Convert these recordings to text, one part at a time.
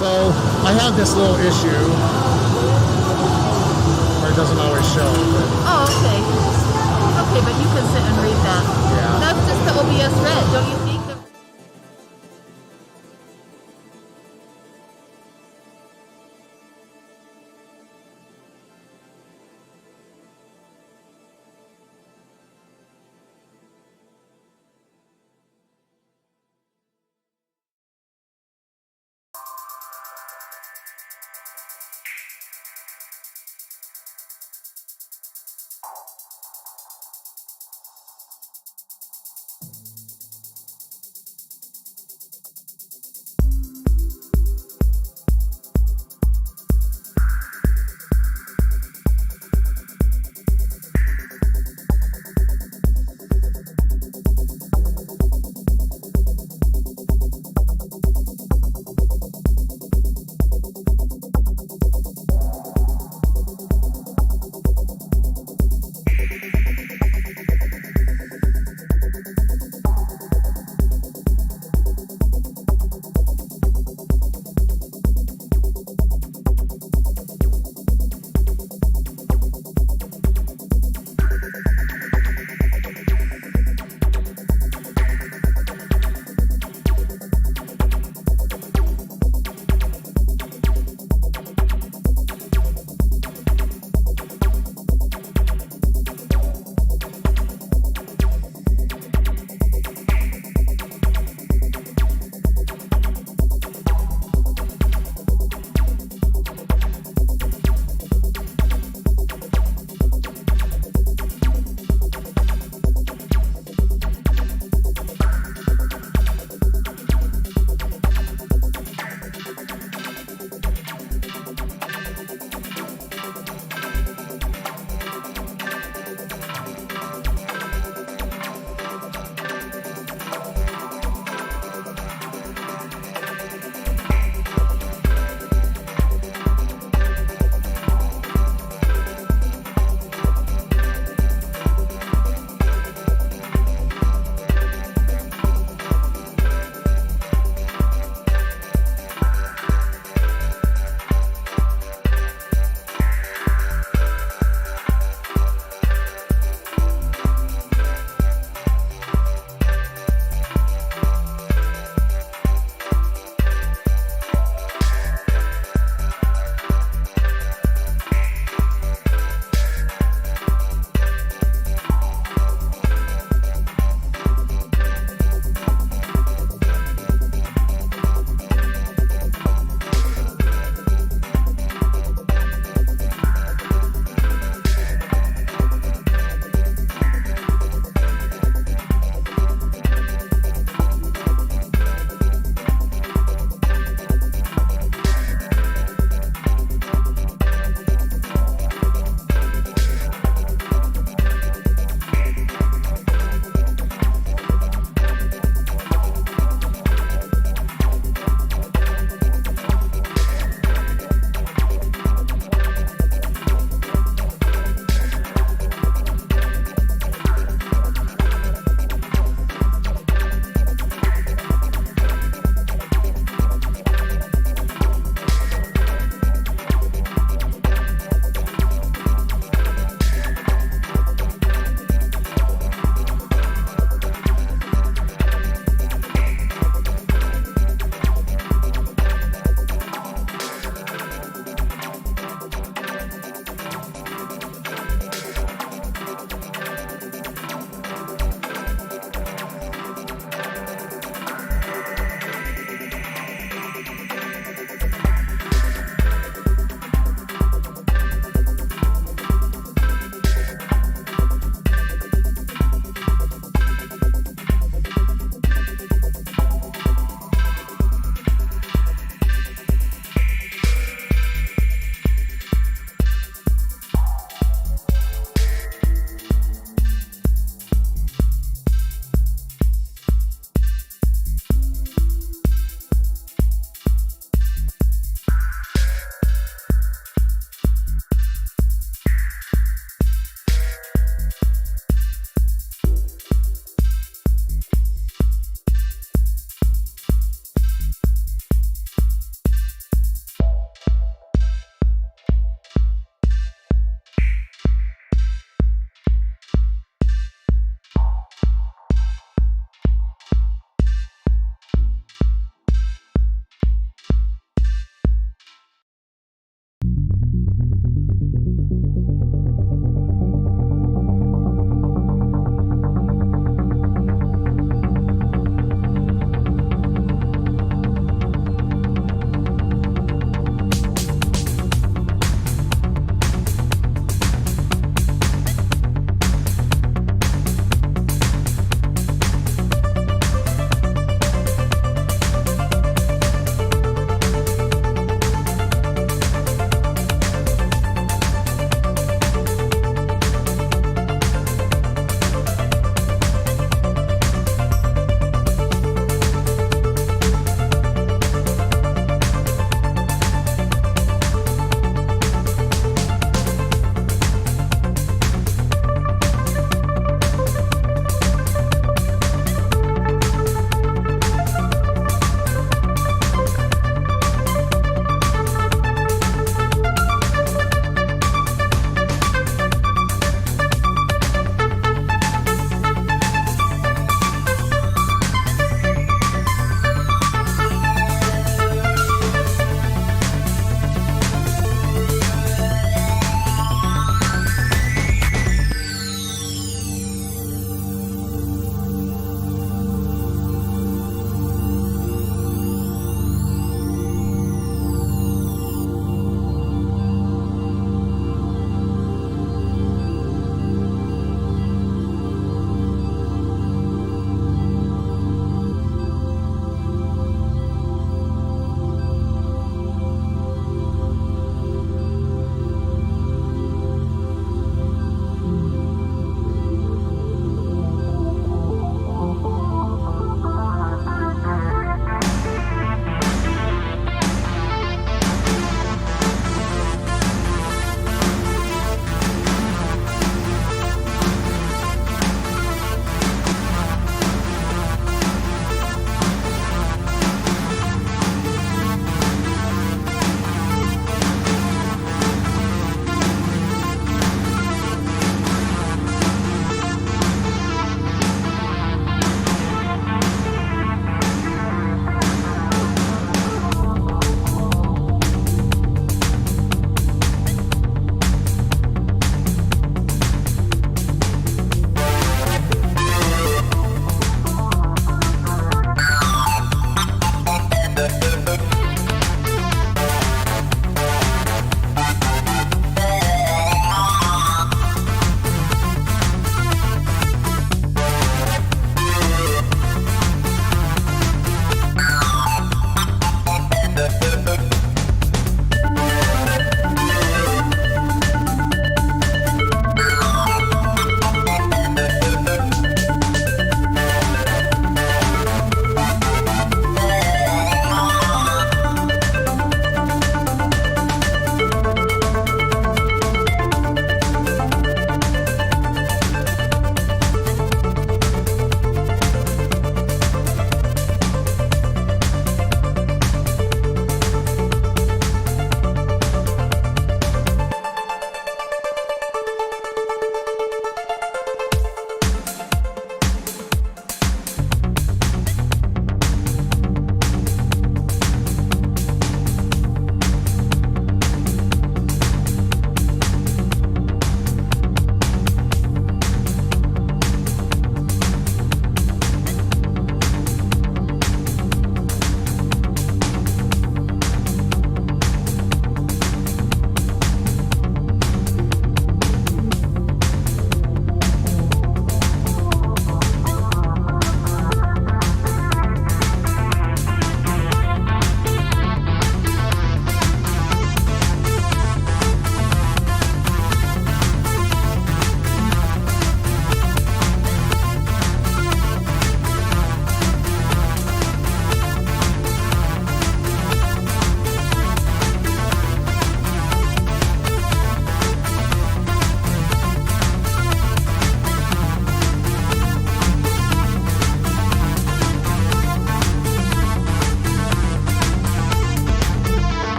So I have this little issue where it doesn't always show. But Oh, okay. Okay, but you can sit and read that. yeah. That's just the OBS red, don't you think?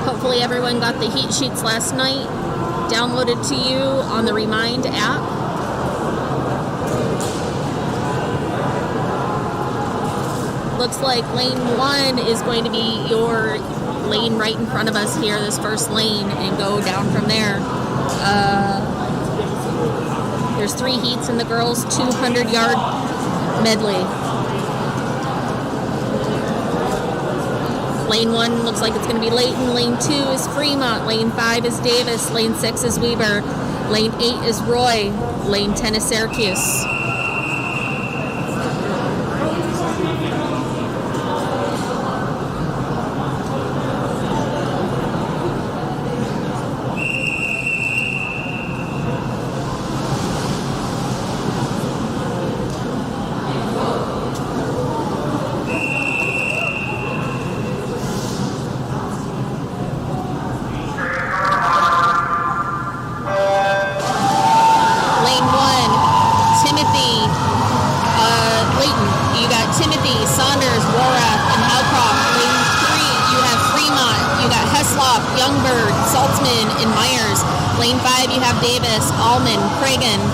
Hopefully everyone got the heat sheets last night downloaded to you on the Remind app. Looks like lane 1 is going to be your lane right in front of us here, this first lane, and go down from there. There's 3 heats in the girls' 200-yard medley. Lane 1 looks like it's going to be Layton. Lane 2 is Fremont. Lane 5 is Davis. Lane 6 is Weber. Lane 8 is Roy. Lane 10 is Syracuse.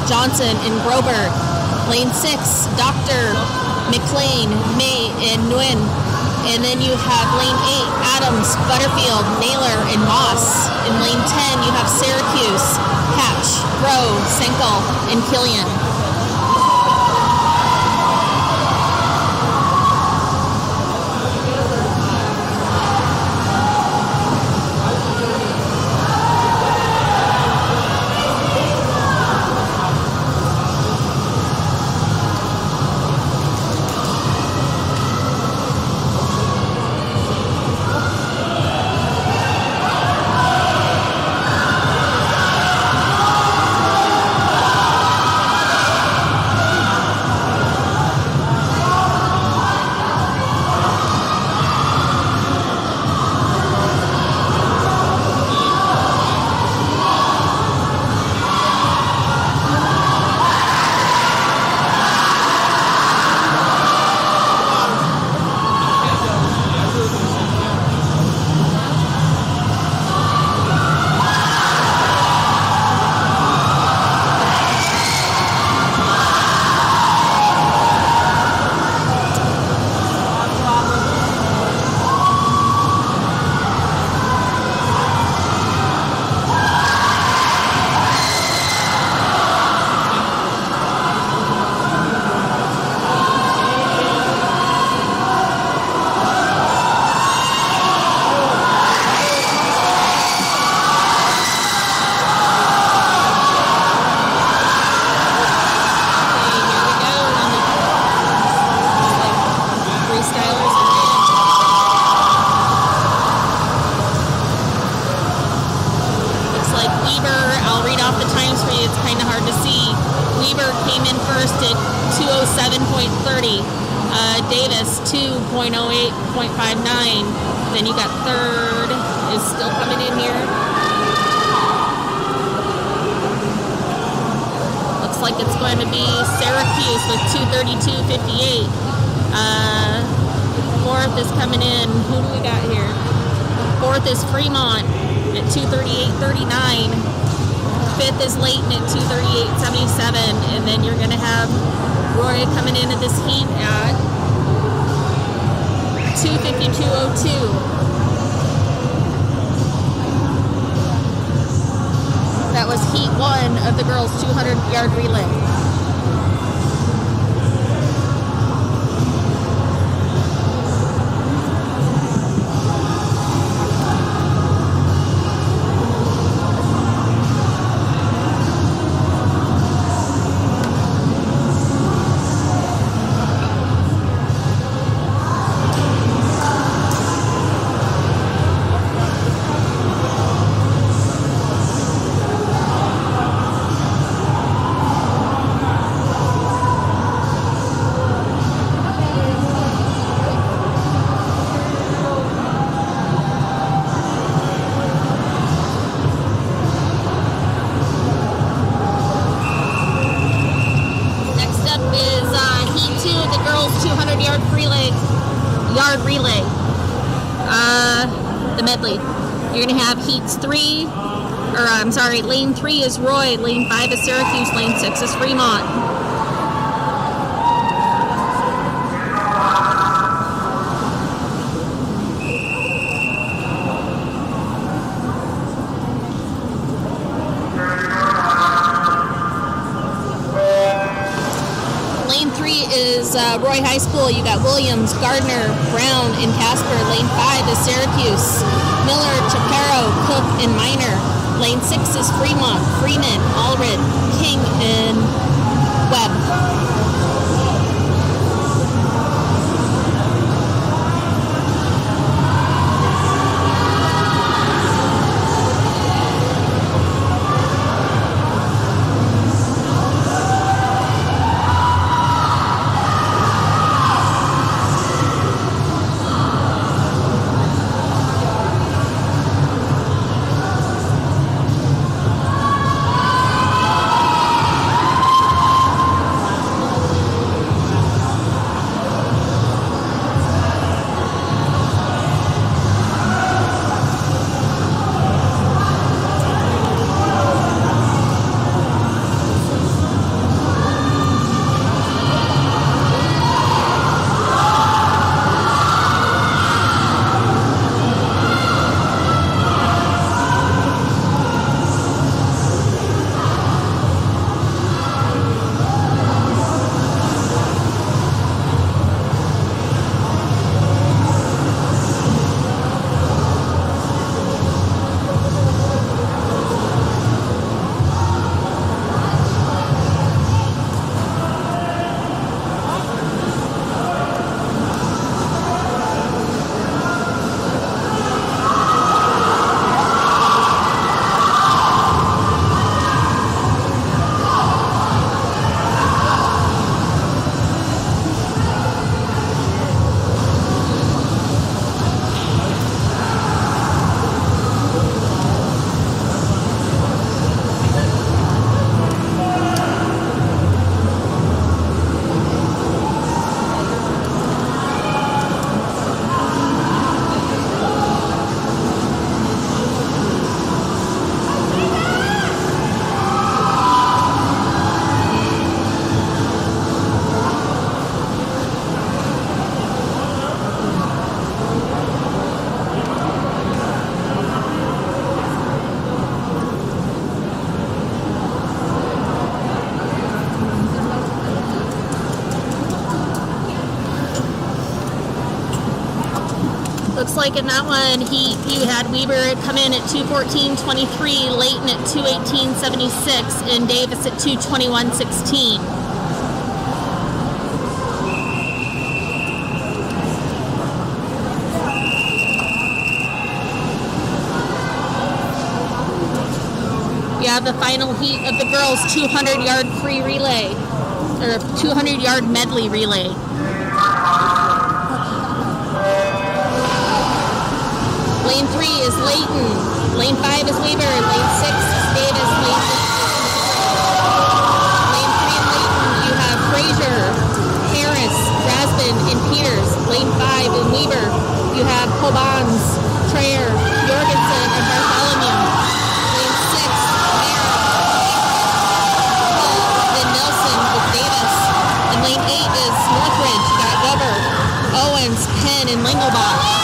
Johnson and Grover. Lane 6, Dr. McLean, May, and Nguyen. And then you have lane 8, Adams, Butterfield, Naylor, and Moss. In lane 10, you have Syracuse, Hatch, Rowe, Senkel, and Killian. times for you, it's kind of hard to see. Weber came in first at 207.30. Davis 2.08.59. Then you got third is still coming in here. Looks like it's going to be Syracuse with 232.58. Fourth is coming in. Who do we got here? Fourth is Fremont at 238.39. Fifth is Layton at 238.77. And then you're going to have Roy coming in at this heat at 252.02. That was heat 1 of the girls' 200-yard relay. The medley. You're going to have heats 3, lane 3 is Roy, lane 5 is Syracuse, lane 6 is Fremont. Lane 3 is Roy High School. You got Williams, Gardner, Brown, and Casper. Lane 5 is Syracuse. Miller, Chaparro, Cook, and Minor. Lane 6 is Fremont, Freeman, Allred, King, and Webb. Looks like in that one, you had Weber come in at 2:14.23, Layton at 2:18.76, and Davis at 2:21.16. have the final heat of the girls' 200-yard free relay, or 200-yard medley relay. Lane 3 is Layton. Lane 5 is Weaver. Lane 6 is Davis. Lane 3 in Layton, you have Fraser, Harris, Rasbin, and Peters. Lane 5 in Weaver, you have Hobans, Trayer, Jorgensen, and Bartholomew. Lane 6, Mara, Paul, then Nelson with Davis. And lane 8 is Northridge, you got Weber, Owens, Penn, and Lingelbach.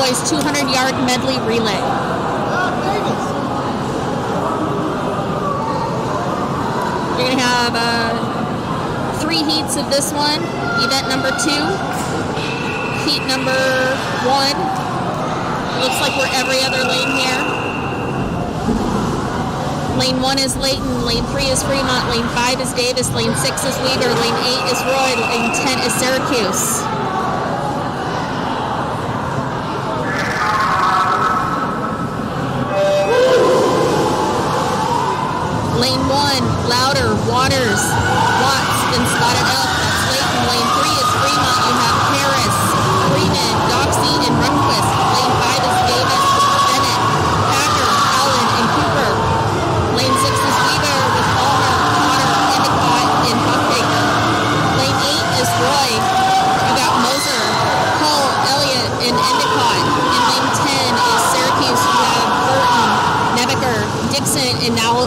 boys 200-yard medley relay. You're going to have 3 heats of this one. Event number 2. Heat number 1. It looks like we're every other lane here. Lane 1 is Layton. Lane 3 is Fremont. Lane 5 is Davis. Lane 6 is Weaver. Lane 8 is Roy. Lane 10 is Syracuse. Lane 1, Louder, Waters, Watts, then Spotted Elk. That's Layton. Lane 3 is Fremont. You have Harris, Freeman, Doxey, and Runquist. Lane 5 is Davis, Bennett, Packer, Allen, and Cooper. Lane 6 is Weaver with Palmer, Potter, Endicott, and Buckbaker. Lane 8 is Roy. You got Moser, Cole, Elliott, and Endicott. And lane 10 is Syracuse. You have Burton, Nebeker, Dixon, and Naluai.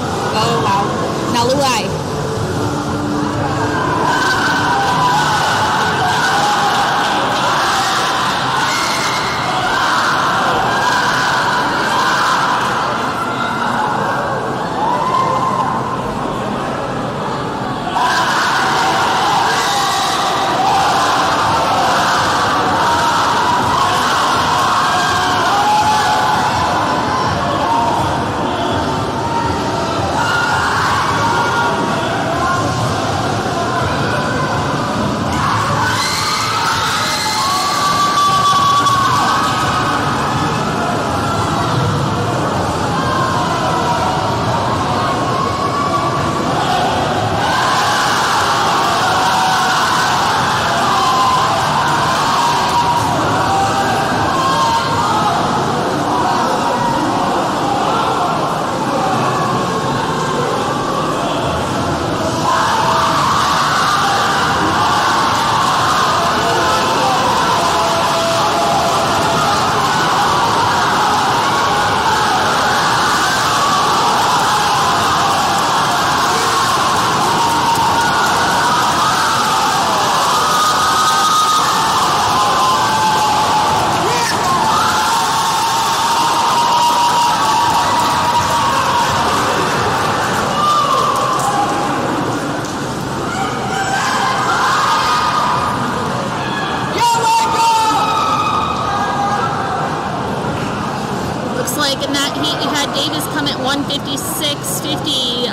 156.50.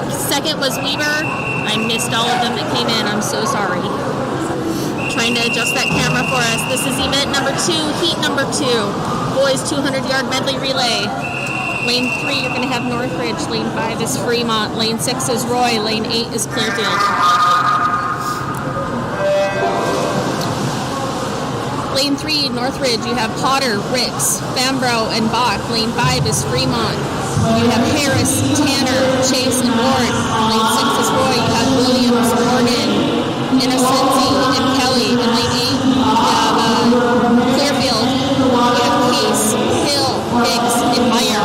Second was Weaver. I missed all of them that came in. I'm so sorry. Trying to adjust that camera for us. This is event number 2, heat number 2. Boys 200-yard medley relay. Lane 3, you're going to have Northridge. Lane 5 is Fremont. Lane 6 is Roy. Lane 8 is Clearfield. Lane 3, Northridge, you have Potter, Ricks, Fambro, and Bach. Lane 5 is Fremont. You have Harris, Tanner, Chase, and Ward. Lane 6 is Roy. You have Williams, Morgan, Innocenzi, and Kelly. In lane 8, you have Clearfield. You have Case, Hill, Hicks, and Meyer.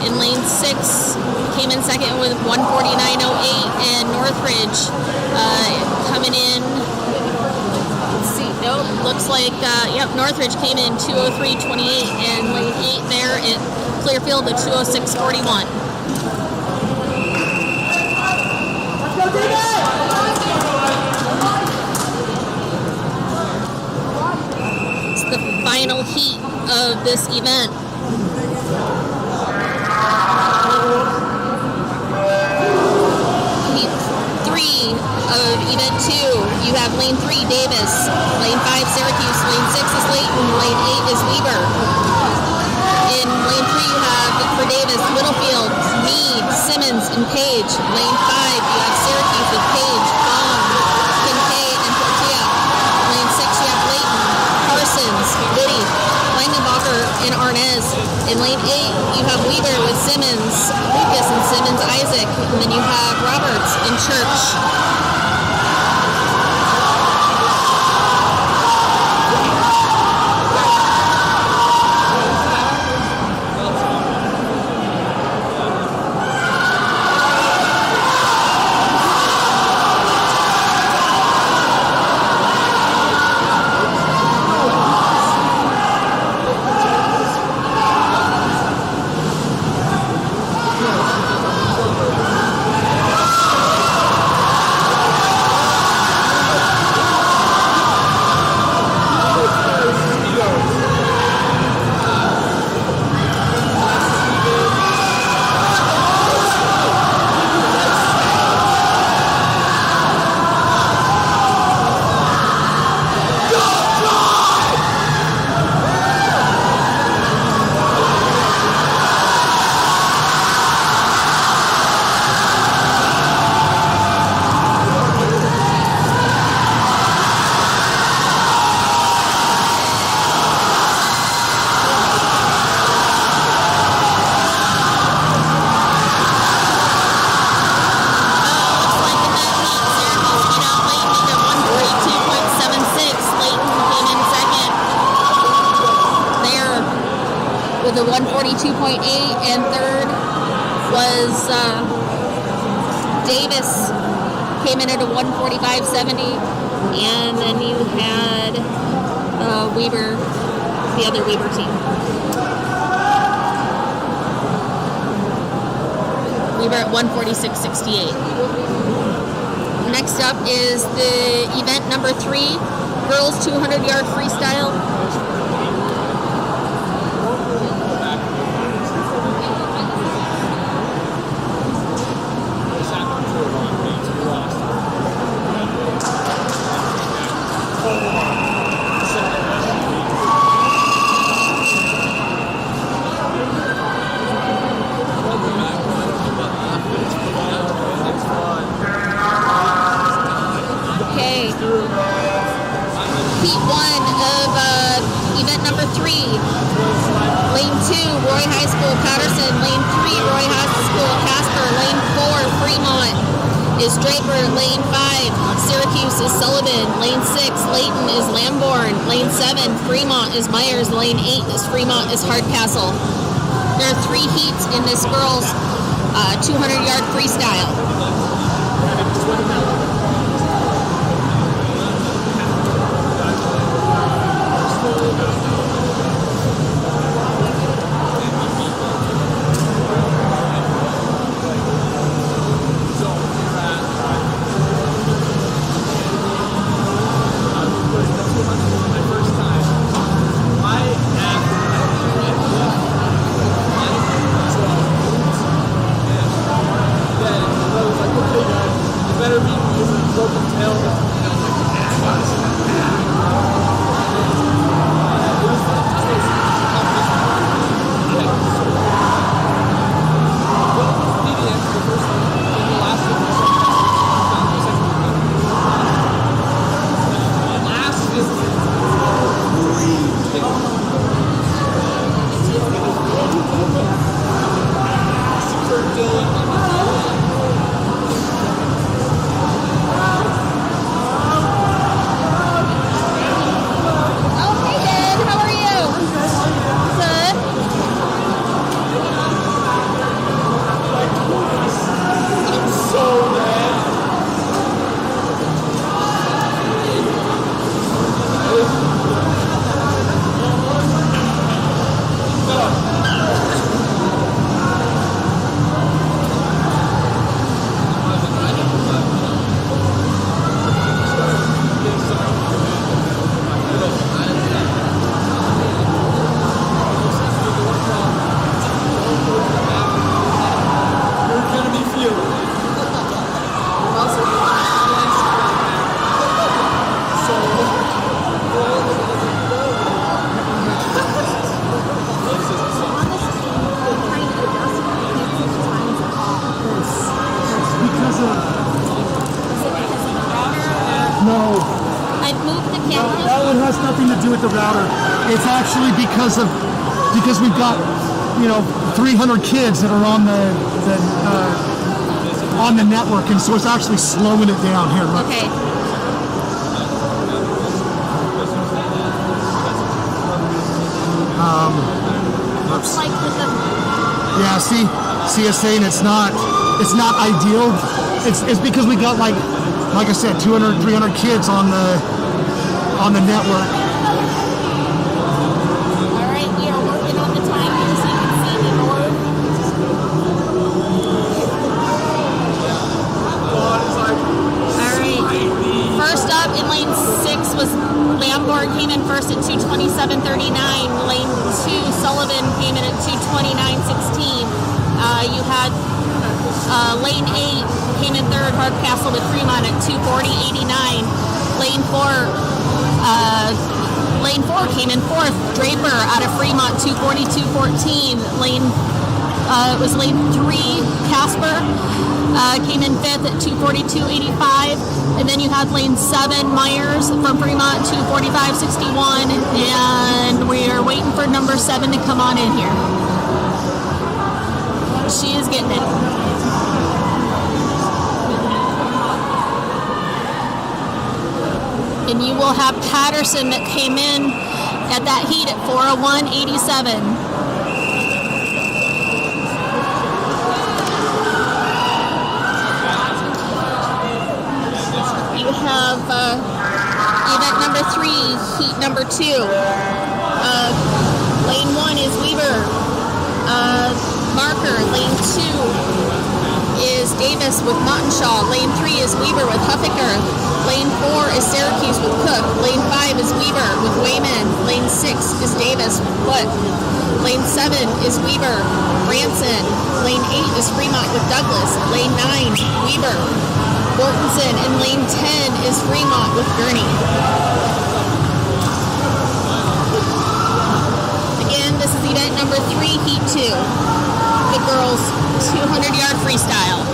In lane 6, came in second with 149.08, and Northridge coming in. Let's see, nope, looks like Northridge came in 203.28, and lane 8 there at Clearfield at 206.41. It's the final heat of this event. Heat 3 of event 2, you have lane 3, Davis, lane 5, Syracuse, lane 6 is Layton, lane 8 is Weber. In lane 3, you have, for Davis, Littlefield, Meade, Simmons, and Page. Lane 5, you have Syracuse with Page, Baum, Kincaid, and Portia. Lane 6, you have Layton, Parsons, Woody, Langenbacher, and Arnez. In lane 8, you have Weber with Simmons, Lucas, and Simmons, Isaac. And then you have Roberts and Church. With a 142.8, and third was Davis, came in at a 145.70, and then you had Weber, the other Weber team. Weber at 146.68. Next up is the event number 3, girls 200-yard freestyle. Okay. Heat 1 of event number 3. Lane 2, Roy High School, Patterson. Lane 3, Roy High School, Casper. Lane 4, Fremont is Draper. Lane 5, Syracuse is Sullivan. Lane 6, Layton is Lambourne. Lane 7, Fremont is Myers. Lane 8 is Fremont is Hardcastle. There are 3 heats in this girls' 200-yard freestyle. No, I've moved the camera. that one has nothing to do with the router. It's actually because we've got 300 kids that are on the network, and so it's actually slowing it down here. Look. Okay. Oops. Like with the Yeah, see it's saying it's not ideal. It's because we got like I said, 200, 300 kids on the network. All right, we are working on the timing so you can see the board. All right. First up in lane 6 was Lambourne, came in first at 2:27.39. Lane 2, Sullivan came in at 2:29.16. You had lane 8 came in third, Hardcastle with Fremont at 2:40.89. Lane 4 came in fourth, Draper out of Fremont 2:42.14. It was lane 3, Casper came in fifth at 2:42.85. And then you had lane 7, Myers from Fremont 2:45.61. And we are waiting for number 7 to come on in here. She is getting it. And you will have Patterson that came in at that heat at 4:01.87. You have event number 3, heat number 2. Lane 1 is Weaver. Marker, lane 2. is Davis with Mottonshaw. Lane 3 is Weaver with Huffaker. Lane 4 is Syracuse with Cook. Lane 5 is Weaver with Wayman. Lane 6 is Davis with Foote. Lane 7 is Weaver, Branson. Lane 8 is Fremont with Douglas. Lane 9, Weaver, Mortensen. And lane 10 is Fremont with Gurney. Again, this is event number 3, heat 2. The girls 200-yard freestyle.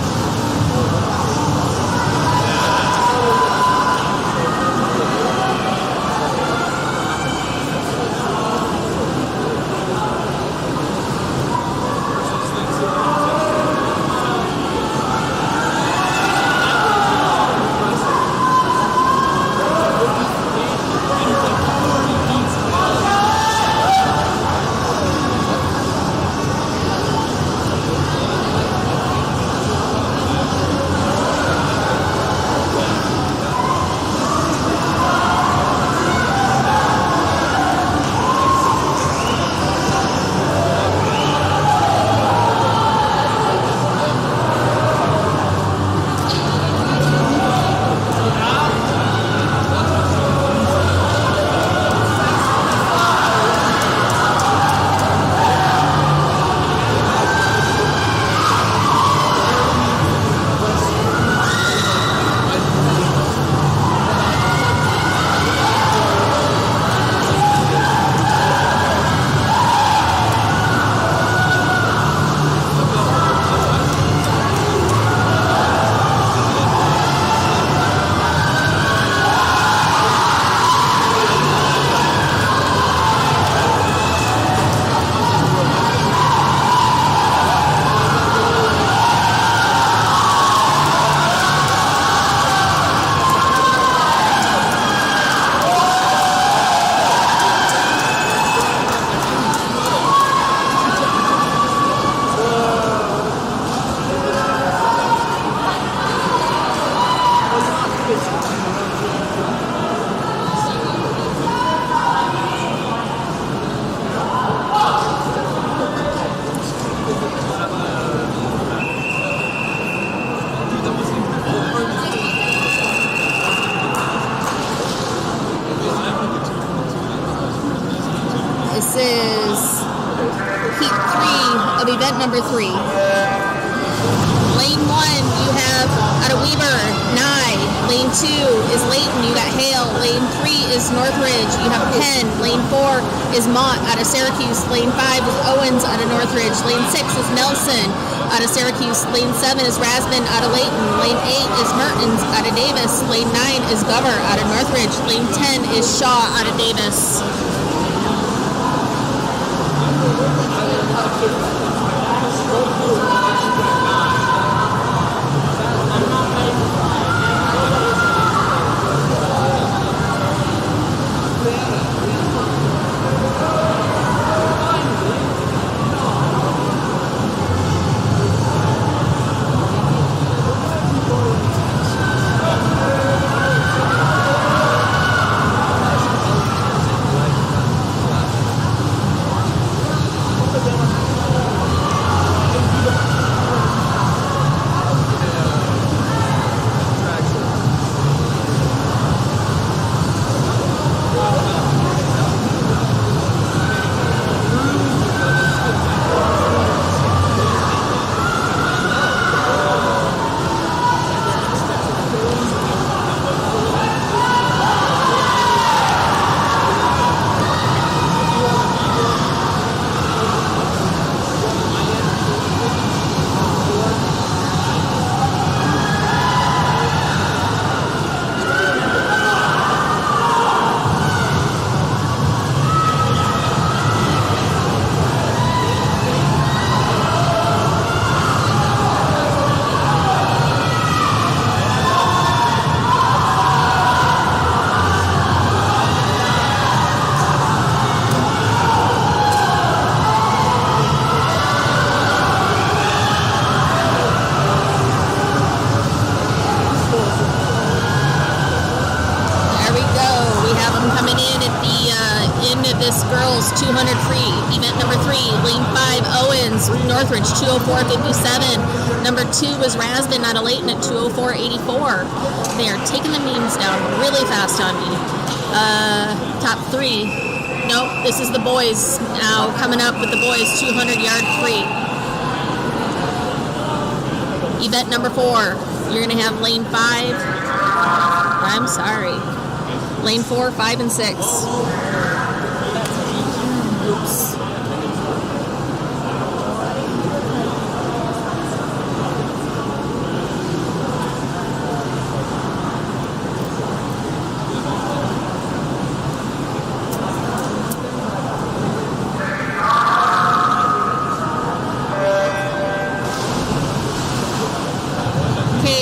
Event number 3. Lane 1, you have out of Weaver, Nye. Lane 2 is Layton, you got Hale. Lane 3 is Northridge, you have Penn. Lane 4 is Mott out of Syracuse. Lane 5 is Owens out of Northridge. Lane 6 is Nelson out of Syracuse. Lane 7 is Rasman out of Layton. Lane 8 is Mertens out of Davis. Lane 9 is Gover out of Northridge. Lane 10 is Shaw out of Davis. Lane 5, Owens, Northridge, 204.57. Number 2 was Rasden out of Layton at 204.84. They are taking the means down really fast on me. Top 3. Nope, this is the boys now coming up with the boys 200-yard free. Event number 4. You're going to have lane 5. I'm sorry. Lane 4, 5, and 6. Oops.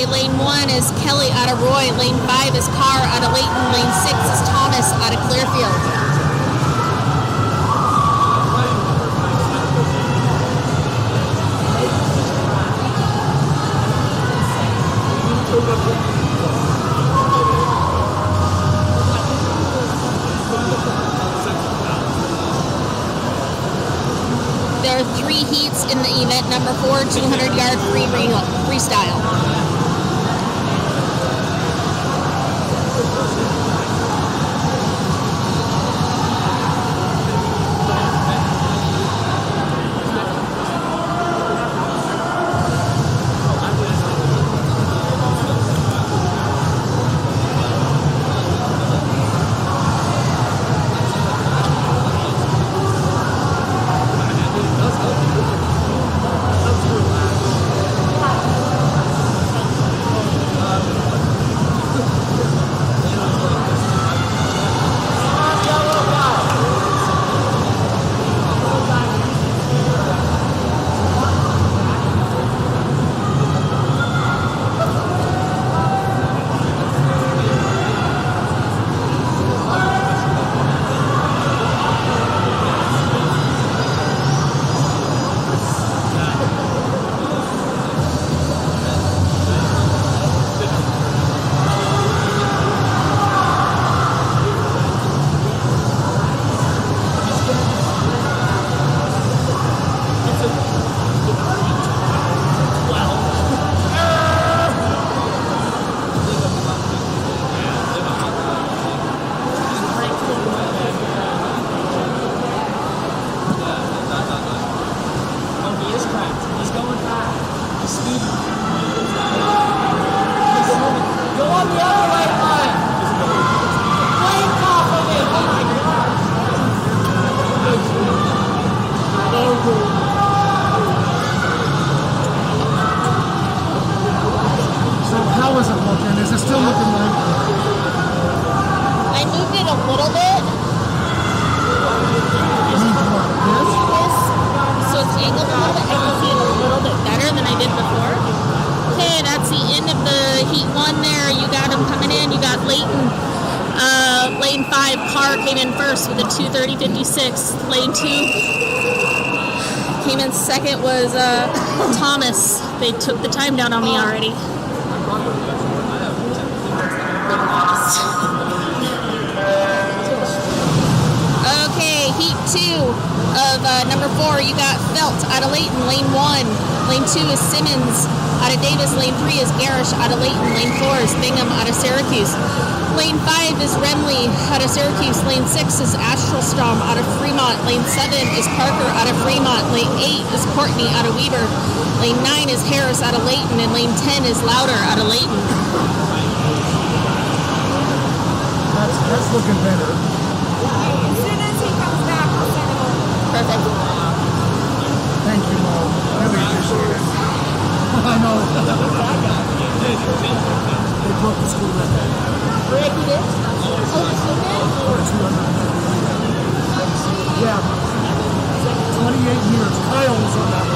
Lane 1 is Kelly out of Roy. Lane 5 is Carr out of Layton. Lane 6 is Thomas out of Clearfield. There are 3 heats in the event number 4, 200-yard freestyle. Lane 5, Carr came in first with a 2:30.56. Lane 2 came in second was Thomas. They took the time down on me already. Okay, heat 2 of number 4, you got Felt out of Layton, lane 1. Lane 2 is Simmons out of Davis. Lane 3 is Garish out of Layton. Lane 4 is Bingham out of Syracuse. Lane 5 is Remley out of Syracuse. Lane 6 is Astralstrom out of Fremont. Lane 7 is Parker out of Fremont. Lane 8 is Courtney out of Weber. Lane 9 is Harris out of Layton. And lane 10 is Louder out of Layton. That's looking better. As soon as he comes back, I'll send him over. Perfect. Thank you, Mom. Really appreciate it. I know. They broke the school record. Rick, you did? Oh, you did? Yeah. 28 years. Kyle was on that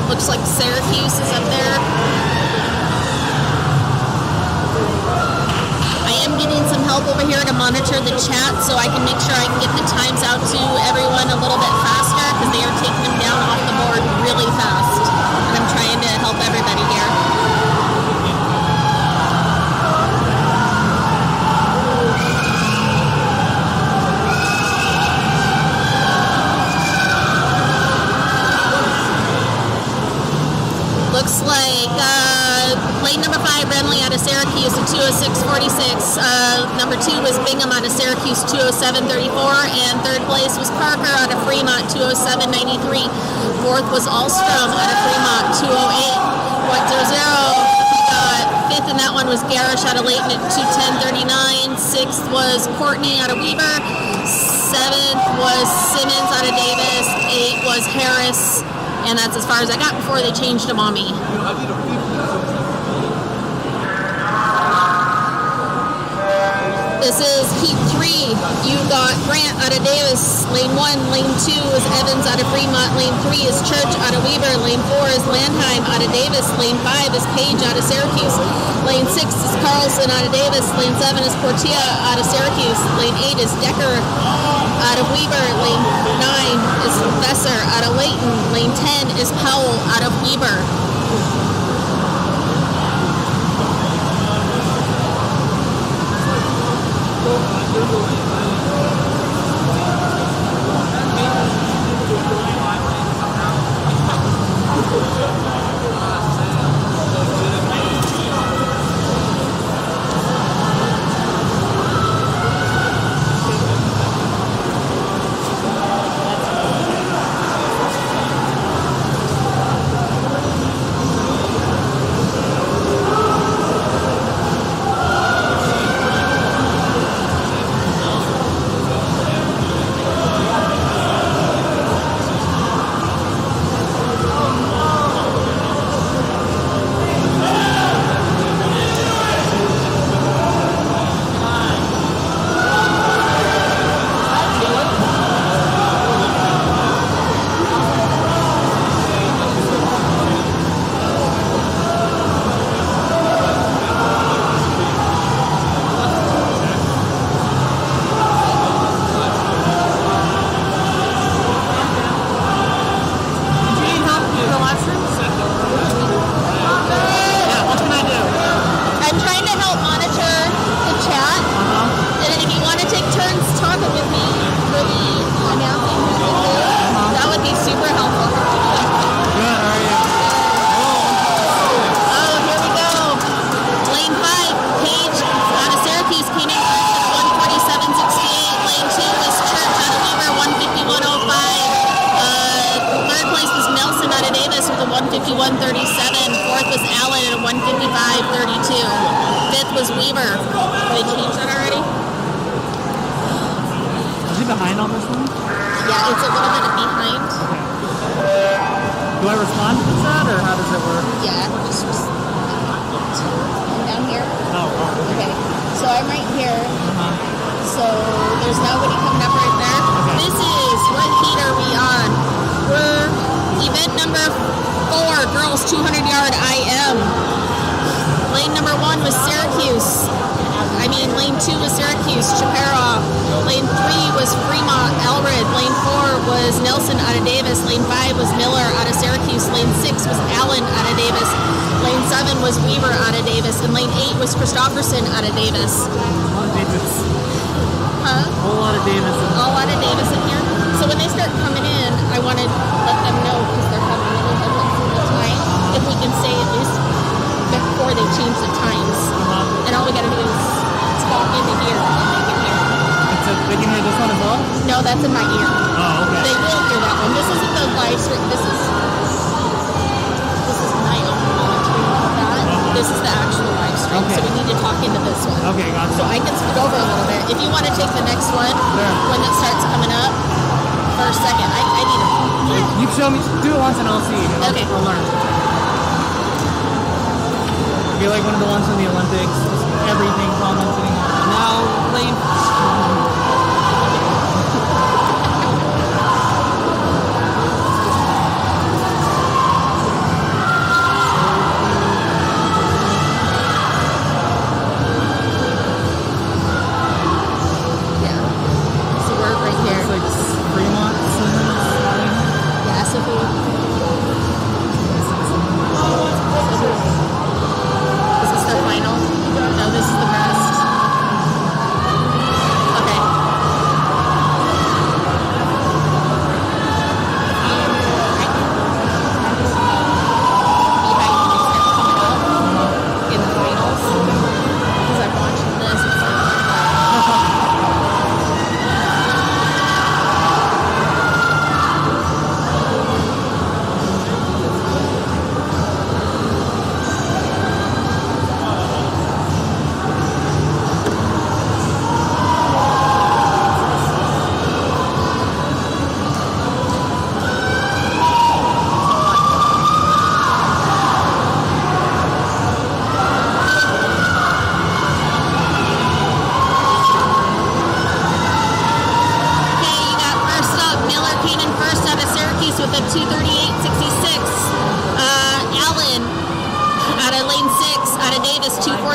Looks like Syracuse is up there. I am getting some help over here to monitor the chat so I can make sure I can get the times out to everyone a little bit faster because they are taking them down off the board really fast. And I'm trying to help everybody here. Looks like lane number 5, Renly out of Syracuse at 206.46. Number 2 was Bingham out of Syracuse, 207.34. And third place was Parker out of Fremont, 207.93. Fourth was Alstrom out of Fremont, 208.00. Fifth in that one was Garish out of Layton at 210.39. Sixth was Courtney out of Weber. Seventh was Simmons out of Davis. 8 was Harris. And that's as far as I got before they changed them on me. This is heat 3. You got Grant out of Davis, lane 1. Lane 2 is Evans out of Fremont. Lane 3 is Church out of Weber. Lane 4 is Landheim out of Davis. Lane 5 is Page out of Syracuse. Lane 6 is Carlson out of Davis. Lane 7 is Portilla out of Syracuse. Lane 8 is Decker out of Weber. Lane 9 is Fesser out of Layton. Lane 10 is Powell out of Weber.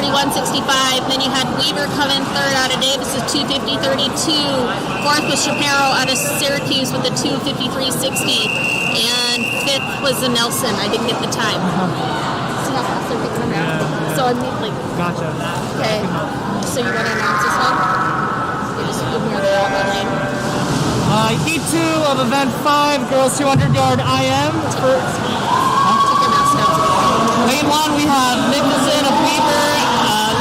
241.65. Then you had Weaver come in third out of Davis with 250.32. Fourth was Shapiro out of Syracuse with a 253.60. And fifth was the Nelson. I didn't get the time. See how fast they're picking them out? Yeah. So I mean, like, Gotcha. okay. So you want to announce this one? You just ignore the outlet lane. Heat 2 of event 5, girls 200-yard IM. Take your mouse down. Lane 1, we have Nicholson of Weaver.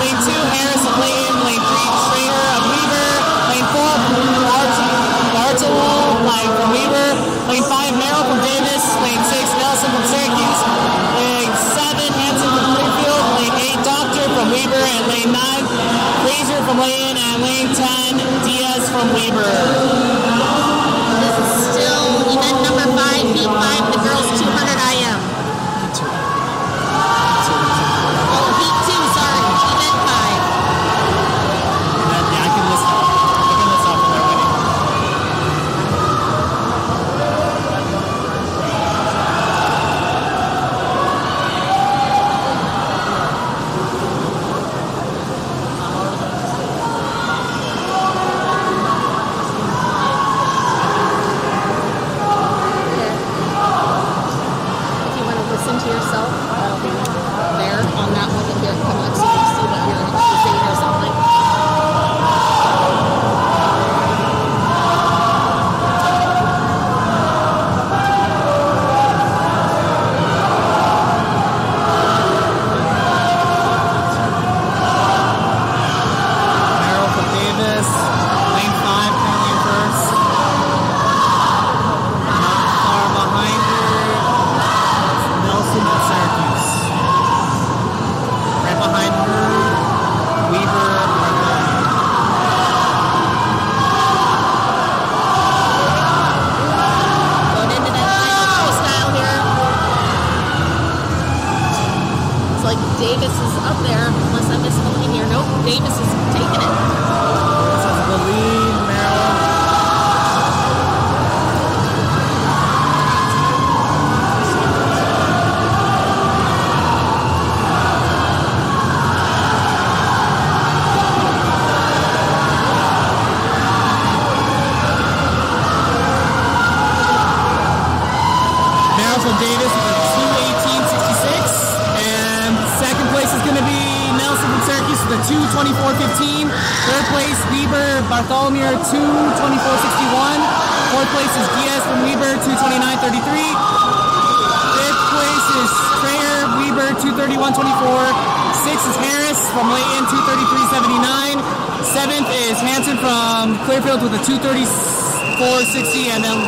Lane 2, Harris of Layton. Lane 3, Schrader of Weaver. Lane 4, Bartolome from Weaver. Lane 5, Merrill from Davis. Lane 6, Nelson from Syracuse. Lane 7, Hanson from Clearfield. Lane 8, Doctor from Weaver. And lane 9, Fraser from Layton. And lane 10, Diaz from Weaver. This is still event number 5, heat 5, the girls 200 IM. Oh, heat 2, sorry, event 5. Yeah, I can list off when they're ready. If you want to listen to yourself, I'll be there on that one and here come up so you see what you're actually saying or something. Merrill from Davis. Lane 5, currently in first. Not far behind her. Nelson of Syracuse. Right behind her, Weaver. Going into that final style here. It's like Davis is up there, unless I missed something here. Nope, Davis is taking it. This has the lead, Merrill. Merrill from Davis with a 2:18.66. And second place is going to be Nelson from Syracuse with a 2:24.15. Third place, Weaver Bartholomew, 2:24.61. Fourth place is Diaz from Weaver, 2:29.33. Fifth place is Strayer Weaver, 2:31.24. Sixth is Harris from Layton, 2:33.79. Seventh is Hanson from Clearfield with a 2:34.60. And then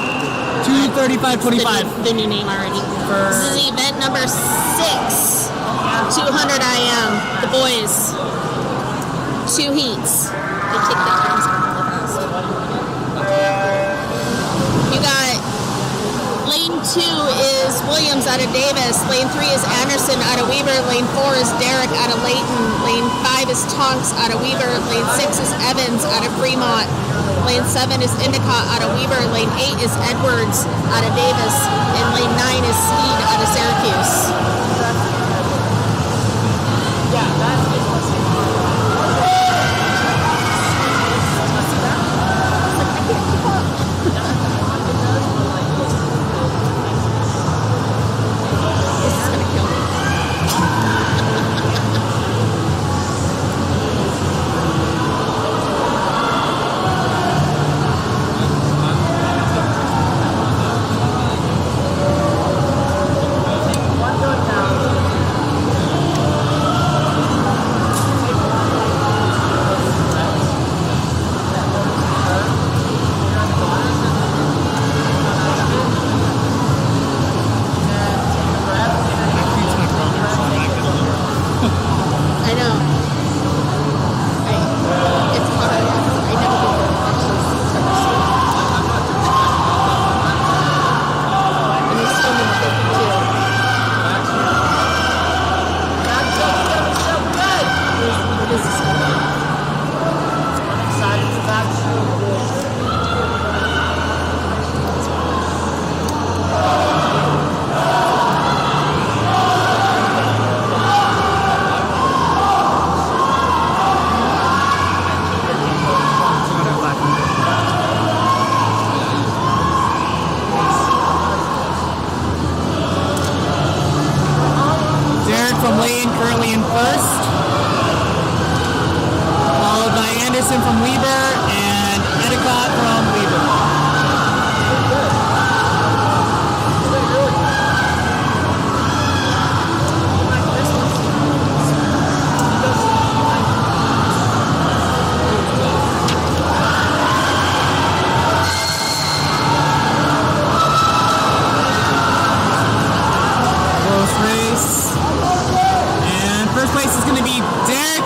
2:35.25. The new name already. This is event number 6, 200 IM, the boys. 2 heats. They kick the times really fast. You got lane 2 is Williams out of Davis. Lane 3 is Anderson out of Weaver. Lane 4 is Derrick out of Layton. Lane 5 is Tonks out of Weaver. Lane 6 is Evans out of Fremont. Lane 7 is Endicott out of Weaver. Lane 8 is Edwards out of Davis. And lane 9 is Steed out of Syracuse. This is going to kill me. first, followed by Anderson from Weber and Endicott from Weber.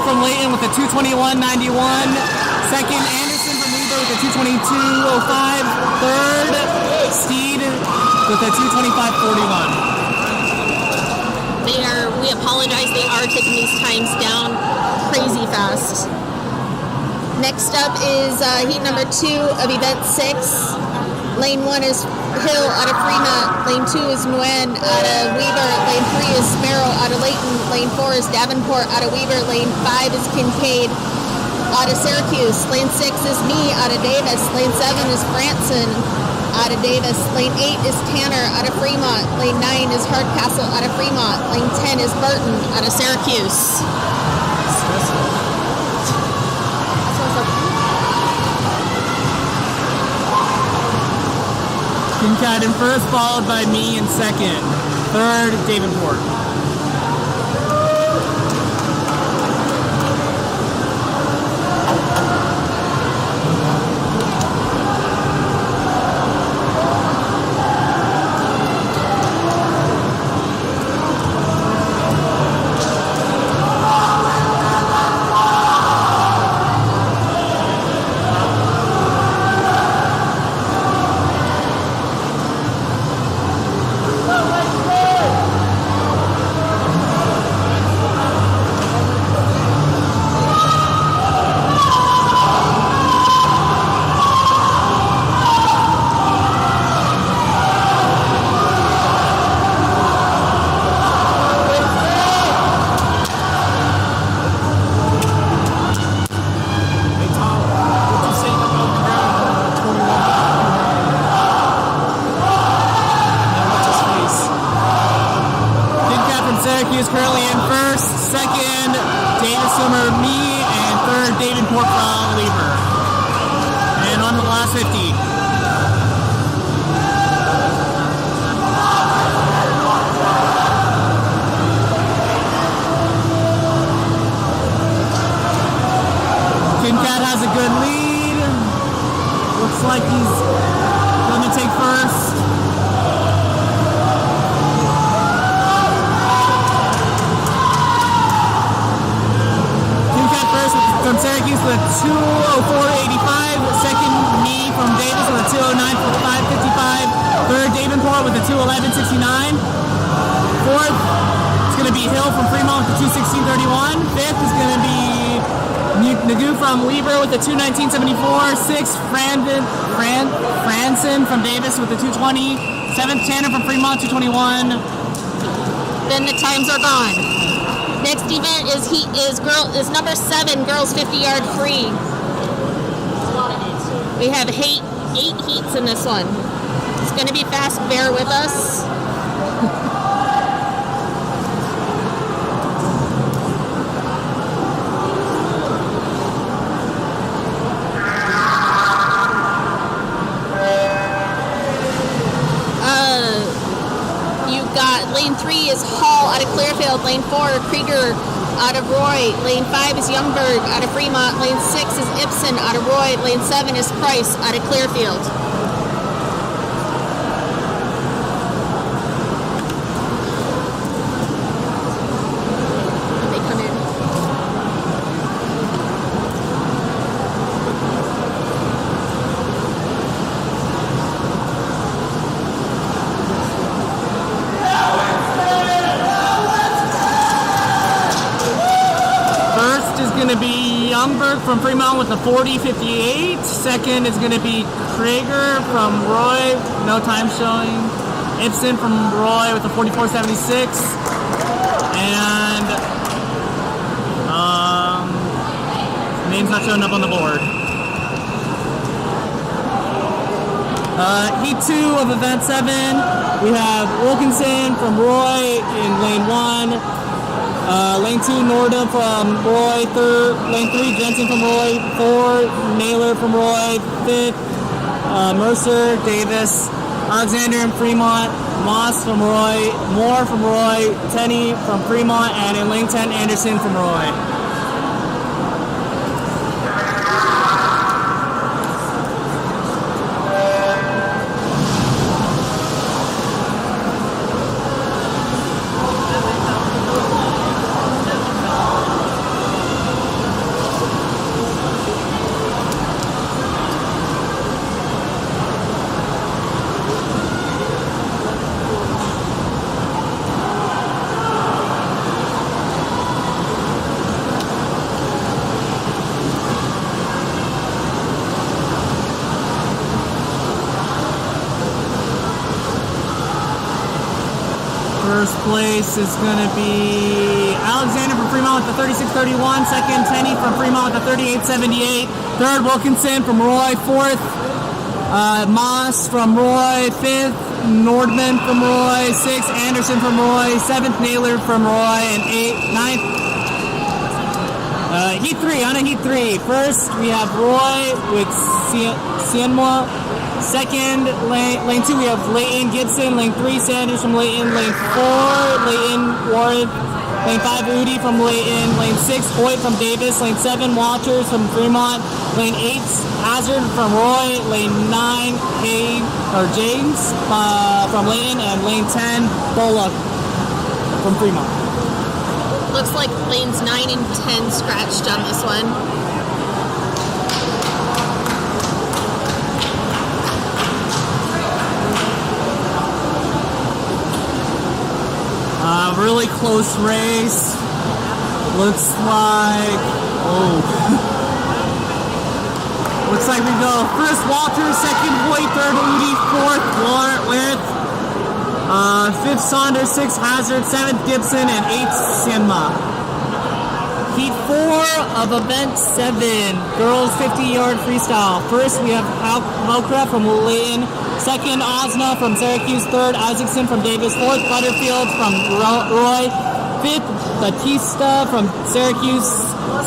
From Layton with a 221.91. Second, Anderson from Weber with a 222.05. Third, Steed with a 225.41. We apologize, they are taking these times down crazy fast. Next up is heat number 2 of event 6. Lane 1 is Hill out of Fremont. Lane 2 is Nguyen out of Weber. Lane 3 is Sparrow out of Layton. Lane 4 is Davenport out of Weber. Lane 5 is Kincaid out of Syracuse. Lane 6 is me out of Davis. Lane 7 is Branson out of Davis. Lane 8 is Tanner out of Fremont. Lane 9 is Hardcastle out of Fremont. Lane 10 is Burton out of Syracuse. Kincaid in first, followed by me in second. Third, Davenport. Syracuse currently in first, second, Davison or me, and third, Davenport from Weber. And on to the last 50. Kincaid has a good lead. Looks like he's going to take first. From Syracuse with a 2:04.85. Second, me from Davis with a 2:09.55. Third, Davenport with a 2:11.69. Fourth, it's going to be Hill from Fremont with a 2:16.31. Fifth is going to be Nagu from Weber with a 2:19.74. Sixth, Franson from Davis with a 2:20. Seventh, Tanner from Fremont, 2:21. Then the times are gone. Next event is number 7, girls 50-yard free. We have 8 heats in this one. It's going to be fast. Bear with us. Lane 3 is Hall out of Clearfield. Lane 4, Krieger out of Roy. Lane 5 is Youngberg out of Fremont. Lane 6 is Ibsen out of Roy. Lane 7 is Price out of Clearfield. They come in. Going to be Youngberg from Fremont with a 40.58. Second is going to be Krieger from Roy, no time showing. Ibsen from Roy with a 44.76. And name's not showing up on the board. Heat 2 of event 7. We have Wilkinson from Roy in lane 1. Lane 2, Nordham from Roy. Lane 3, Jensen from Roy. 4, Naylor from Roy. 5th, Mercer, Davis, Alexander and Fremont. Moss from Roy. Moore from Roy. Tenney from Fremont. And in lane 10, Anderson from Roy. First place is going to be Alexander from Fremont with the 36.31. Second, Tenney from Fremont with the 38.78. Third, Wilkinson from Roy. Fourth, Moss from Roy. Fifth, Nordman from Roy. Sixth, Anderson from Roy. Seventh, Naylor from Roy. And ninth, Heat 3, on a Heat 3. First, we have Roy with Sienma. Second, lane 2, we have Layton Gibson. Lane 3, Sanders from Layton. Lane 4, Layton Warren. Lane 5, Udi from Layton. Lane 6, Hoyt from Davis. Lane 7, Walters from Fremont. Lane 8, Hazard from Roy. Lane 9, James from Layton. And lane 10, Bullock from Fremont. Looks like lanes 9 and 10 scratched on this one. Really close race. Looks like, looks like we go first Walters, second Hoyt, third Udi, fourth Warrant, fifth Saunders, sixth Hazard, seventh Gibson, and eighth Sienma. Heat 4 of event 7, girls 50-yard freestyle. First, we have Halcraft from Layton. Second, Osna from Syracuse. Third, Isaacson from Davis. Fourth, Butterfield from Roy. Fifth, Batista from Syracuse.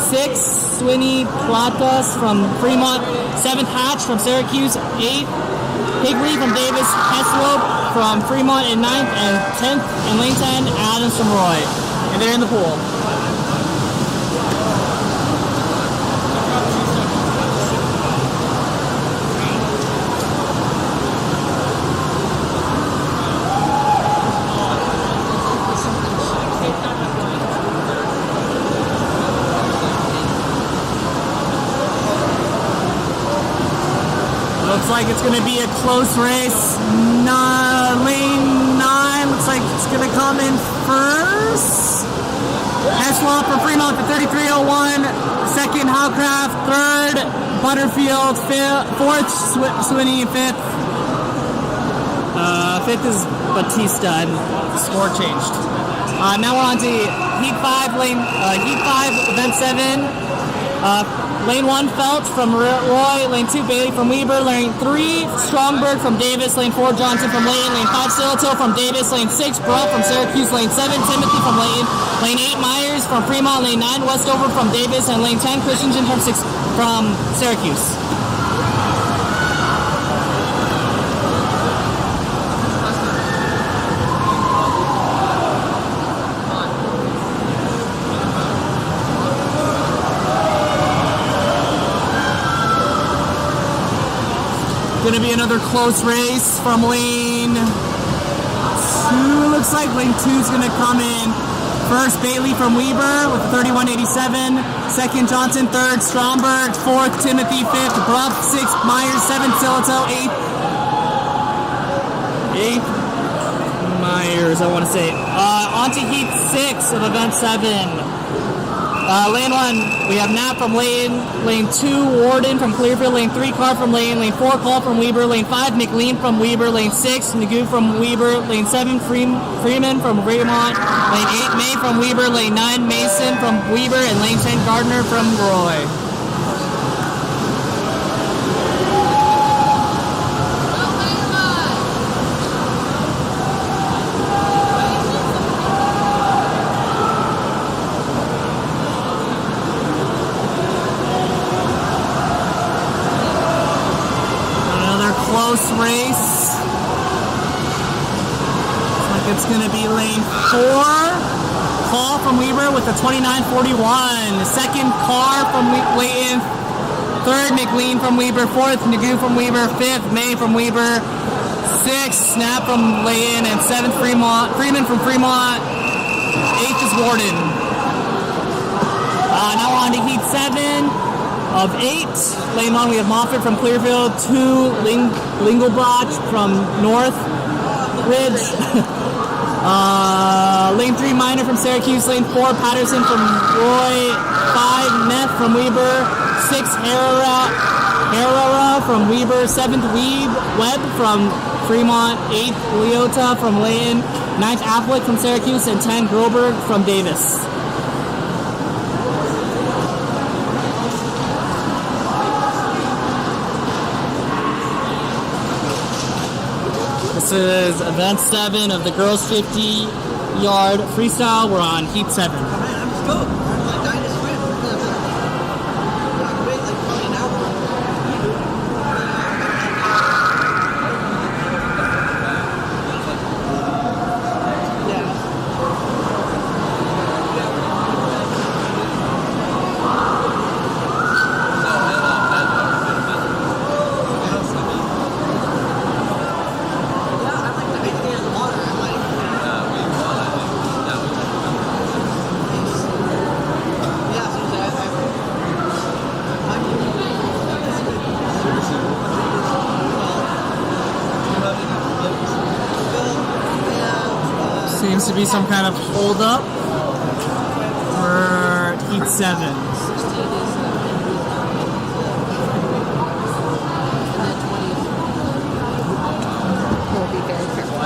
Sixth, Sweeney Platas from Fremont. Seventh, Hatch from Syracuse. Eighth, Higley from Davis. Heslope from Fremont in ninth. And 10th, and lane 10, Adams from Roy. And they're in the pool. Looks like it's going to be a close race. Lane 9 looks like it's going to come in first. Heslop from Fremont to 33.01. Second, Halcraft. Third, Butterfield. Fourth, Sweeney. Fifth. Fifth is Batista, and the score changed. Now we're on to Heat 5, Heat 5, Event 7. Lane 1, Feltz from Roy. Lane 2, Bailey from Weber. Lane 3, Strongberg from Davis. Lane 4, Johnson from Layton. Lane 5, Silito from Davis. Lane 6, Bruff from Syracuse. Lane 7, Timothy from Layton. Lane 8, Myers from Fremont. Lane 9, Westover from Davis. And lane 10, Christensen from Syracuse. Going to be another close race from lane 2. Looks like lane 2 is going to come in first, Bailey from Weber with 31.87. Second, Johnson. Third, Stromberg. Fourth, Timothy. Fifth, Bruff. Sixth, Myers. Seventh, Silito. Eighth, Myers, I want to say. On to Heat 6 of Event 7. Lane 1, we have Knapp from Layton. Lane 2, Warden from Clearfield. Lane 3, Carr from Layton. Lane 4, Call from Weber. Lane 5, McLean from Weber. Lane 6, Nagu from Weber. Lane 7, Freeman from Fremont. Lane 8, May from Weber. Lane 9, Mason from Weber. And lane 10, Gardner from Roy. it's going to be lane 4. Paul from Weber with a 29.41. Second, Carr from Layton. Third, McLean from Weber. Fourth, Nagu from Weber. Fifth, May from Weber. Sixth, Snap from Layton. And seventh, Freeman from Fremont. Eighth is Warden. Now we're on to heat 7 of 8. Lane 1, we have Moffett from Clearfield. 2, Lingelbach from Northridge. Lane 3, Minor from Syracuse. Lane 4, Patterson from Roy. 5, Neff from Weber. 6, Herrera from Weber. 7th, Webb from Fremont. 8th, Leota from Layton. 9th, Affleck from Syracuse. And 10, Groberg from Davis. This is event 7 of the girls 50-yard freestyle. We're on heat 7. Seems to be some kind of hold up for heat 7. We'll be very careful.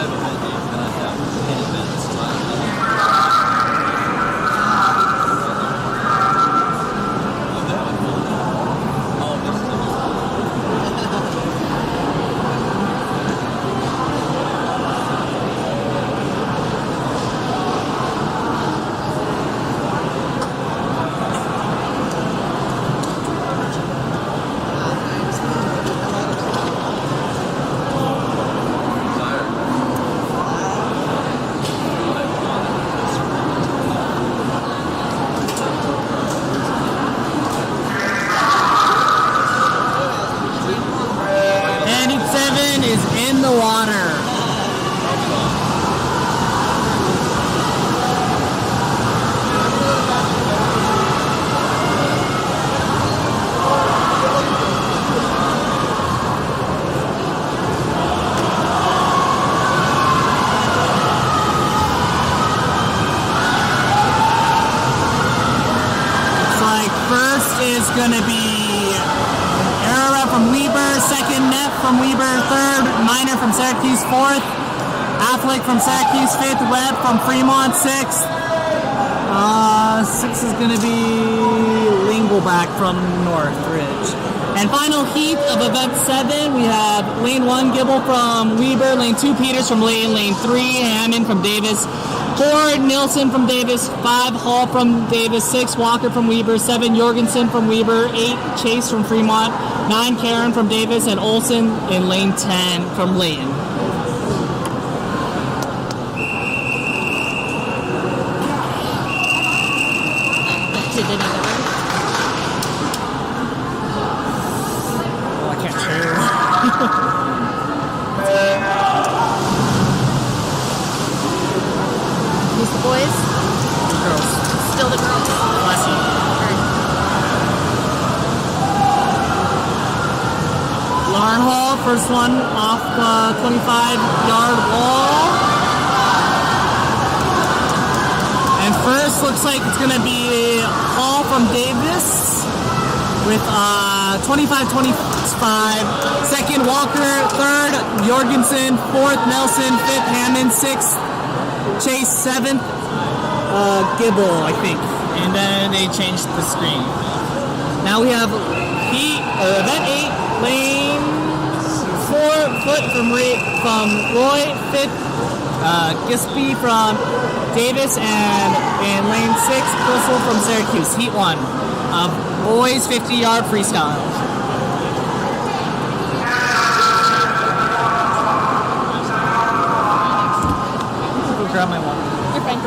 Gonna be Herrera from Weber, second Neff from Weber, third Minor from Syracuse, fourth Affleck from Syracuse, fifth Webb from Fremont, sixth is gonna be Lingelbach from Northridge. And final heat of event 7, we have lane 1 Gibble from Weber, lane 2 Peters from Layton, lane 3 Hammond from Davis, 4 Nilsson from Davis, 5 Hall from Davis, 6 Walker from Weber, 7 Jorgensen from Weber, 8 Chase from Fremont, 9 Karen from Davis, and Olsen in lane 10 from Layton. I can't share. The boys? Girls. Still the girls. Bless you. Lauren Hall, first one off the 25-yard wall. And first looks like it's going to be Hall from Davis with 25-25. Second, Walker. Third, Jorgensen. Fourth, Nelson. Fifth, Hammond. Sixth, Chase. 7th, Gibble, I think. And then they changed the screen. Now we have event 8, lane 4, Foot from Roy. 5th, Gisby from Davis. And in lane 6, Crystal from Syracuse. Heat 1 of boys 50-yard freestyle. grab my water. You're fine.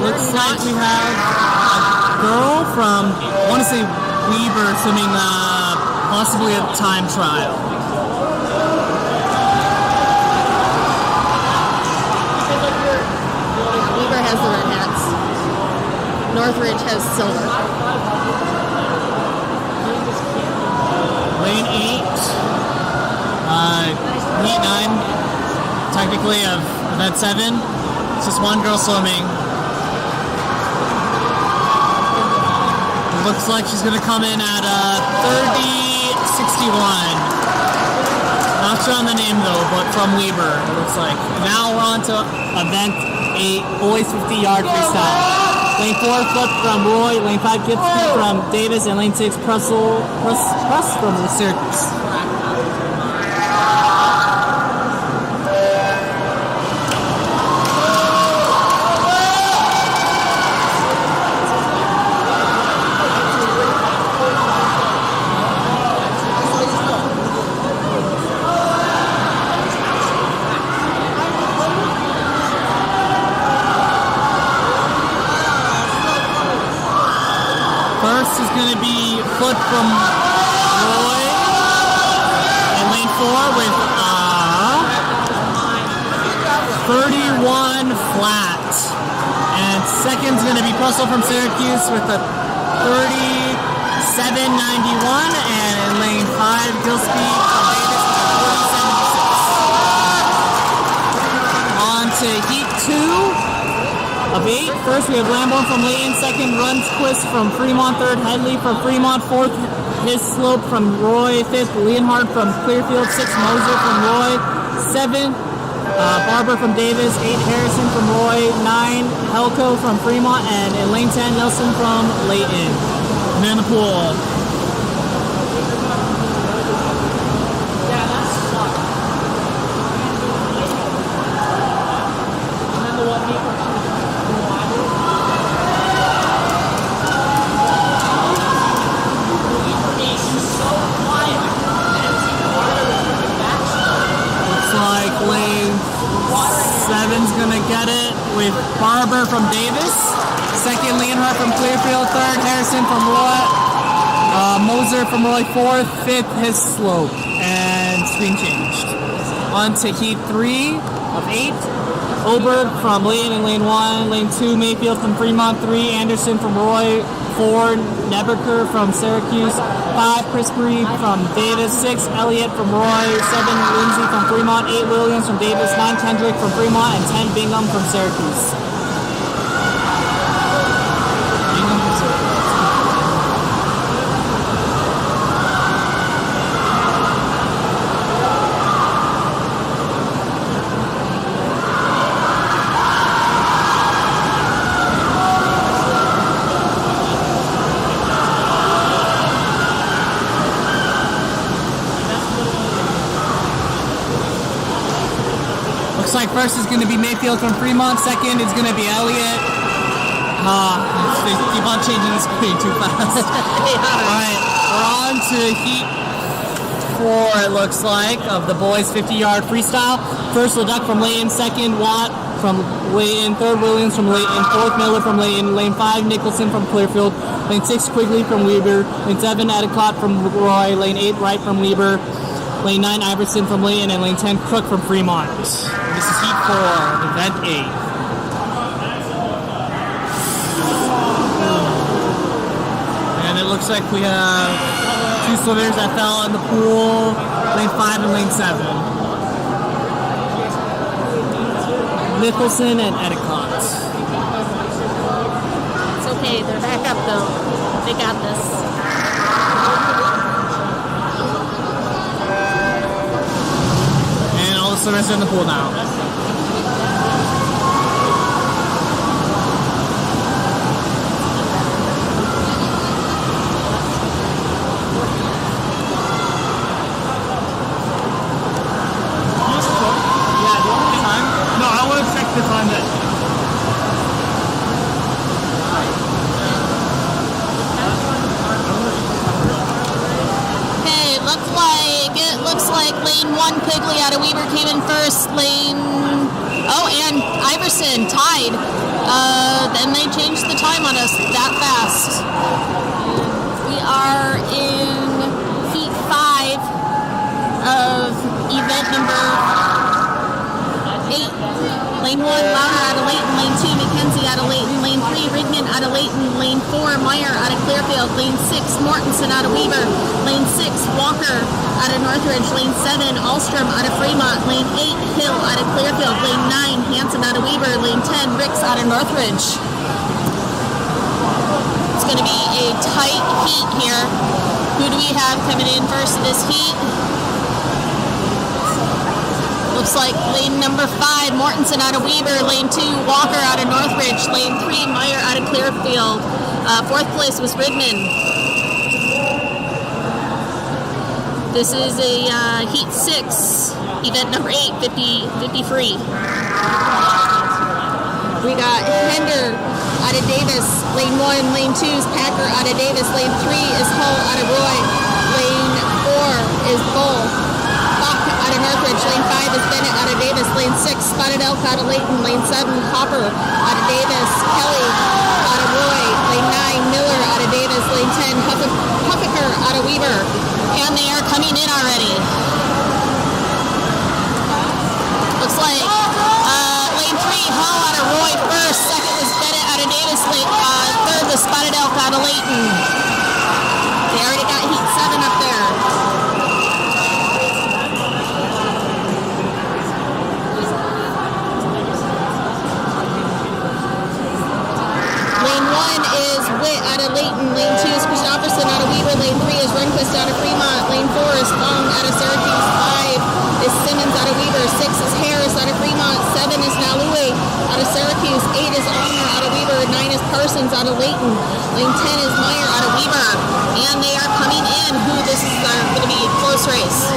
Looks like we have a girl from, I want to say Weber, swimming possibly a time trial. Weber has the red hats. Northridge has silver. Lane 8, heat 9, technically of event 7. It's just one girl swimming. Looks like she's going to come in at 30.61. Not sure on the name though, but from Weber, it looks like. Now we're on to event 8, boys 50-yard freestyle. Lane 4, flip from Roy. Lane 5, kick from Davis. And lane 6, press from Syracuse. First is going to be flip from Roy in lane 4 with 31 flat. And second's going to be Russell from Syracuse with a 37.91. And in lane 5, Gillespie from Davis with a 40.76. On to heat 2. Of 8, first we have Lamborn from Layton, second Runquist from Fremont, third Headley from Fremont, fourth His Slope from Roy, fifth Leonhardt from Clearfield, sixth Moser from Roy, seventh Barber from Davis, 8 Harrison from Roy, 9 Helco from Fremont, and in lane 10 Nelson from Layton. And then the pool. Lane 7's gonna get it with Barber from Davis, second Leonhardt from Clearfield, third Harrison from Roy, Moser from Roy, fourth, fifth His Slope, and screen changed. On to heat 3 of 8, Oberg from Layton in lane 1, lane 2 Mayfield from Fremont, 3 Anderson from Roy, 4 Neberker from Syracuse, 5 Prisbury from Davis, 6 Elliott from Roy, 7 Lindsay from Fremont, 8 Williams from Davis, 9 Kendrick from Fremont, and 10 Bingham from Syracuse. Looks like first is going to be Mayfield from Fremont. Second is going to be Elliott. They keep on changing the screen too fast. Alright, we're on to heat 4, it looks like, of the boys 50-yard freestyle. First, Leduc from Layton. Second, Watt from Layton, third Williams from Layton, fourth Miller from Layton, lane 5 Nicholson from Clearfield, lane 6 Quigley from Weber, lane 7 Adicott from Roy, lane 8 Wright from Weber, lane 9 Iverson from Layton, and lane 10 Crook from Fremont. And this is heat 4, event 8. And it looks like we have 2 swimmers that fell in the pool, lane 5 and lane 7. Nicholson and Edicott. It's okay. They're back up though. They got this. And all the swimmers are in the pool now. To find it. Okay, it looks like lane 1 Quigley out of Weber came in first. And Iverson tied. Then they changed the time on us that fast. We are in heat 5 of event number 8. Lane 1, Louder out of Layton. Lane 2, McKenzie out of Layton. Lane 3, Rigman out of Layton. Lane 4, Meyer out of Clearfield. Lane 6, Mortensen out of Weber. Lane 6, Walker out of Northridge. Lane 7, Alstrom out of Fremont. Lane 8, Hill out of Clearfield. Lane 9, Hansen out of Weber. Lane 10, Ricks out of Northridge. It's going to be a tight heat here. Who do we have coming in first in this heat? Looks like lane number 5, Mortensen out of Weber. Lane 2, Walker out of Northridge. Lane 3, Meyer out of Clearfield. 4th place was Rigman. This is a heat 6, event number 8, 50 free. We got Hender out of Davis. Lane 1, lane 2 is Packer out of Davis. Lane 3 is Hull out of Roy. Lane 4 is Bull out of Northridge. Lane 5 is Bennett out of Davis. Lane 6, Spotted Elk out of Layton. Lane 7, Copper out of Davis. Kelly out of Roy. Lane 9, Miller out of Davis. Lane 10, Huffaker out of Weber. And they are coming in already. Looks like lane 3, Hull out of Roy first. Second was Bennett out of Davis. Third was Spotted Elk out of Layton. They already got heat 7 up there. Lane 1 is Witt out of Layton. Lane 2 is Christopherson out of Weber. Lane 3 is Runquist out of Fremont. Lane 4 is Fong out of Syracuse. 5 is Simmons out of Weber. 6 is Harris out of Fremont. 7 is Nalue out of Syracuse. 8 is Allmer out of Weber. 9 is Parsons out of Layton. Lane 10 is Meyer out of Weber. And they are coming in. This is going to be a close race.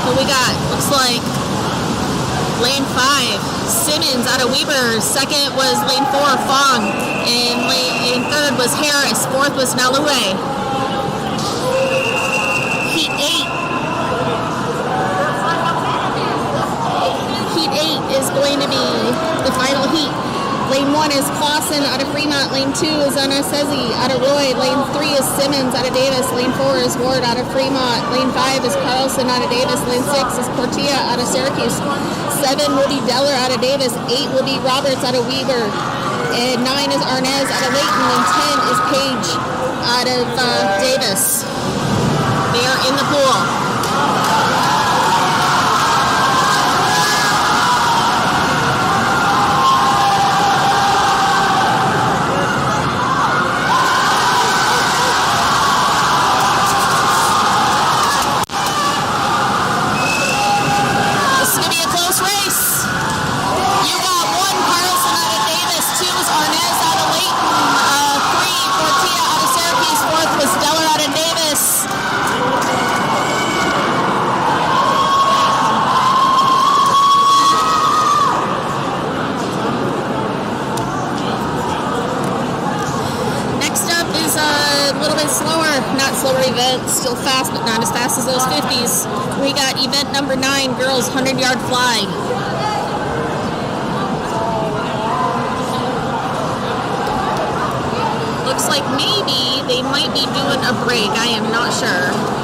What we got? Looks like lane 5, Simmons out of Weber. Second was lane 4, Fong. And lane 3rd was Harris. 4th was Nalue. Heat 8. Heat 8 is going to be the final heat. Lane 1 is Clausen out of Fremont. Lane 2 is Anasezi out of Roy. Lane 3 is Simmons out of Davis. Lane 4 is Ward out of Fremont. Lane 5 is Carlson out of Davis. Lane 6 is Portilla out of Syracuse. 7 will be Deller out of Davis. 8 will be Roberts out of Weber. And 9 is Arnez out of Layton. And 10 is Page out of Davis. They are in the pool. Event, still fast, but not as fast as those 50s. We got event number 9, girls 100-yard fly. maybe they might be doing a break. I am not sure.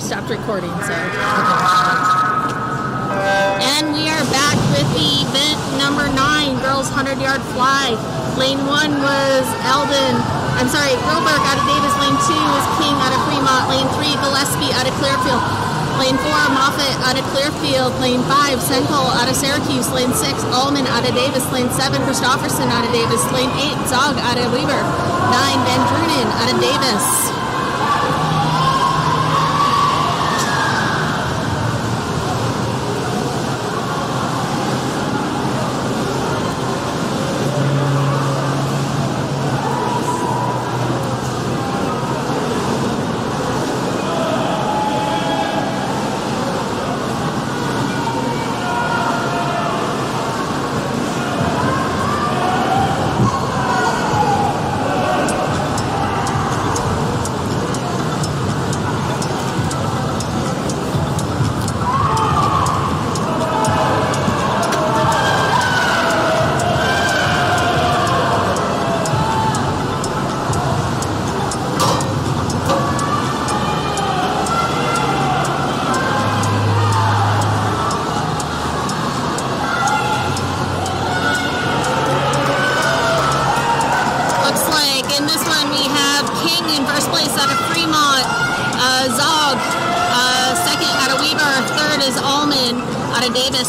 stopped recording, so. And we are back with the event number 9, girls 100-yard fly. Lane 1 was Wilberg out of Davis. Lane 2 is King out of Fremont. Lane 3, Gillespie out of Clearfield. Lane 4, Moffett out of Clearfield. Lane 5, Senkel out of Syracuse. Lane 6, Allman out of Davis. Lane 7, Christofferson out of Davis. Lane 8, Zog out of Weber. 9, Van Drunen out of Davis.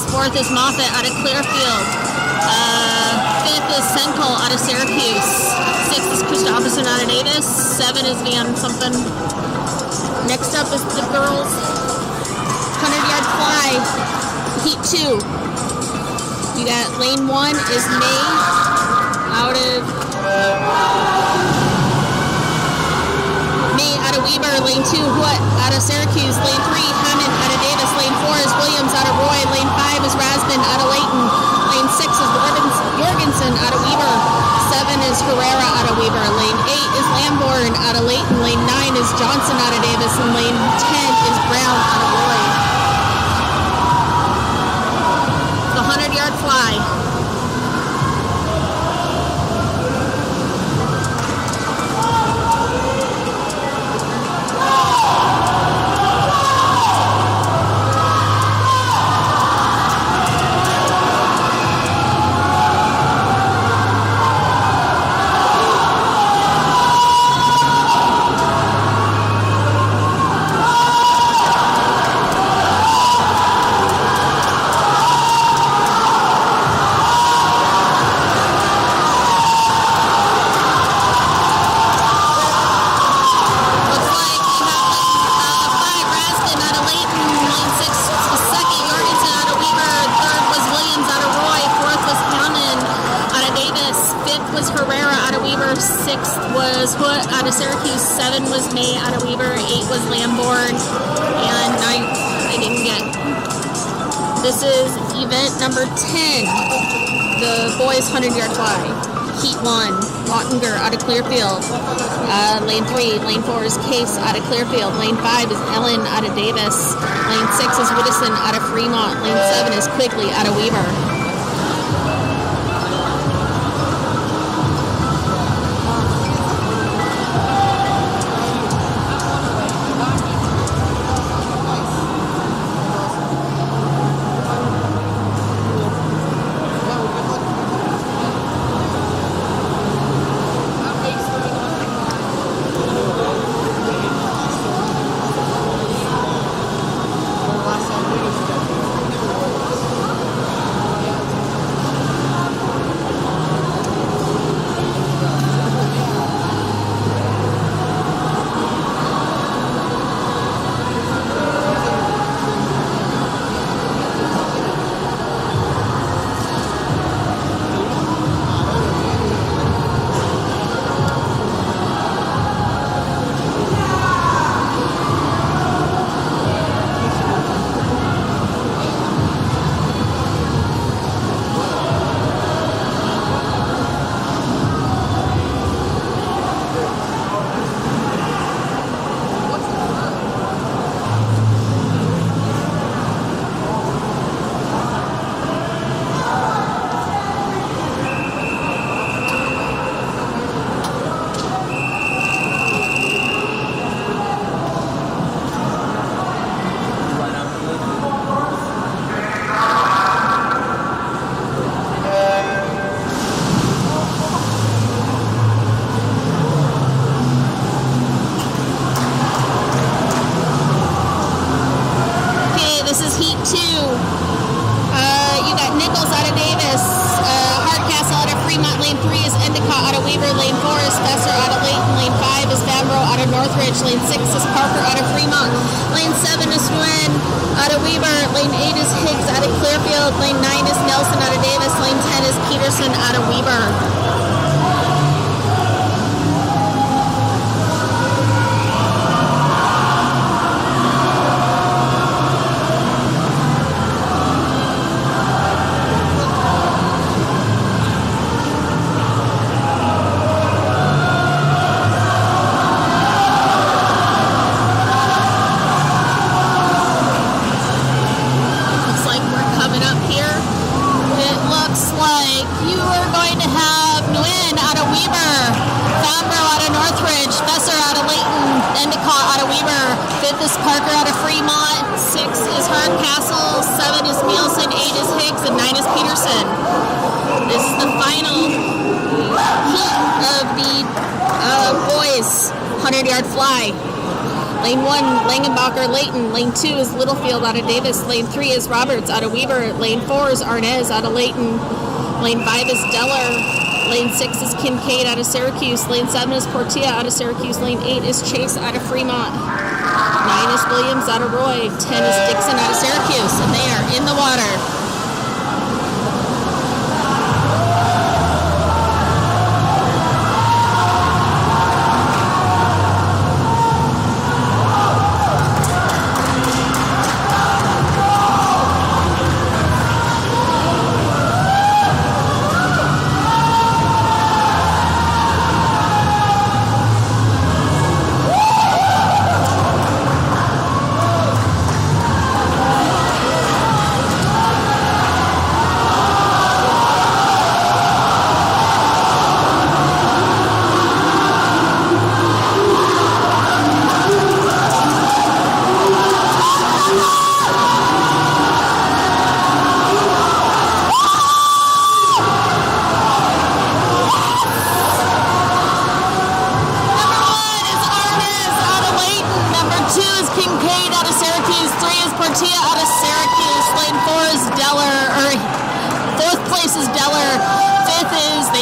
Fourth is Moffett out of Clearfield. Fifth is Senkel out of Syracuse. Sixth is Christofferson out of Davis. 7 is Van something. Next up is the girls 100-yard fly, heat 2. You got lane 1 is May out of Weber. Lane 2, Huot out of Syracuse. Lane 3, Hammond out of Davis. Lane 4 is Williams out of Roy. Lane 5 is Rasbin out of Layton. Lane 6 is Jorgensen out of Weber. 7 is Herrera out of Weber. Lane 8 is Lamborn out of Layton. Lane 9 is Johnson out of Davis. And lane 10 is Brown out of Roy. The 100-yard fly. Out of Syracuse, 7 was May out of Weber, 8 was Lamborn, and 9 I didn't get. This is event number 10, the boys 100-yard fly. Heat 1, Ottinger out of Clearfield. Lane 3, lane 4 is Case out of Clearfield. Lane 5 is Ellen out of Davis. Lane 6 is Whittison out of Fremont. Lane 7 is Quigley out of Weber. Weber. Lane 4 is Fesser out of Layton. Lane 5 is Fambro out of Northridge. Lane 6 is Parker out of Fremont. Lane 7 is Nguyen out of Weber. Lane 8 is Higgs out of Clearfield. Lane 9 is Nelson out of Davis. Lane 10 is Peterson out of Weber. Parker out of Fremont, 6 is Hardcastle, 7 is Nielsen, 8 is Higgs, and 9 is Peterson. This is the final heat of the boys 100-yard fly. Lane 1, Langenbacher, Layton. Lane 2 is Littlefield out of Davis. Lane 3 is Roberts out of Weber. Lane 4 is Arnez out of Layton. Lane 5 is Deller. Lane 6 is Kincaid out of Syracuse. Lane 7 is Portilla out of Syracuse. Lane 8 is Chase out of Fremont. 9 is Williams out of Roy. 10 is Dixon out of Syracuse. And they are in the water.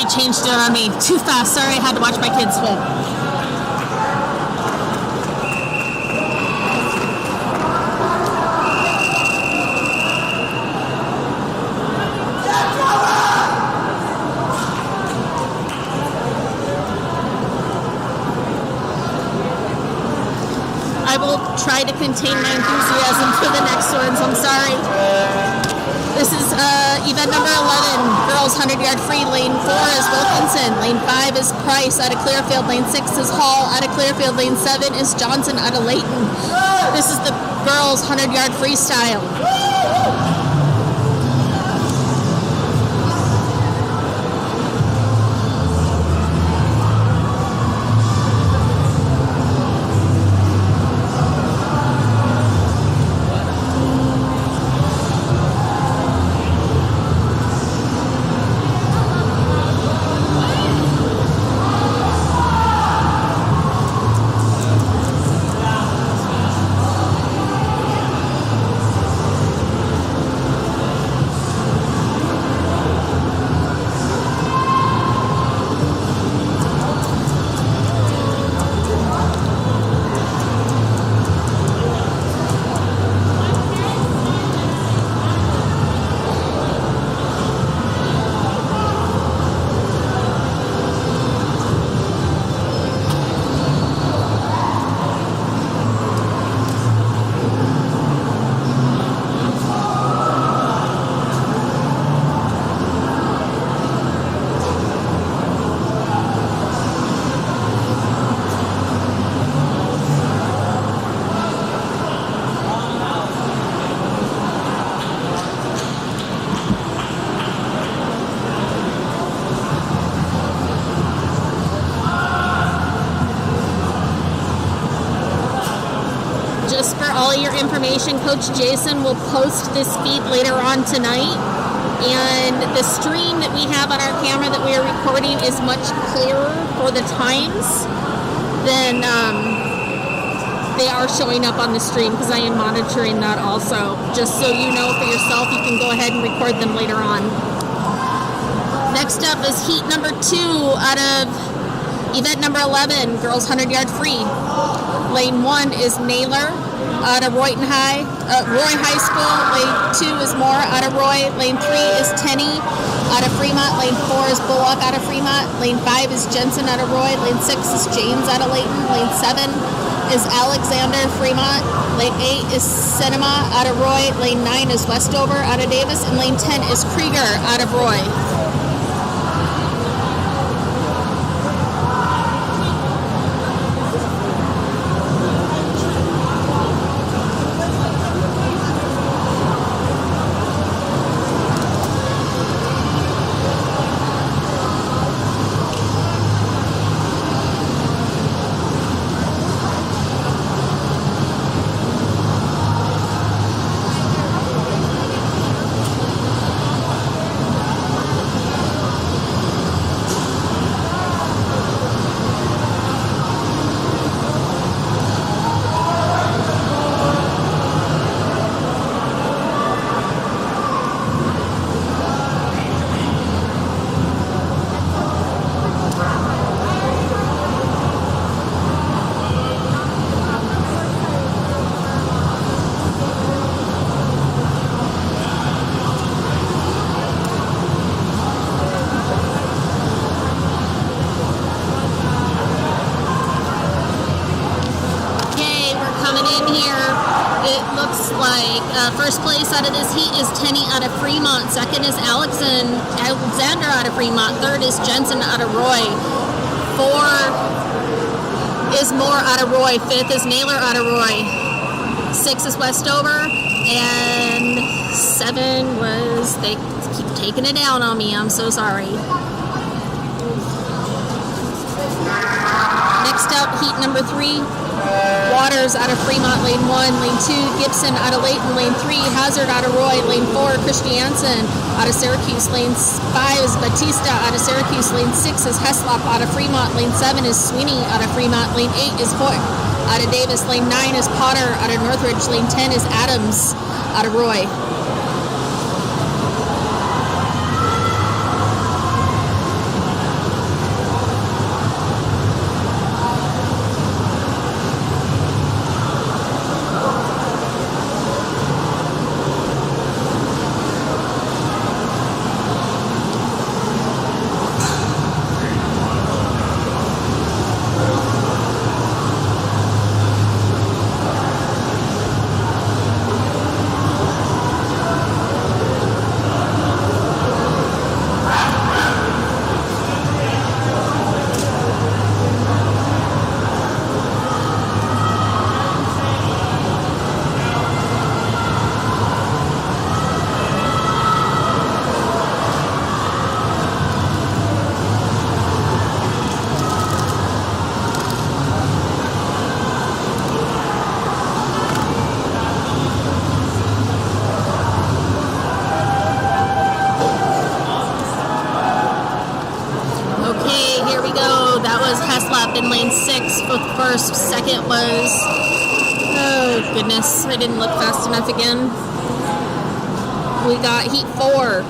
Changed it on me too fast. Sorry, I had to watch my kids swim. I will try to contain my enthusiasm for the next ones. I'm sorry. This is event number 11, girls 100-yard free. Lane 4 is Wilkinson. Lane 5 is Price out of Clearfield. Lane 6 is Hall out of Clearfield. Lane 7 is Johnson out of Layton. This is the girls 100-yard freestyle. All your information, Coach Jason will post this feed later on tonight, and the stream that we have on our camera that we are recording is much clearer for the times than they are showing up on the stream, because I am monitoring that also. Just so you know for yourself, you can go ahead and record them later on. Next up is heat number 2 out of event number 11, girls 100-yard free. Lane 1 is Naylor out of Roy High School. Lane 2 is Moore out of Roy. Lane 3 is Tenney out of Fremont. Lane 4 is Bullock out of Fremont. Lane 5 is Jensen out of Roy. Lane 6 is James out of Layton. Lane 7 is Alexander, Fremont. Lane 8 is Cinema out of Roy. Lane 9 is Westover out of Davis. And lane 10 is Krieger out of Roy. First place out of this heat is Tenney out of Fremont. Second is Alexander out of Fremont. Third is Jensen out of Roy. 4 is Moore out of Roy. 5th is Naylor out of Roy. 6 is Westover. And 7 was, they keep taking it down on me. I'm so sorry. Next up, heat number 3. Waters out of Fremont, lane 1. Lane 2, Gibson out of Layton. Lane 3, Hazard out of Roy. Lane 4, Christiansen out of Syracuse. Lane 5 is Batista out of Syracuse. Lane 6 is Heslop out of Fremont. Lane 7 is Sweeney out of Fremont. Lane 8 is Hoyt out of Davis. Lane 9 is Potter out of Northridge. Lane 10 is Adams out of Roy. In lane 6 for first. Second was, oh goodness, I didn't look fast enough again. We got heat 4.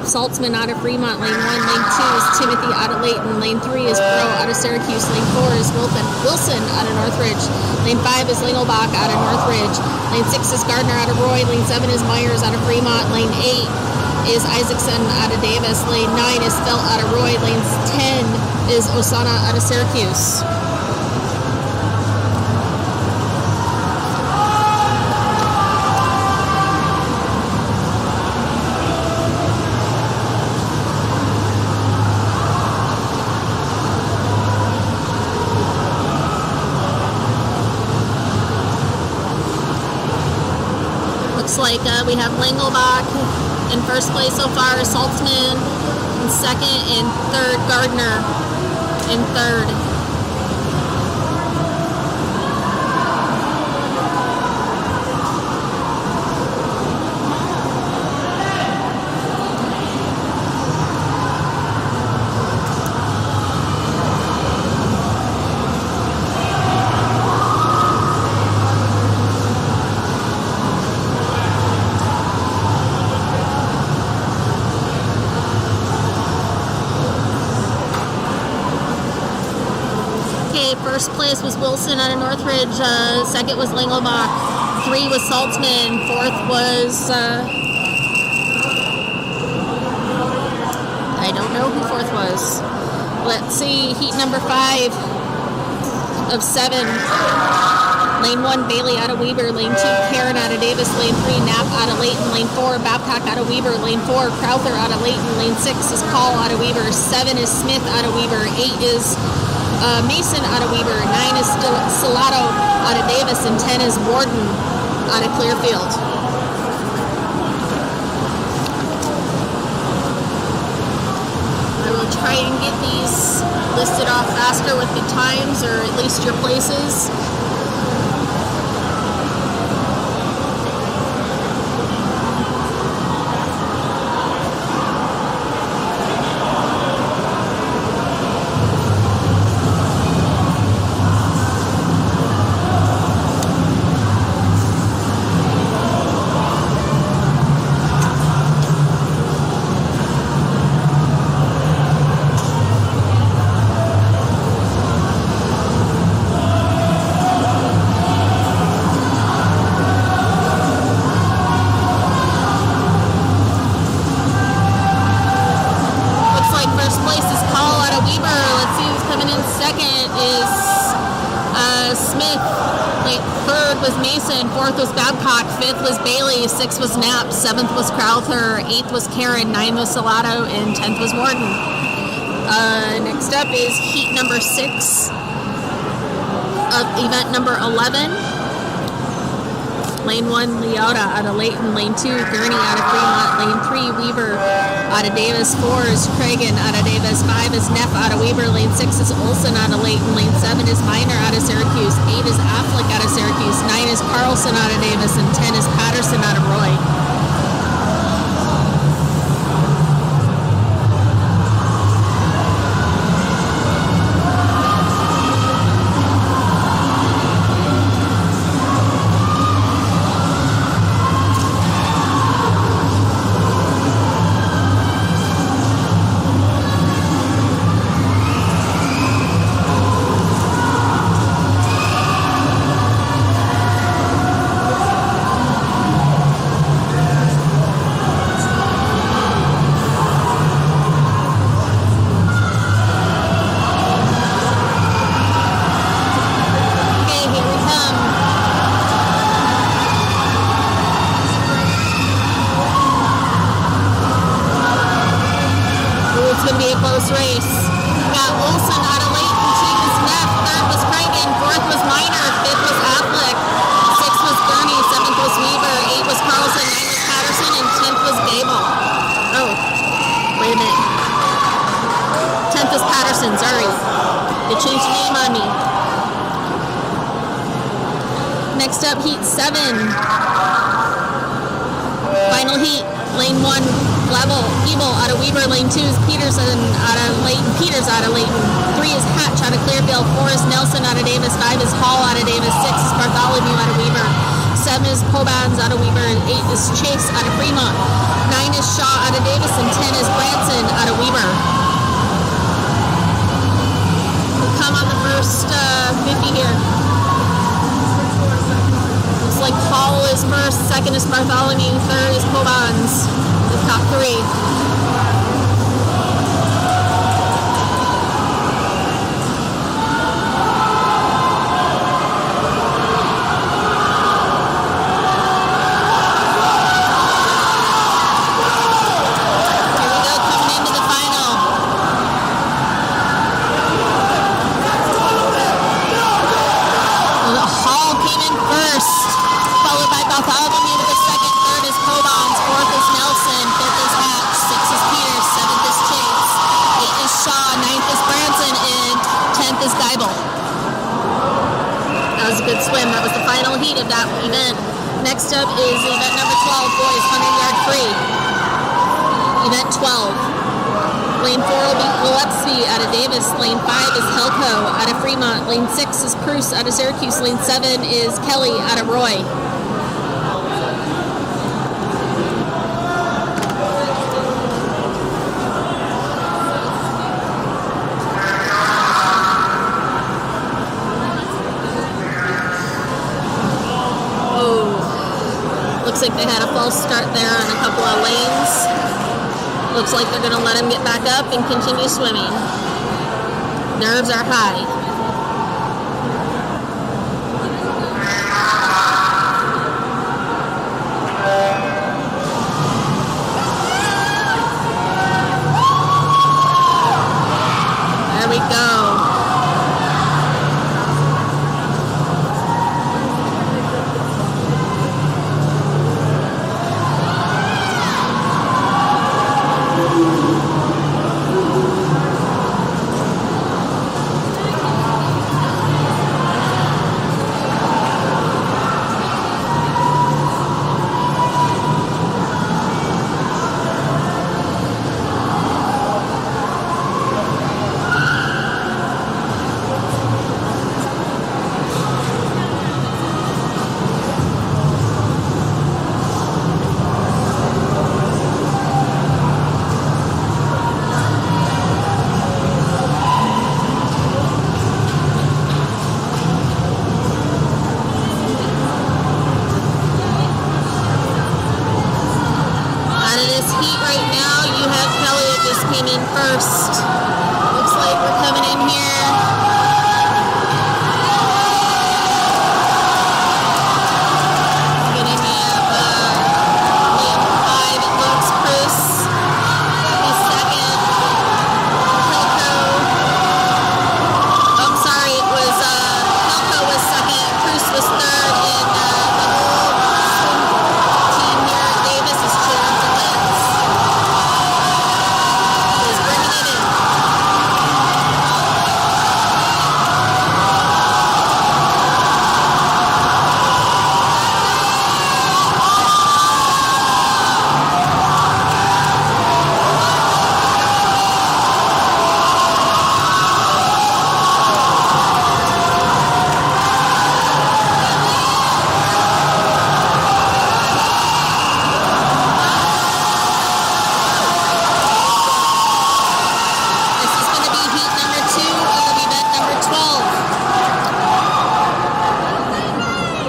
Saltzman out of Fremont, lane 1. Lane 2 is Timothy out of Layton. Lane 3 is Pro out of Syracuse. Lane 4 is Wilson out of Northridge. Lane 5 is Lingelbach out of Northridge. Lane 6 is Gardner out of Roy. Lane 7 is Myers out of Fremont. Lane 8 is Isaacson out of Davis. Lane 9 is Felt out of Roy. Lane 10 is Osana out of Syracuse. Looks like we have Lingelbach in first place so far, Saltzman in second, and third, Gardner in third. First place was Wilson out of Northridge. Second was Lingelbach. 3 was Saltzman. 4th was... I don't know who 4th was. Let's see. Heat number 5 of 7. Lane 1, Bailey out of Weber. Lane 2, Karen out of Davis. Lane 3, Knapp out of Layton. Lane 4, Babcock out of Weber. Lane 4, Crowther out of Layton. Lane 6 is Call out of Weber. 7 is Smith out of Weber. 8 is Mason out of Weber. 9 is Salato out of Davis. And 10 is Warden out of Clearfield. I will try and get these listed off faster with the times, or at least your places. Mason. 4th was Babcock. 5th was Bailey. 6th was Knapp. 7th was Crowther. 8th was Karen. 9th was Salato. And 10th was Warden. Next up is heat number 6 of event number 11. Lane 1, Leota out of Layton. Lane 2, Gurney out of Fremont. Lane 3, Weaver out of Davis. 4 is Cragen out of Davis. 5 is Neff out of Weaver. Lane 6 is Olson out of Layton. Lane 7 is Miner out of Syracuse. 8 is Affleck out of Syracuse. 9 is Carlson out of Davis. And 10 is Patterson out of Roy. Race. We got Olson out of Layton. 2 was Neff. 3rd was Cragen. 4th was Miner. 5th was Affleck. 6th was Gurney. 7th was Weaver. 8 was Carlson. 9 was Patterson. And 10th was Gable. Oh, wait a minute. 10th was Patterson. Sorry. They changed the name on me. Next up, heat 7. Final heat. Lane 1, Level, Evil out of Weaver. Lane 2 is Peterson out of Layton. Peters out of Layton. 3 is Hatch out of Clearfield. 4 is Nelson out of Davis. 5 is Hall out of Davis. 6 is Bartholomew out of Weaver. 7 is Pobans out of Weaver. And 8 is Chase out of Fremont. 9 is Shaw out of Davis. And 10 is Branson out of Weaver. We'll come on the first 50 here. Like Paul is first, 2nd is Bartholomew, 3rd is Pobans, the top 3. Here we go, coming into the final. Well, Hall came in first. Followed by Bartholomew with the 2nd, 3rd is Pobans, 4th is Nelson, 5th is Hatch, 6th is Peters, 7th is Chase, 8th is Shaw, 9th is Branson, and 10th is Geibel. That was a good swim. That was the final heat of that event. Next up is event number 12, boys, 100-yard free. Event 12. Lane 4 will be Gillespie out of Davis. Lane 5 is Helco out of Fremont. Lane 6 is Pruce out of Syracuse. Lane 7 is Kelly out of Roy. like they had a false start there on a couple of lanes. Looks like they're going to let him get back up and continue swimming. Nerves are high. There we go. First. Looks like we're coming in here. Beginning of lane 5, it looks. Cruz is second. Helco. Oh, I'm sorry, it was Helco was second. Cruz was third, and the whole team here at Davis is cheering for Lance.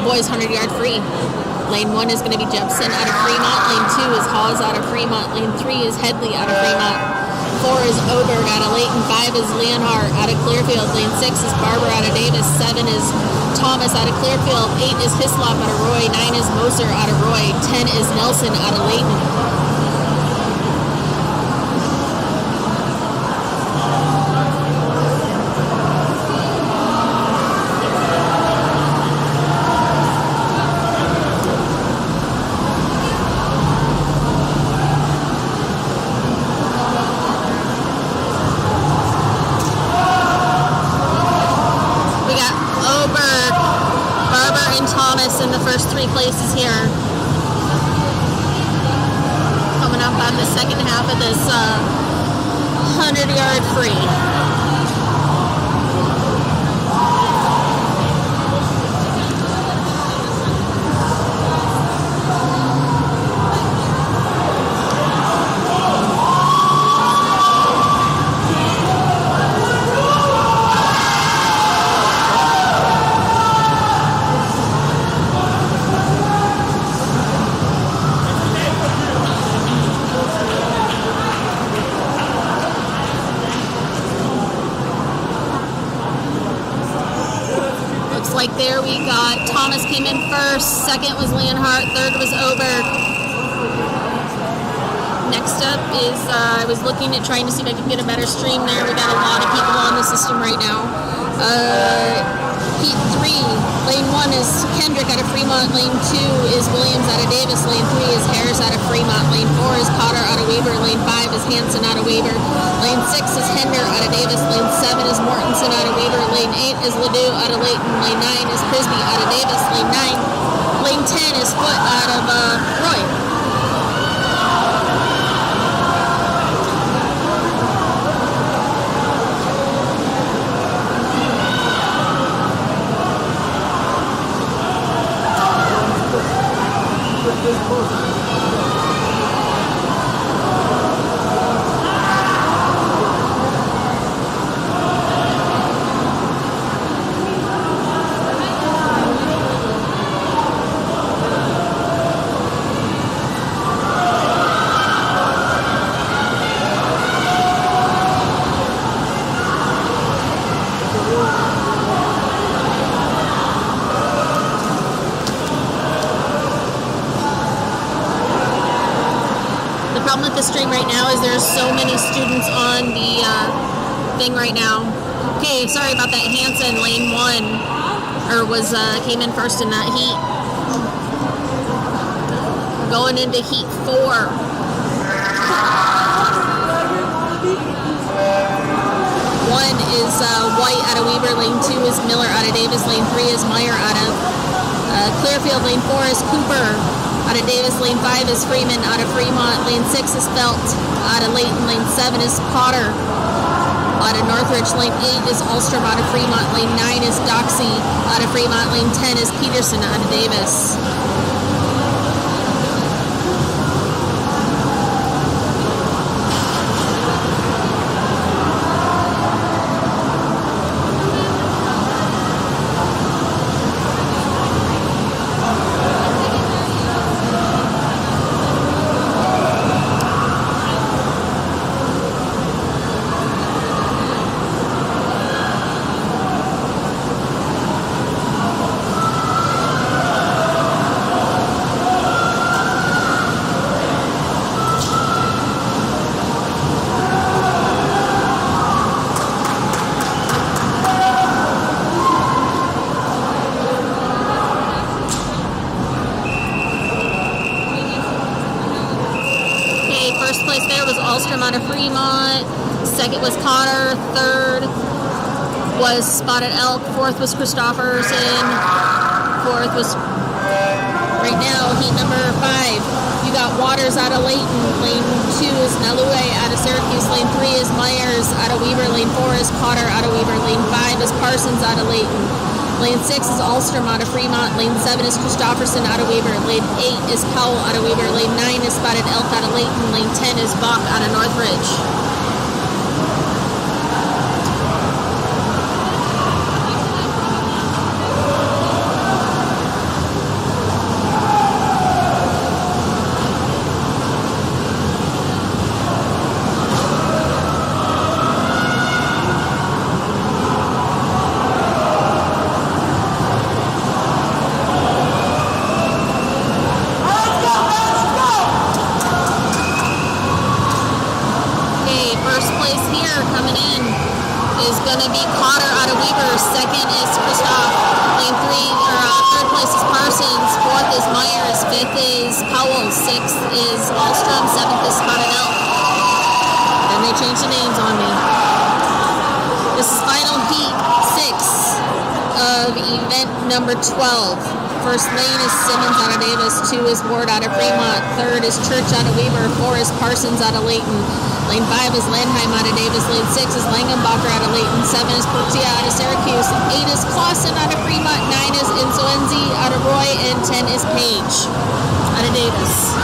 Boys 100-yard free. Lane 1 is going to be Jepson out of Fremont. Lane 2 is Hawes out of Fremont. Lane 3 is Headley out of Fremont. 4 is Oberg out of Layton. 5 is Landheim out of Clearfield. Lane 6 is Barber out of Davis. 7 is Thomas out of Clearfield. 8 is Hislop out of Roy. 9 is Moser out of Roy. 10 is Nelson out of Layton. In the first 3 places here. Coming up on the second half of this 100-yard free. Like there we got Thomas came in first, second was Landhart, third was Oberg. Next up is, I was looking at trying to see if I could get a better stream there. We got a lot of people on the system right now. Heat 3, lane 1 is Kendrick out of Fremont, lane 2 is Williams out of Davis, lane 3 is Harris out of Fremont, lane 4 is Cotter out of Weber, lane 5 is Hanson out of Weber, lane 6 is Hender out of Davis, lane 7 is Mortensen out of Weber, lane 8 is Ledoux out of Layton, lane 9 is Prisby out of Davis, lane 10 is Foot out of Roy. the stream right now as there's so many students on the thing right now. Okay, sorry about that. Hansen, lane 1, came in first in that heat. Going into heat 4. One is White out of Weber, lane 2 is Miller out of Davis, lane 3 is Meyer out of Clearfield, lane 4 is Cooper out of Davis, lane 5 is Freeman out of Fremont, lane 6 is Felt out of Layton, lane 7 is Potter out of Northridge, lane 8 is Alstrom out of Fremont, lane 9 is Doxey out of Fremont, lane 10 is Peterson out of Davis. Out of Fremont, second was Cotter, third was Spotted Elk, fourth was Christopherson, fourth was, right now, heat number 5. You got Waters out of Layton, lane 2 is Nalue out of Syracuse, lane 3 is Myers out of Weber, lane 4 is Cotter out of Weber, lane 5 is Parsons out of Layton, lane 6 is Alstrom out of Fremont, lane 7 is Christopherson out of Weber, lane 8 is Powell out of Weber, lane 9 is Spotted Elk out of Layton, lane 10 is Bach out of Northridge. Number 12. First lane is Simmons out of Davis, 2 is Ward out of Fremont, 3rd is Church out of Weber, 4 is Parsons out of Layton, lane 5 is Landheim out of Davis, lane 6 is Langenbacher out of Layton, 7 is Portia out of Syracuse, 8 is Clausen out of Fremont, 9 is Insoenzi out of Roy, and 10 is Page out of Davis.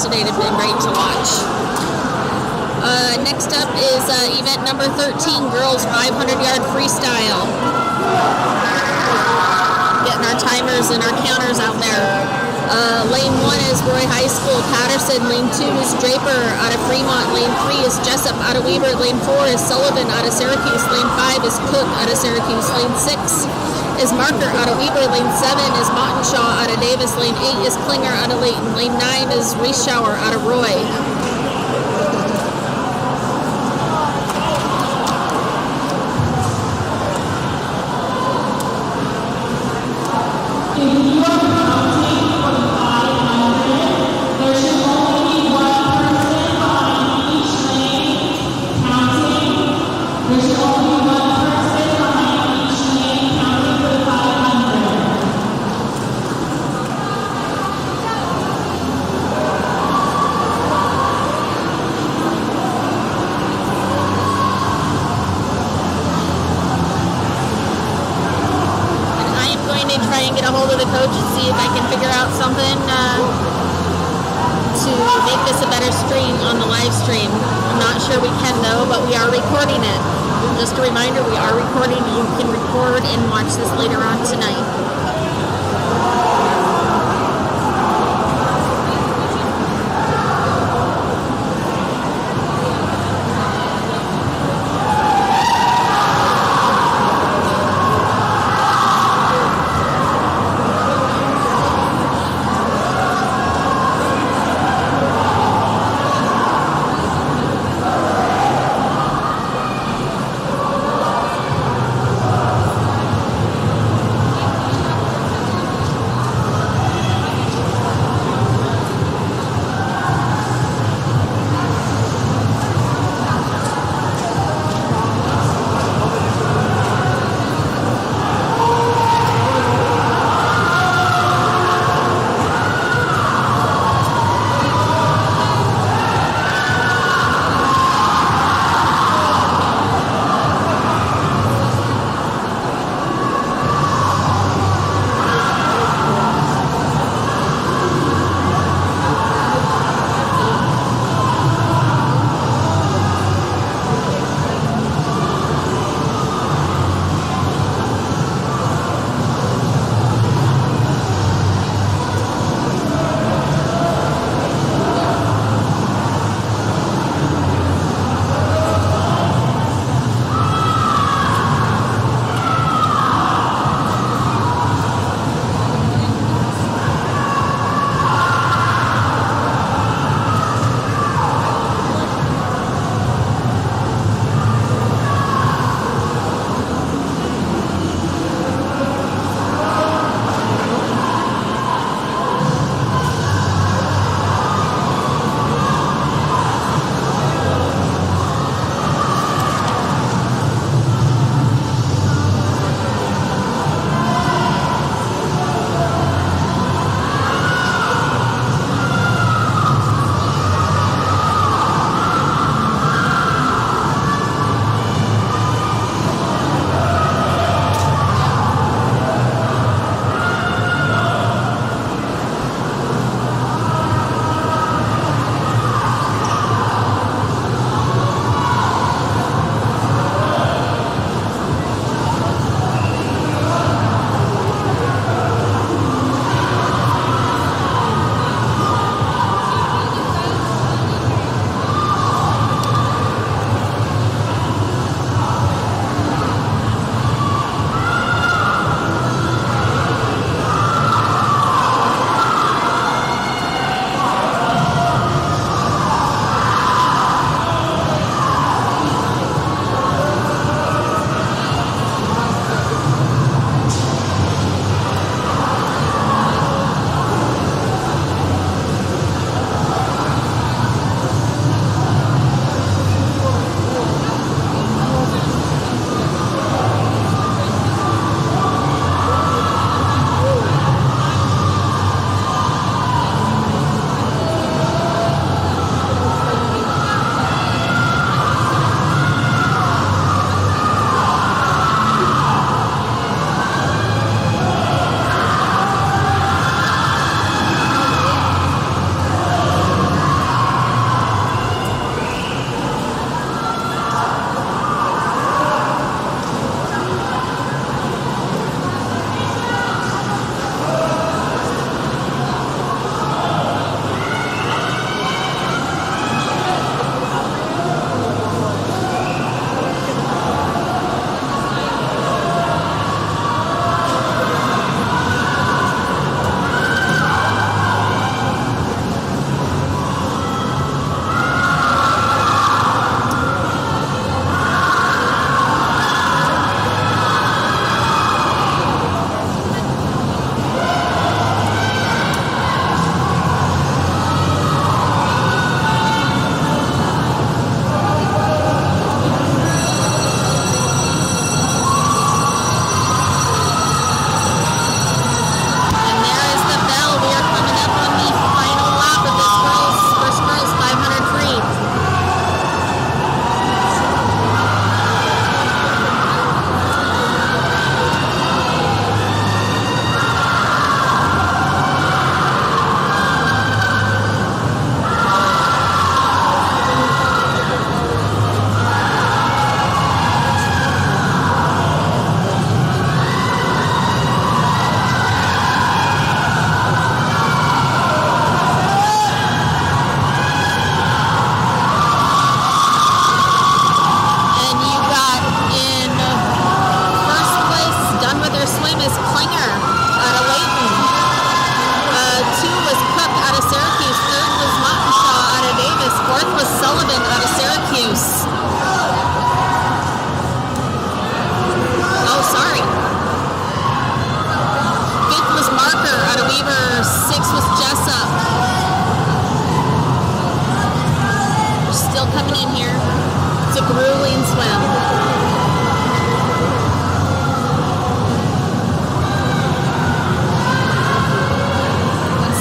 Today have been great to watch. Next up is event number 13, girls 500-yard freestyle. Getting our timers and our counters out there. Lane 1 is Roy High School, Patterson. Lane 2 is Draper out of Fremont. Lane 3 is Jessup out of Weber. Lane 4 is Sullivan out of Syracuse. Lane 5 is Cook out of Syracuse. Lane 6 is Marker out of Weber. Lane 7 is Mottenshaw out of Davis. Lane 8 is Klinger out of Layton. Lane 9 is Reeschauer out of Roy. There's only one person behind each name counting something to make this a better stream on the live stream. I'm not sure we can though, but we are recording it. Just a reminder, we are recording. You can record and watch this later on tonight.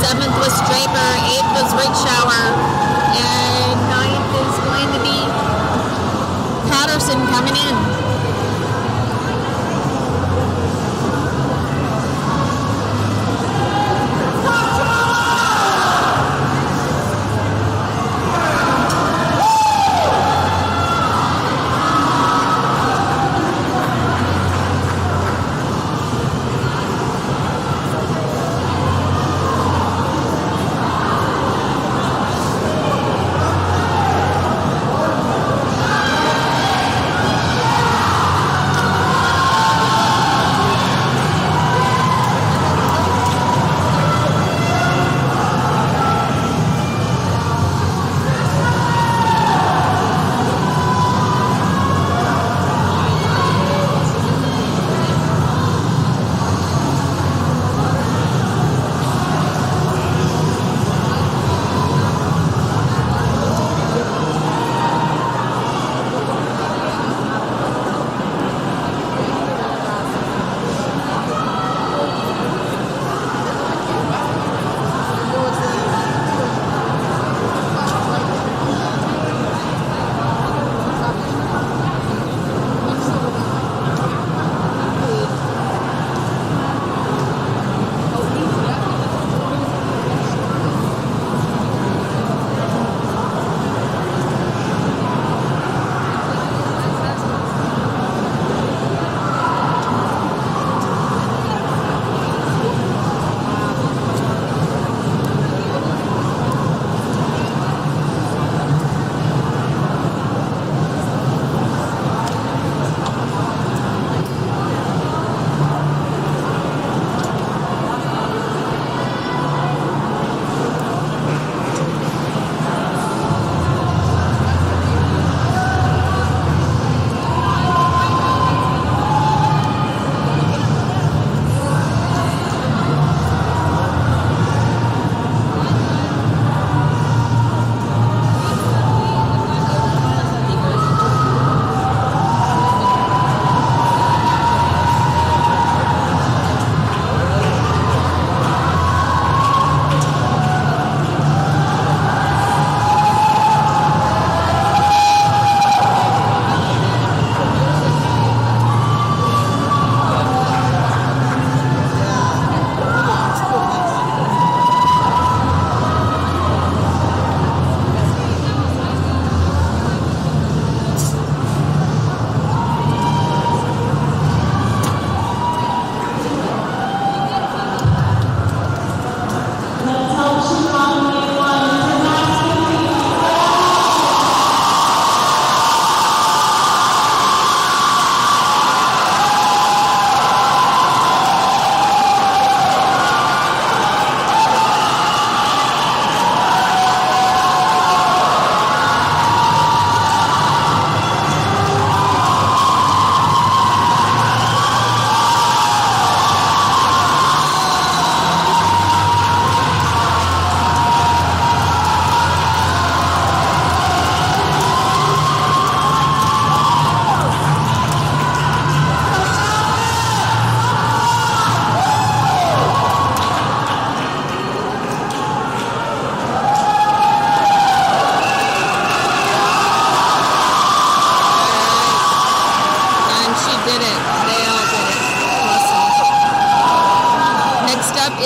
7th was Draper, 8th was Rickshower, and 9th is going to be Patterson coming in.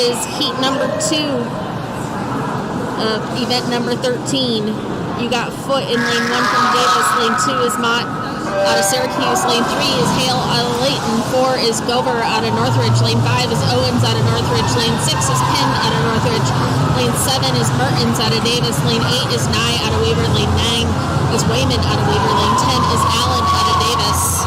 is heat number 2 of event number 13. You got Foot in lane 1 from Davis. Lane 2 is Mott out of Syracuse. Lane 3 is Hale out of Layton. 4 is Gover out of Northridge. Lane 5 is Owens out of Northridge. Lane 6 is Penn out of Northridge. Lane 7 is Mertens out of Davis. Lane 8 is Nye out of Weaver. Lane 9 is Wayman out of Weaver. Lane 10 is Allen out of Davis.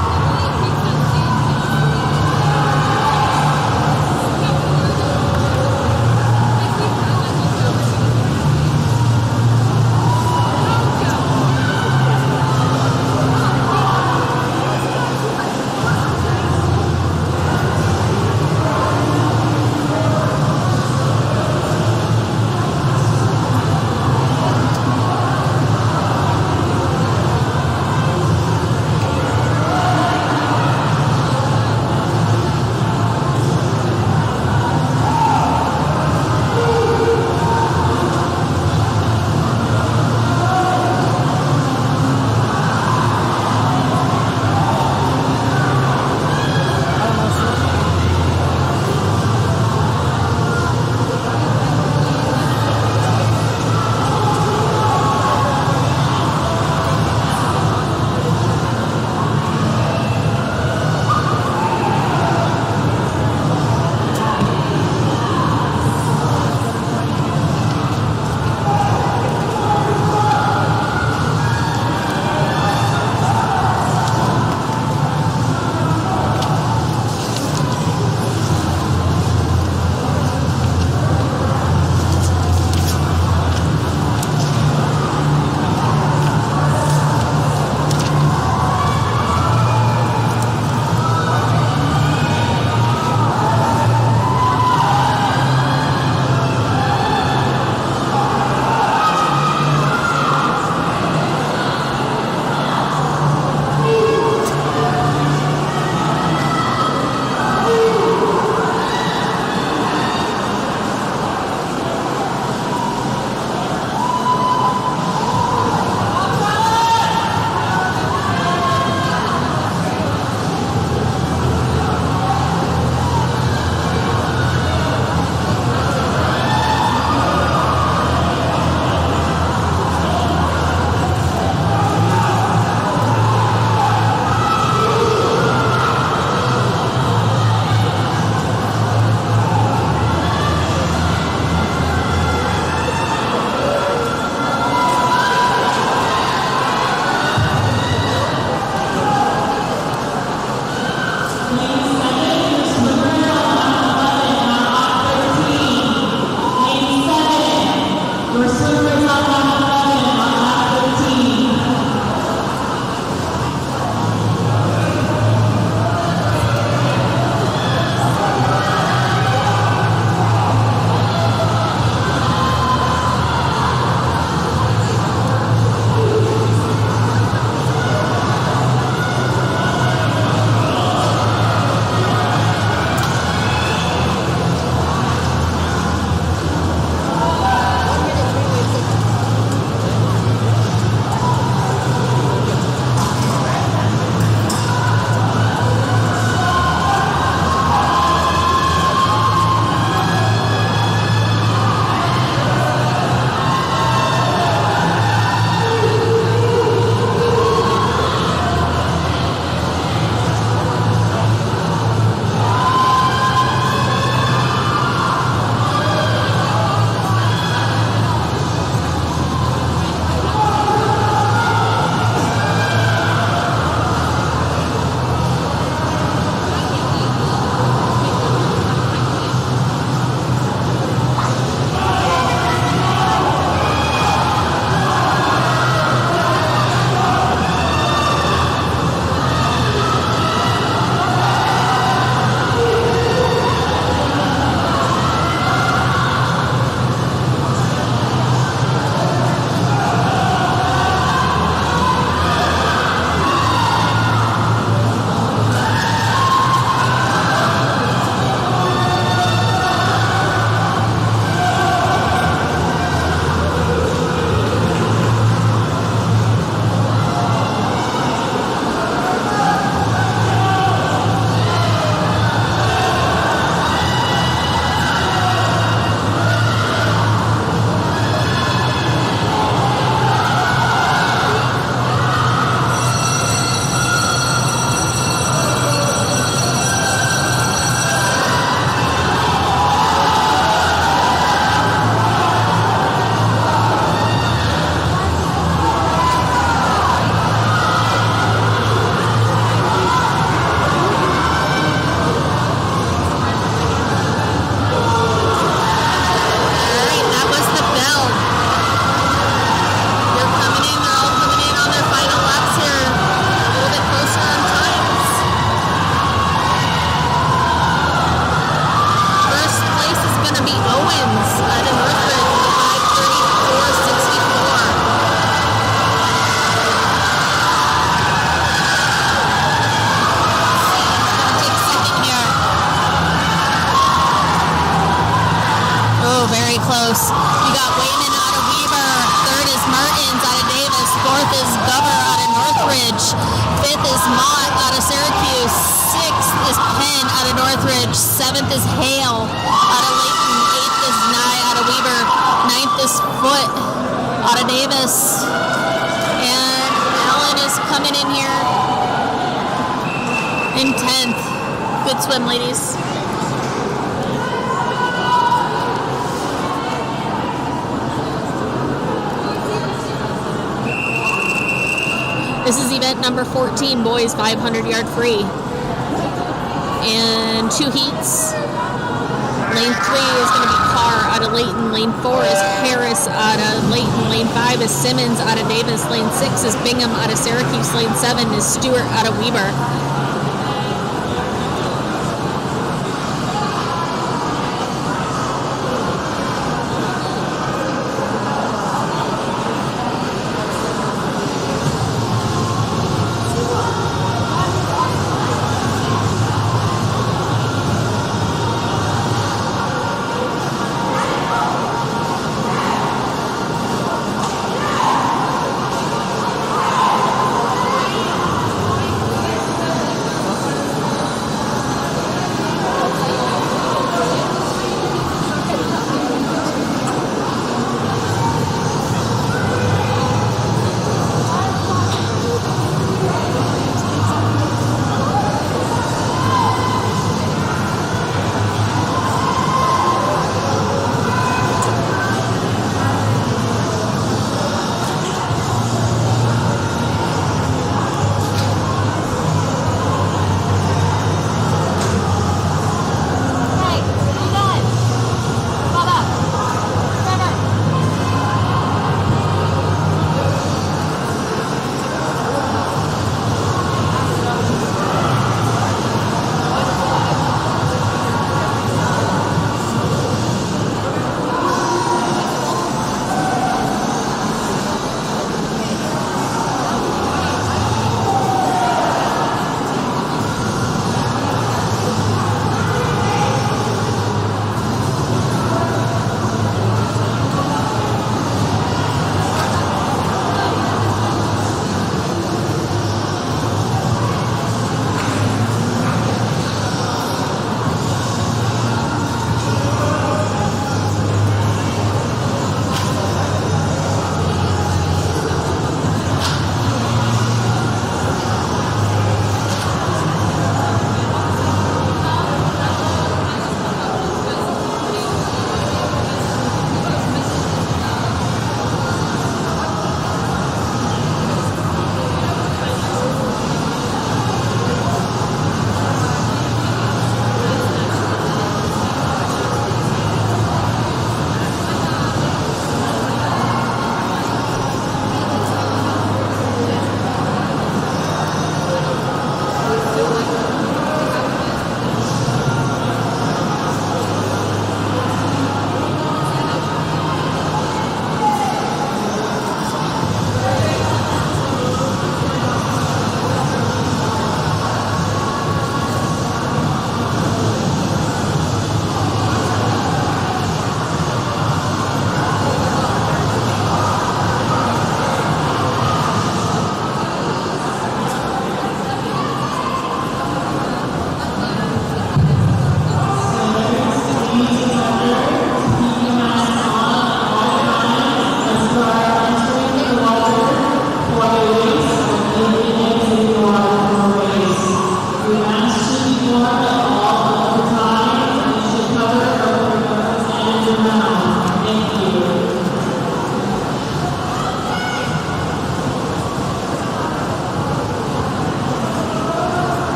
close. You got Wayman out of Weber. Third is Martins out of Davis. Fourth is Gover out of Northridge. Fifth is Mott out of Syracuse. Sixth is Penn out of Northridge. Seventh is Hale out of Layton. Eighth is Nye out of Weber. Ninth is Foot out of Davis. And Allen is coming in here in 10th. Good swim, ladies. This is event number 14, boys 500-yard free. And 2 heats. Lane 3 is going to be Carr out of Layton. Lane 4 is Harris out of Layton. Lane 5 is Simmons out of Davis. Lane 6 is Bingham out of Syracuse. Lane 7 is Stewart out of Weber.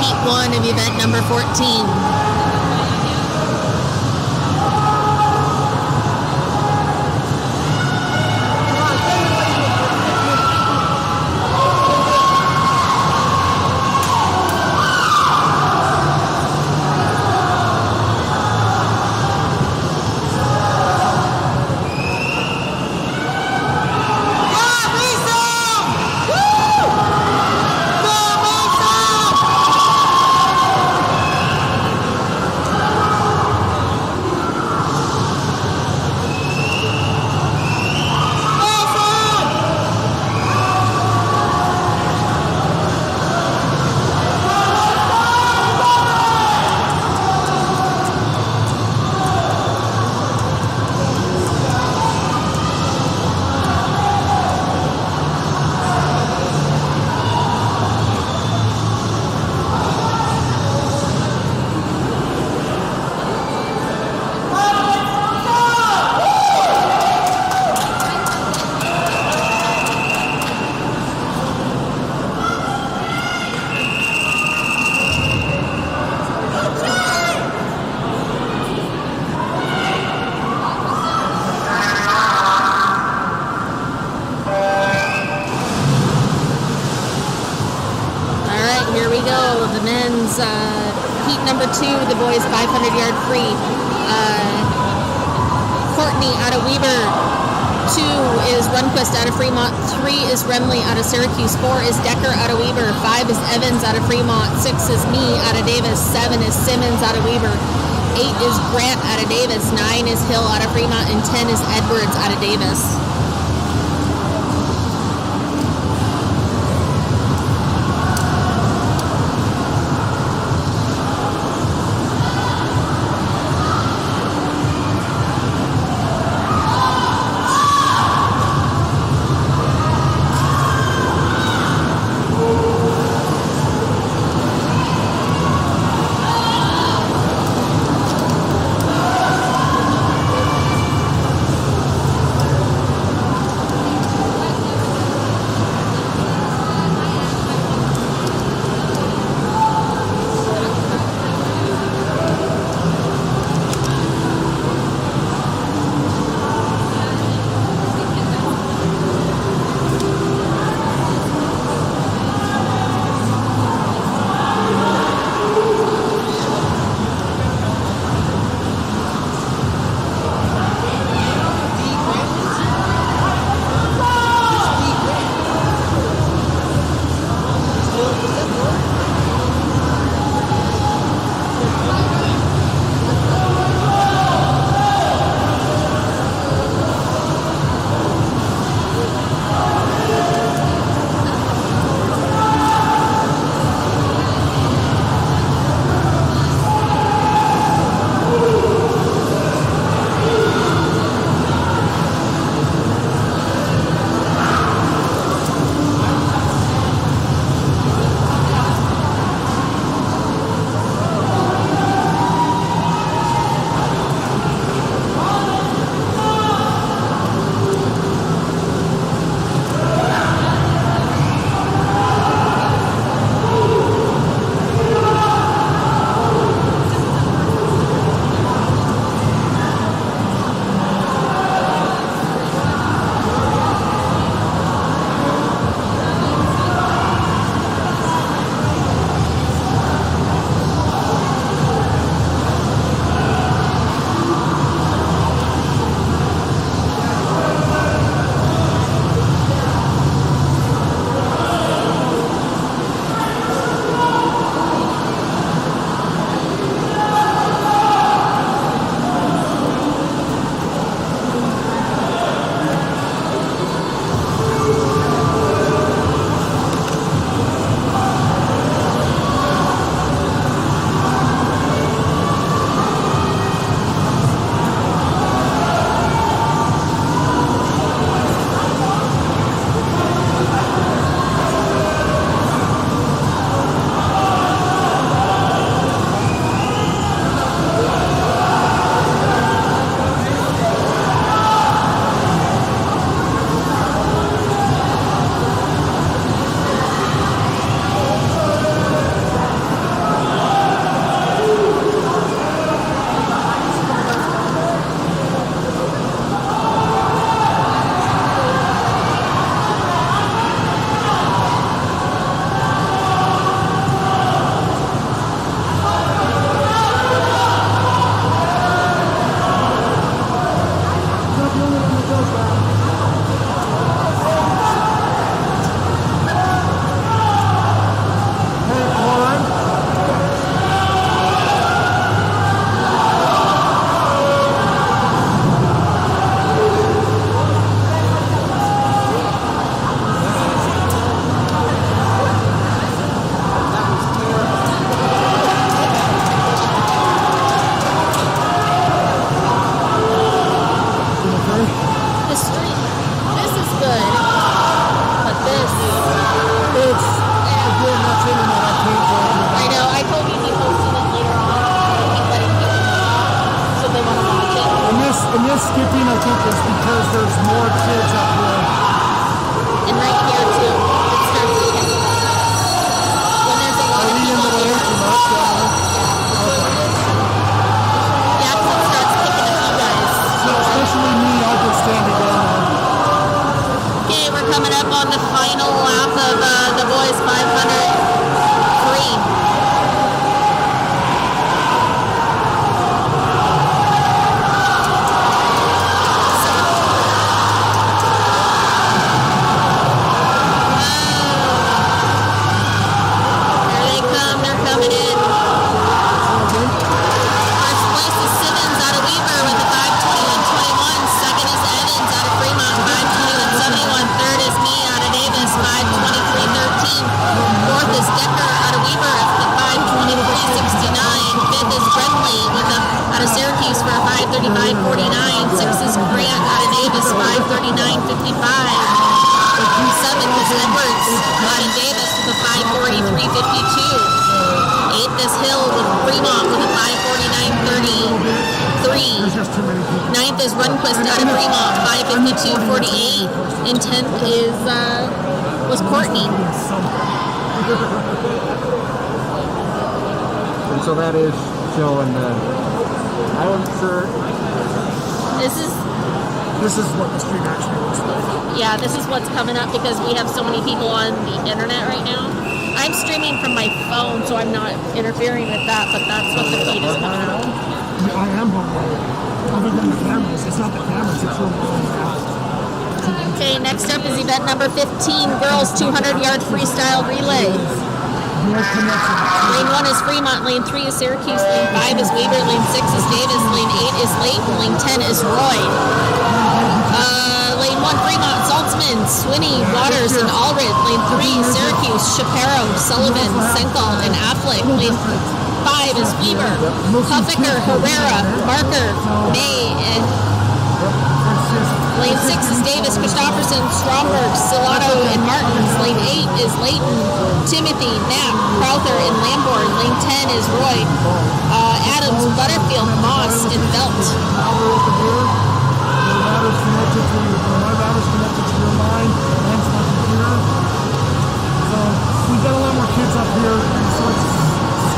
Heat 1 of event number 14. Heat number 2, the boys 500-yard free. Courtney out of Weber. 2 is Runquist out of Fremont. 3 is Remley out of Syracuse. 4 is Decker out of Weber. 5 is Evans out of Fremont. 6 is me out of Davis. 7 is Simmons out of Weber. 8 is Grant out of Davis. 9 is Hill out of Fremont. And 10 is Edwards out of Davis. Davis 500 free. Here they come. They're coming in. First place is Simmons out of Weaver with a 5:21.21. Second is Evans out of Fremont, 5:21.71. Third is me out of Davis, 5:23.13. Fourth is Decker out of Weaver at 5:23.69. Fifth is Brentley out of Syracuse for a 5:35.49. Sixth is Grant out of Davis, 5:39.55. Seventh is Edwards out of Davis with a 5:43.52. Eighth is Hill with Fremont with a 5:49.33. Ninth is Runquist out of Fremont, 5:52.48. And 10th was Courtney. And so that is showing I wasn't sure. This is what the stream actually looks like. Yeah, this is what's coming up because we have so many people on the internet right now. I'm streaming from my phone, so I'm not interfering with that, but that's what the feed is coming up. I am home. Other than the cameras. It's not the cameras, it's your phone. Okay, next up is event number 15, girls 200-yard freestyle relay. Lane 1 is Fremont, lane 3 is Syracuse, lane 5 is Weaver, lane 6 is Davis, lane 8 is Layton, lane 10 is Roy. Lane 1, Fremont, Saltzman, Swinney, Waters, and Allred. Lane 3, Syracuse, Shapiro, Sullivan, Senkel, and Affleck. Lane 5 is Weaver, Huffaker, Herrera, Barker, May, and lane 6 is Davis, Christopherson, Stromberg, Silato, and Martins. Lane 8 is Layton, Timothy, Knapp, Crowther, and Lamborn. Lane 10 is Roy, Adams, Butterfield, Moss, and Belt. My router's connected to your line and to my computer. So we've got a lot more kids up here, and so it's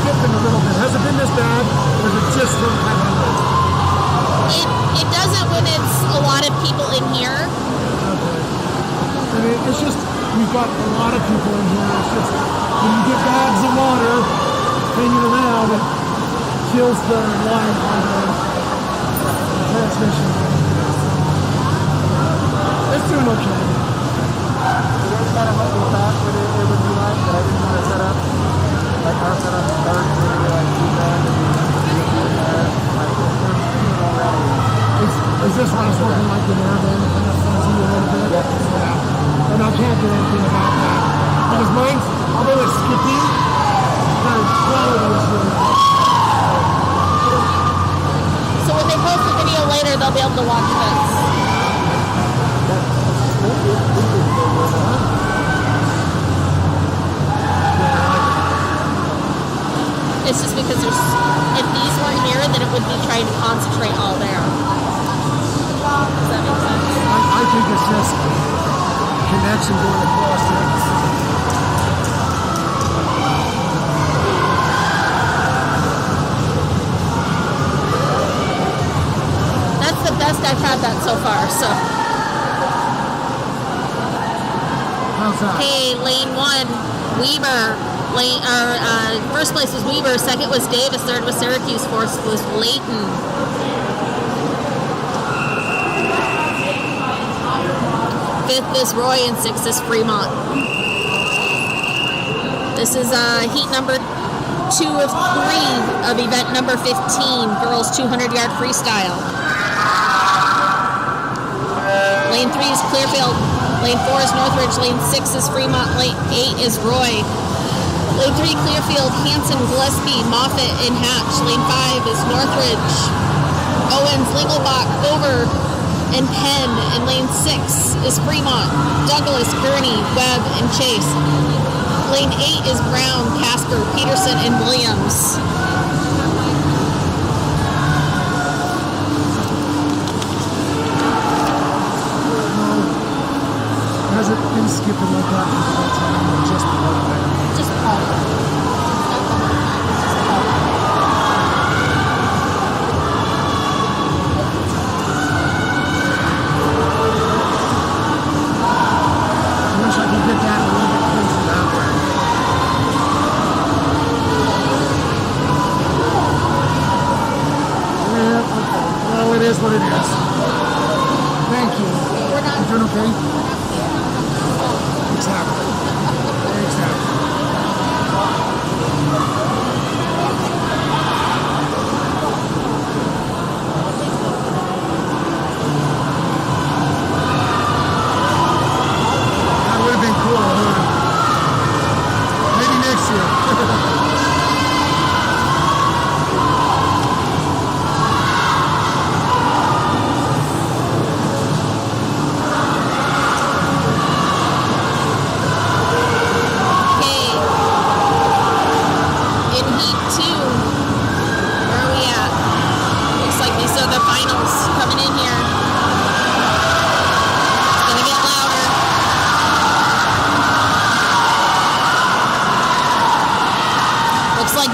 skipping a little bit. Has it been this bad, or is it just from 500? It doesn't when it's a lot of people in here. Okay. I mean, it's just, we've got a lot of people in here. It's just, when you get bags of water hanging around, it kills the line on the transmission. It's doing okay. So that's kind of what we thought it would be like, but I didn't want to set up like our setup starts maybe like 2 grand and like already. Is this one working like the nerve and kind of fuzzy a little bit? Yeah. And I can't do anything about that. Because mine's, although it's skipping, the quality is really good. So when they post the video later, they'll be able to watch this. It's just because if these weren't here, then it would be trying to concentrate all there. Does that make sense? I think it's just connection going across it. That's the best I've had that so far, so. How's that? Okay, lane 1, Weaver. First place was Weaver, second was Davis, third was Syracuse, fourth was Layton. Fifth is Roy, and sixth is Fremont. This is heat number 2 of 3 of event number 15, girls 200-yard freestyle. Lane 3 is Clearfield, lane 4 is Northridge, lane 6 is Fremont, lane 8 is Roy. Lane 3, Clearfield, Hanson, Gillespie, Moffitt, and Hatch. Lane 5 is Northridge, Owens, Lingelbach, Over, and Penn. And lane 6 is Fremont, Douglas, Gurney, Webb, and Chase. Lane 8 is Brown, Casper, Peterson, and Williams. Has it been skipping like that the whole time, or just the whole time? Just all of it. I wish I could get that a little bit closer that way.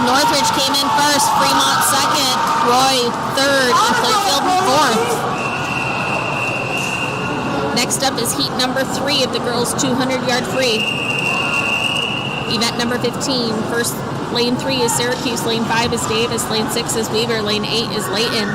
Northridge came in first, Fremont second, Roy third, and Clearfield fourth. Next up is heat number 3 of the girls 200-yard free. Event number 15. First, lane 3 is Syracuse, lane 5 is Davis, lane 6 is Weaver, lane 8 is Layton.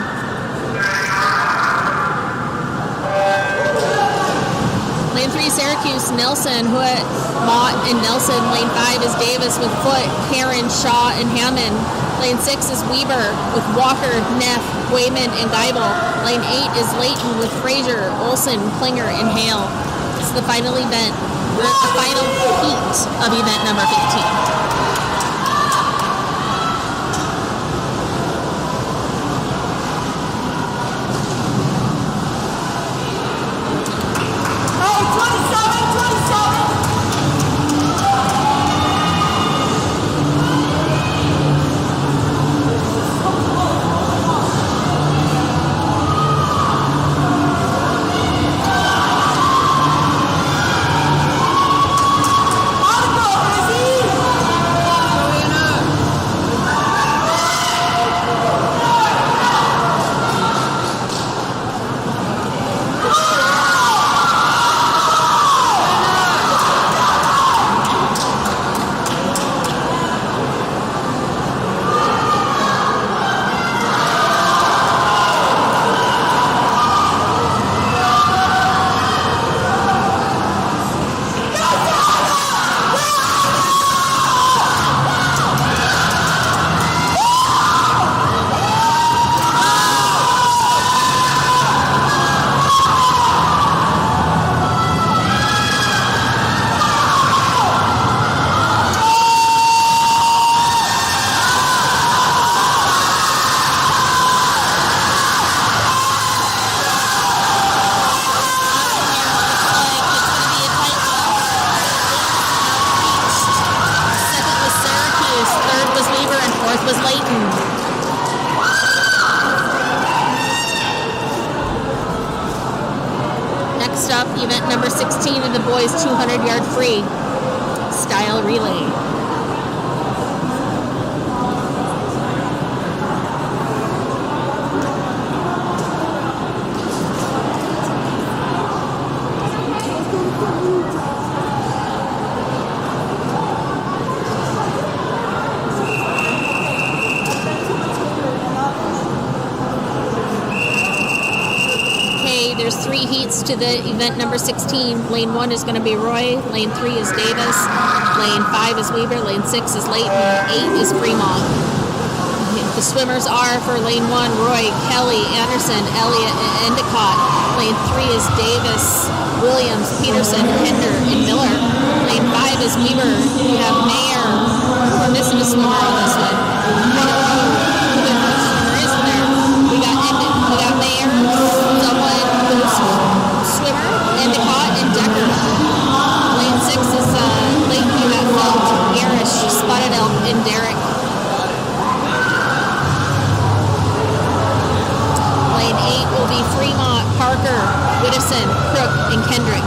Lane 3 Syracuse, Nelson, Hood, Mott, and Nelson. Lane 5 is Davis with Foot, Heron, Shaw, and Hammond. Lane 6 is Weaver with Walker, Neff, Wayman, and Geibel. Lane 8 is Layton with Frazier, Olson, Klinger, and Hale. This is the final event. We're at the final heat of event number 15. Was Layton. Next up, event number 16 of the boys 200-yard free style relay. There's 3 heats to the event number 16. Lane 1 is going to be Roy. Lane 3 is Davis. Lane 5 is Weaver. Lane 6 is Layton. 8 is Fremont. The swimmers are for lane 1, Roy, Kelly, Anderson, Elliott, and Endicott. Lane 3 is Davis, Williams, Peterson, Pender, and Miller. Lane 5 is Weaver. We have Mayer. We're missing a swimmer on this one. I don't know who the first swimmer is there. We got Mayer, someone who's swimmer, Endicott, and Decker. Lane 6 is Layton. We got Felt, Garish, Spotted Elk, and Derek. Lane 8 will be Fremont, Parker, Whittison, Crook, and Kendrick.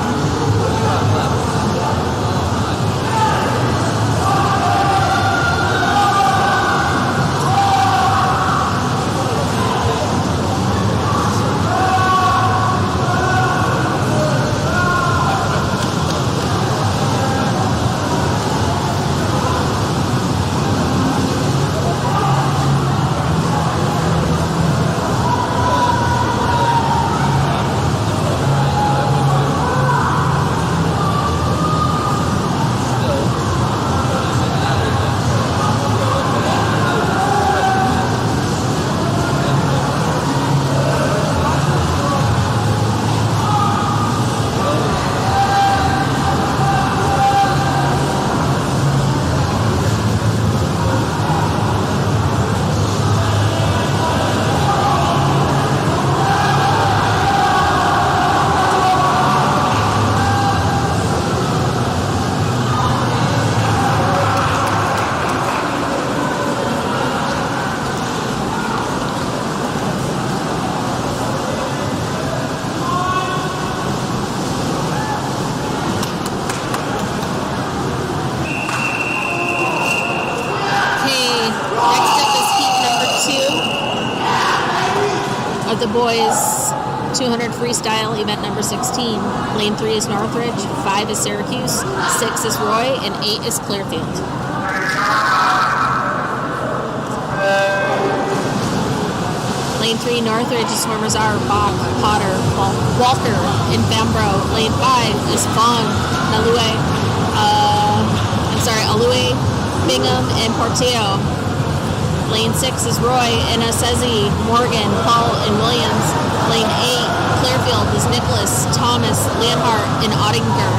the boys 200 freestyle, event number 16. Lane 3 is Northridge, 5 is Syracuse, 6 is Roy, and 8 is Clearfield. Lane 3 Northridge, swimmers are Bach, Potter, Walker, and Fambro. Lane 5 is Fong, Alue, Bingham, and Portillo. Lane 6 is Roy, Inasezi, Morgan, Paul, and Williams. Lane 8, Clearfield, is Nicholas, Thomas, Landheim, and Ottinger.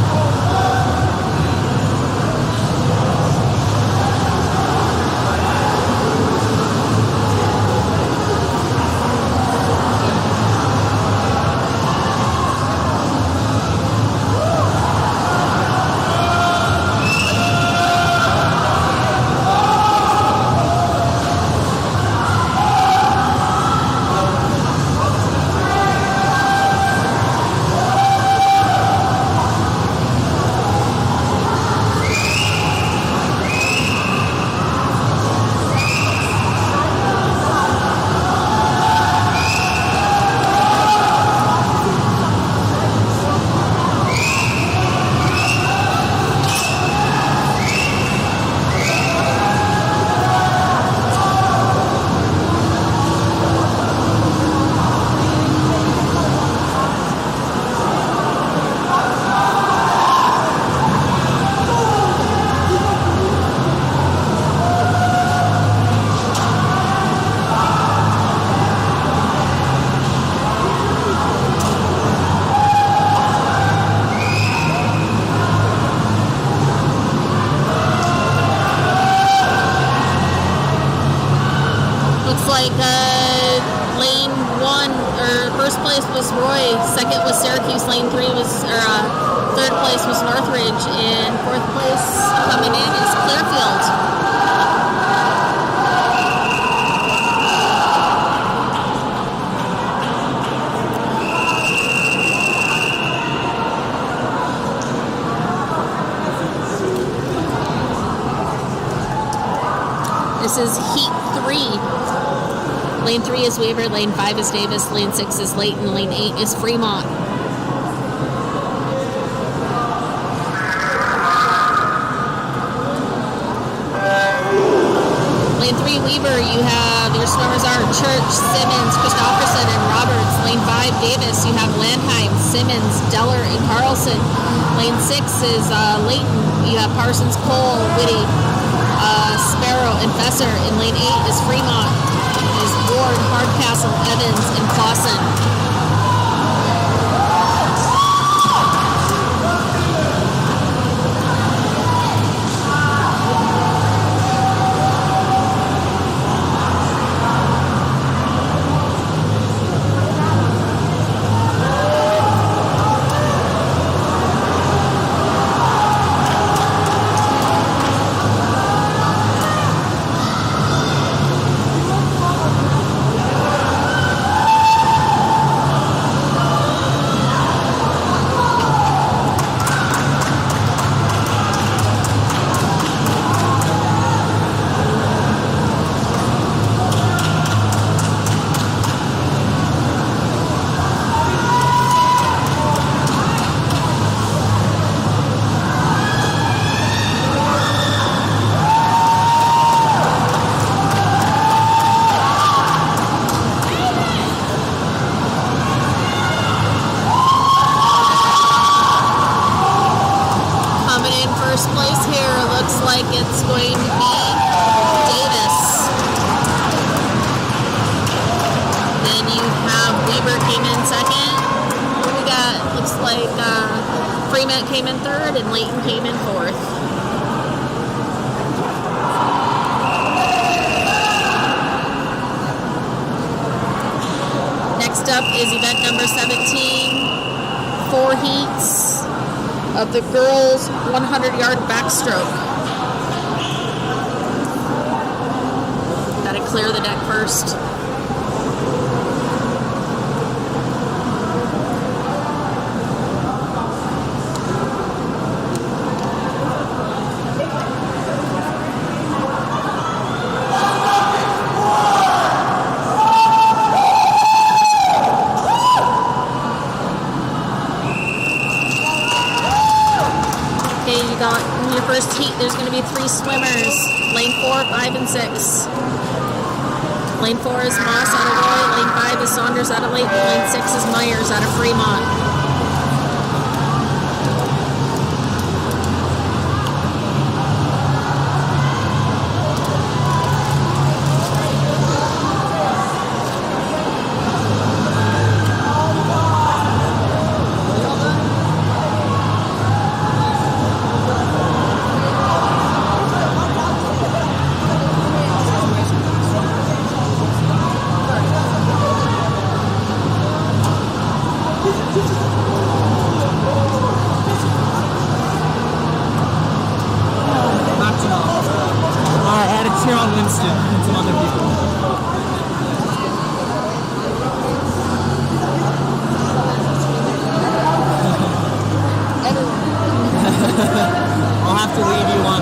Lane 1, or first place was Roy, second was Syracuse, lane 3 was, third place was Northridge, and fourth place coming in is Clearfield. This is Heat 3. Lane 3 is Weaver, Lane 5 is Davis, Lane 6 is Layton, Lane 8 is Fremont. Lane 3 Weaver, you have, your swimmers are Church, Simmons, Christopherson, and Roberts. Lane 5 Davis, you have Landheim, Simmons, Deller, and Carlson. Lane 6 is Layton, you have Parsons, Cole, Whitty, Sparrow, and Fesser. In lane 8 is Fremont, is Ward, Hardcastle, Evans, and Clausen. First place here looks like it's going to be Davis. Then you have Weaver came in second. We got, looks like Fremont came in third and Layton came in fourth. Next up is event number 17, 4 heats of the girls' 100-yard backstroke. Gotta clear the deck first. three swimmers. Lane 4, 5, and 6. Lane 4 is Moss out of Roy. Lane 5 is Saunders out of Layton. Lane 6 is Myers out of Fremont. Not too long. I had to cheer on Winston and some other people. I'll have to leave you on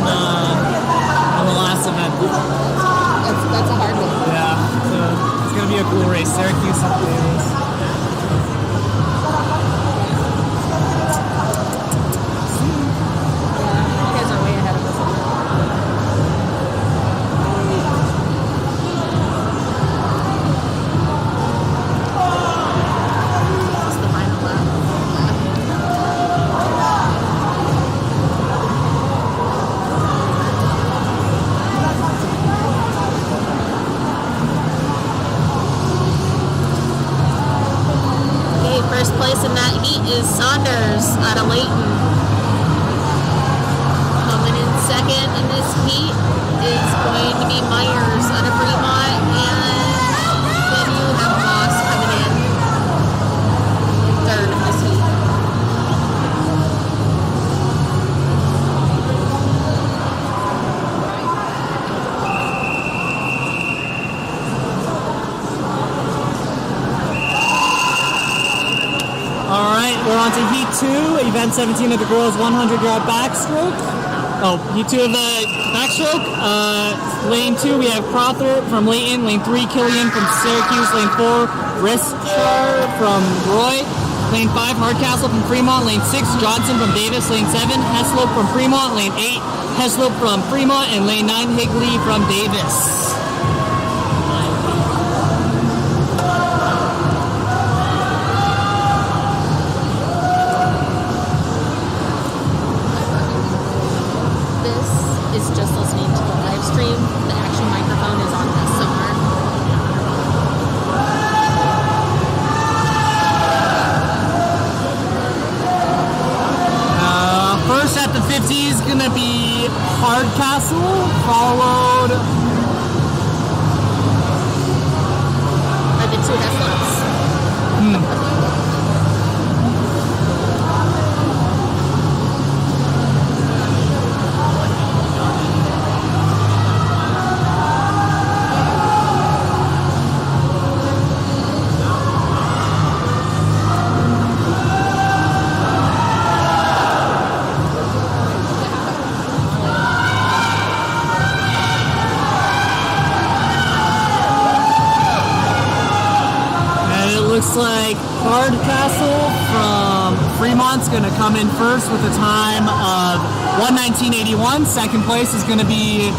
the last event. That's a hard one. Yeah, so it's gonna be a cool race. Syracuse and Davis. You guys are way ahead of us. This is the final lap. Okay, first place in that heat is Saunders out of Layton. Coming in second in this heat is going to be Myers out of Fremont, and then you have Moss coming in third in this heat. All right, we're on to Heat 2, Event 17 of the girls' 100-yard backstroke. Oh, Heat 2 of the backstroke. Lane 2, we have Crowther from Layton. Lane 3, Killian from Syracuse. Lane 4, Rischar from Roy. Lane 5, Hardcastle from Fremont. Lane 6, Johnson from Davis. Lane 7, Heslop from Fremont. Lane 8, Heslop from Fremont. And Lane 9, Higley from Davis. This is just listening to the live stream. The actual microphone is on this somewhere. First at the 50 is going to be Hardcastle, followed Are the two Heslops. looks like Hardcastle from Fremont's going to come in first with a time of 1:19.81. Second place is going to be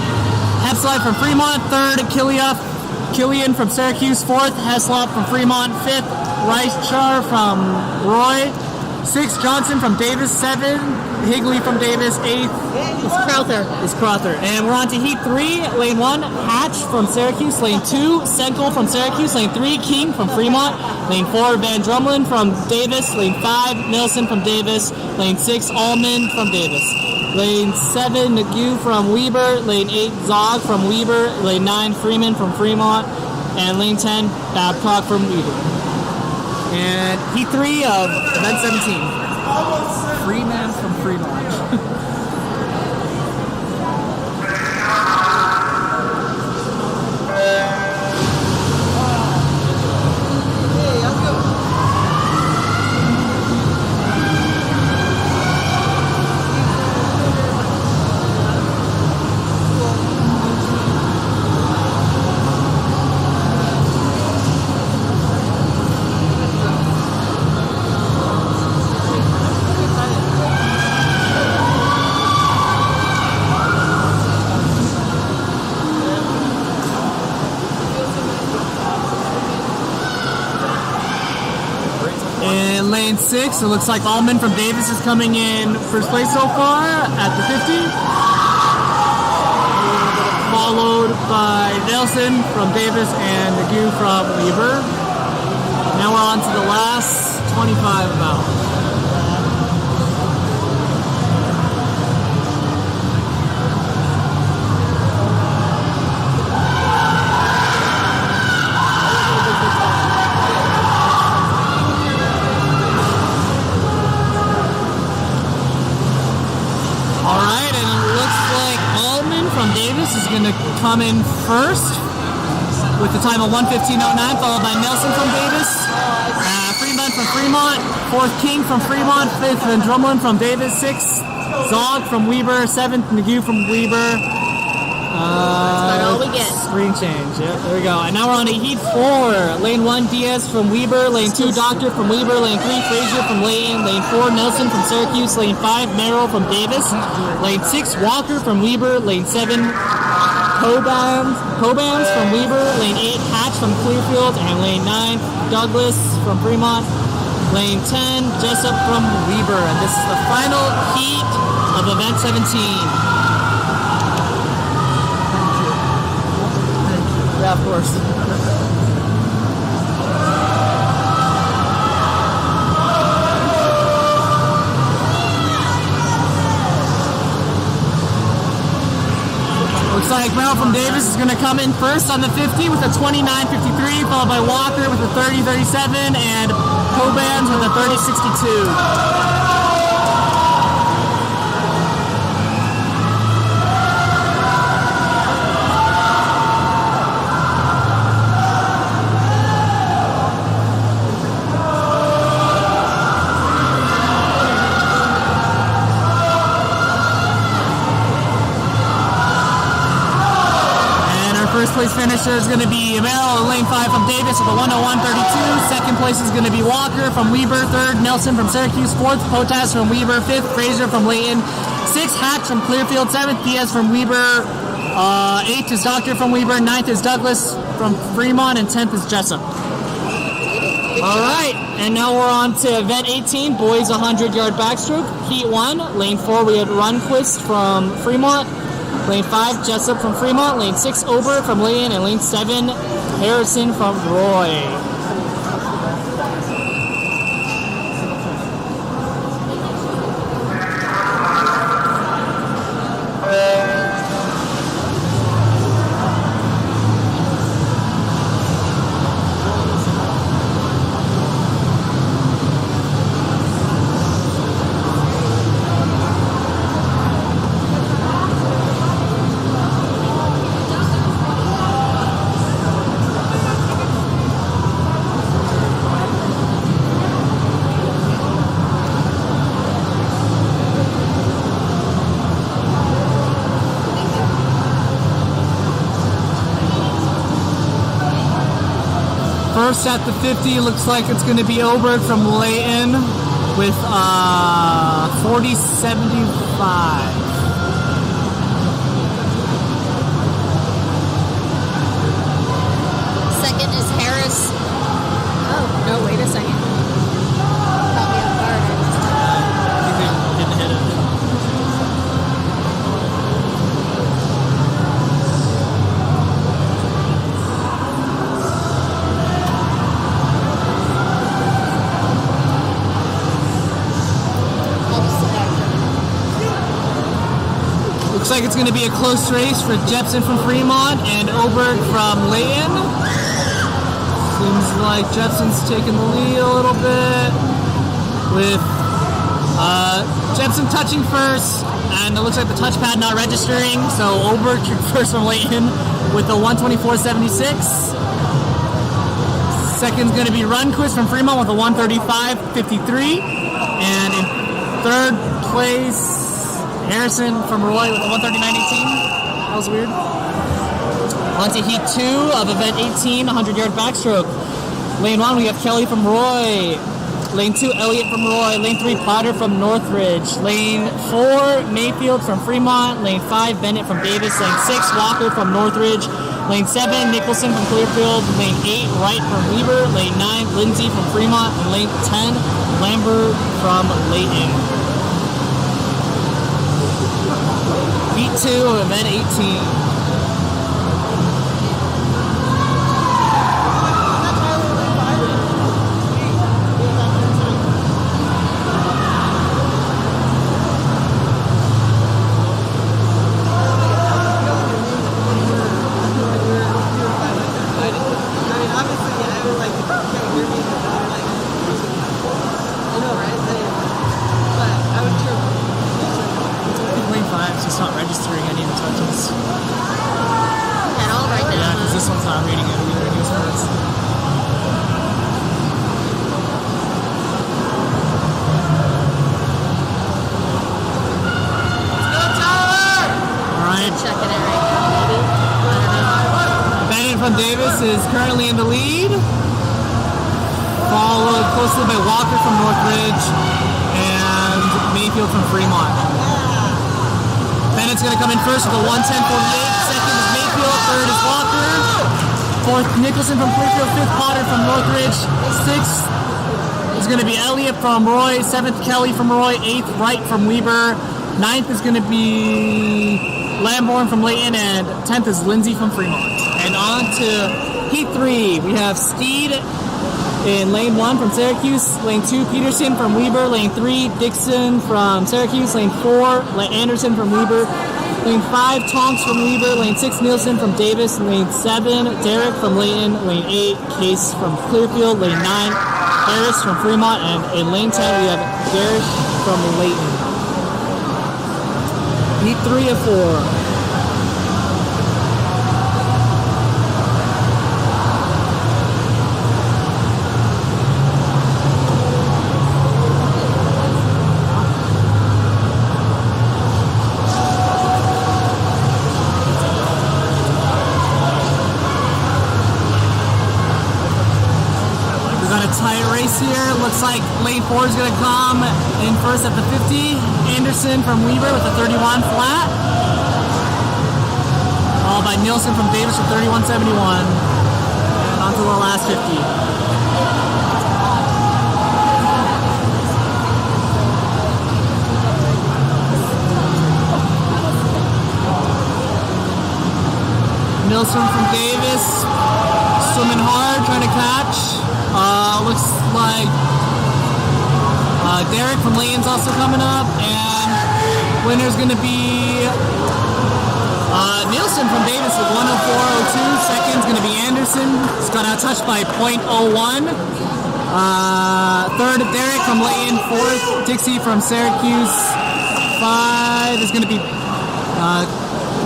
Hepslide from Fremont. Third, Killian from Syracuse. Fourth, Heslop from Fremont. Fifth, Reischar from Roy. Sixth, Johnson from Davis. Seven, Higley from Davis. Eighth is Crowther. And we're on to Heat 3. Lane 1, Hatch from Syracuse. Lane 2, Senkel from Syracuse. Lane 3, King from Fremont. Lane 4, Van Drumlin from Davis. Lane 5, Nilsson from Davis. Lane 6, Allman from Davis. Lane 7, Nagu from Weber. Lane 8, Zog from Weber. Lane 9, Freeman from Fremont. And lane 10, Babcock from Weber. And Heat 3 of event 17. Freeman from Fremont. lane 6. It looks like Allman from Davis is coming in first place so far at the 50. Followed by Nelson from Davis and Nagu from Weber. Now we're on to the last 25 about. Alright, and it looks like Allman from Davis is going to come in first with the time of 1:15.09, followed by Nelson from Davis. Fremont from Fremont, 4th King from Fremont, 5th and Drumlin from Davis, 6th Zog from Weber, 7th Nagu from Weber. That's about all we get. Screen change, yeah, there we go. And now we're on to Heat 4. Lane 1, Diaz from Weber. Lane 2, Doctor from Weber. Lane 3, Frazier from Layton. Lane 4, Nelson from Syracuse. Lane 5, Merrill from Davis. Lane 6, Walker from Weber. Lane 7, Cobans from Weber. Lane 8, Hatch from Clearfield. And Lane 9, Douglas from Fremont. Lane 10, Jessup from Weber. And this is the final heat of event 17. Yeah, of course. Looks like Merrill from Davis is going to come in first on the 50 with a 29.53, followed by Walker with a 30.37, and Cobans with a 30.62. First place finisher is going to be Merrill in lane 5 from Davis with a 1:01.32. Second place is going to be Walker from Weber. Third, Nelson from Syracuse. Fourth, Potas from Weber. Fifth, Frazier from Layton. Sixth, Hatch from Clearfield. Seventh, Diaz from Weber. Eighth is Doctor from Weber. Ninth is Douglas from Fremont. And 10th is Jessup. All right, and now we're on to event 18, boys 100-yard backstroke. Heat 1, lane 4, we had Runquist from Fremont. Lane 5, Jessup from Fremont. Lane 6, Ober from Layton. And lane 7, Harrison from Roy. First at the 50, looks like it's going to be Oberg from Layton with 40.75. Second is Harris. Oh, no, wait a second. Caught me off guard. I think they didn't hit it. Looks like it's going to be a close race for Jepson from Fremont and Oberg from Layton. Seems like Jepson's taking the lead a little bit with Jepson touching first, and it looks like the touchpad not registering, so Oberg first from Layton with a 1:24.76. Second's going to be Runquist from Fremont with a 1:35.53, and in third place, Harrison from Roy with a 1:39.18. That was weird. On to Heat 2 of event 18, 100-yard backstroke. Lane 1, we have Kelly from Roy. Lane 2, Elliott from Roy. Lane 3, Potter from Northridge. Lane 4, Mayfield from Fremont. Lane 5, Bennett from Davis. Lane 6, Walker from Northridge. Lane 7, Nicholson from Clearfield. Lane 8, Wright from Weber. Lane 9, Lindsay from Fremont. And lane 10, Lambert from Layton. Heat 2 of event 18. It's not registering any of the touches. At all right now. Yeah, because this one's not reading it either. It goes first. Alright. Checking it right now, maybe. I don't know. Bennett from Davis is currently in the lead. Followed closely by Walker from Northridge and Mayfield from Fremont. Bennett's going to come in first with a 1:10.48. Second is Mayfield. Third is Walker. Fourth, Nicholson from Clearfield. Fifth, Potter from Northridge. Sixth is going to be Elliott from Roy. Seventh, Kelly from Roy. Eighth, Wright from Weber. Ninth is going to be Lamborn from Layton. And 10th is Lindsay from Fremont. And on to Heat 3. We have Steed in lane 1 from Syracuse, lane 2 Peterson from Weber, lane 3 Dixon from Syracuse, lane 4 Anderson from Weber, lane 5 Tonks from Weber, lane 6 Nielsen from Davis, lane 7 Derek from Layton, lane 8 Case from Clearfield, lane 9 Harris from Fremont, and in lane 10 we have Garish from Layton. Heat 3 of 4. Tight race here. Looks like lane 4 is going to come in first at the 50. Anderson from Weber with a 31 flat. Followed by Nielsen from Davis with 31.71. And on to the last 50. Nielsen from Davis swimming hard, trying to catch. Looks like Derek from Layton's also coming up, and winner's going to be Nielsen from Davis with 104.02. Second's going to be Anderson. He's got outtouched by .01. Third, Derek from Layton. Fourth, Dixie from Syracuse. 5 is going to be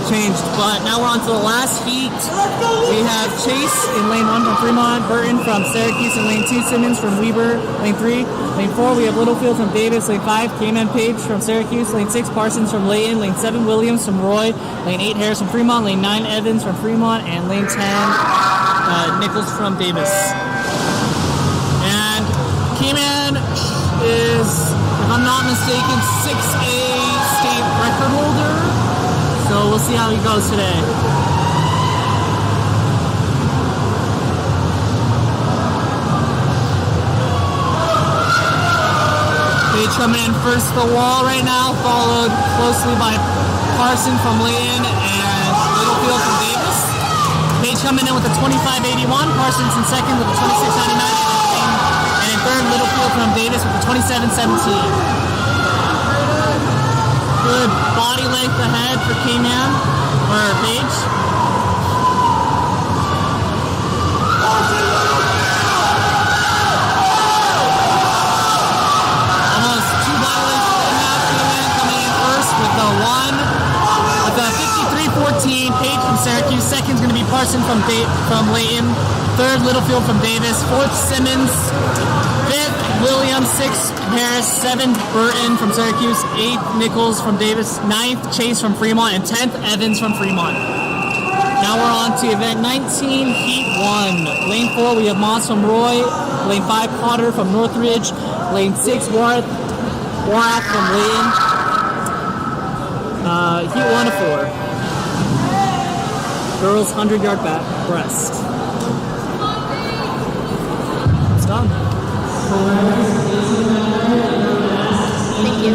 changed, but now we're on to the last heat. We have Chase in lane 1 from Fremont, Burton from Syracuse in lane 2, Simmons from Weber, lane 3. Lane 4, we have Littlefield from Davis, lane 5, Cayman Page from Syracuse, lane 6, Parsons from Layton, lane 7, Williams from Roy, lane 8, Harris from Fremont, lane 9, Evans from Fremont, and lane 10, Nichols from Davis. And Cayman is, if I'm not mistaken, 6A state record holder. So we'll see how he goes today. Page coming in first the wall right now, followed closely by Carson from Layton and Littlefield from Davis. Page coming in with a 25.81, Parsons in second with a 26.99, and in third Littlefield from Davis with a 27.17. Good body length ahead for K-Man, or Page. Almost 2 body lengths ahead, K-Man coming in first with a 53.14. Page from Syracuse. Second's going to be Parson from Layton. Third, Littlefield from Davis. Fourth, Simmons. Fifth, Williams. Sixth, Harris. Seventh, Burton from Syracuse. Eighth, Nichols from Davis. Ninth, Chase from Fremont. And 10th, Evans from Fremont. Now we're on to event 19, heat 1. Lane 4, we have Moss from Roy. Lane 5, Potter from Northridge. Lane 6, Warath from Layton. Heat 1 of 4. Girls 100-yard breast. It's done. Thank you.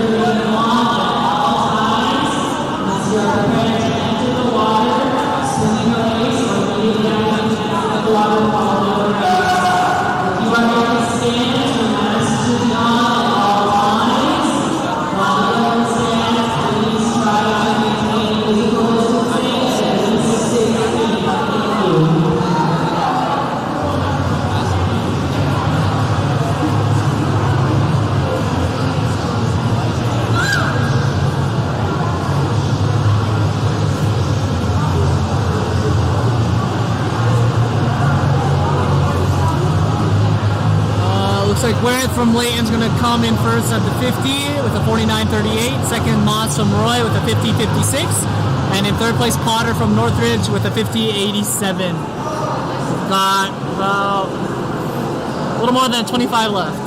Looks like Warath from Layton's going to come in first at the 50 with a 49.38. Second, Moss from Roy with a 50.56. And in third place, Potter from Northridge with a 50.87. Got about a little more than 25 left.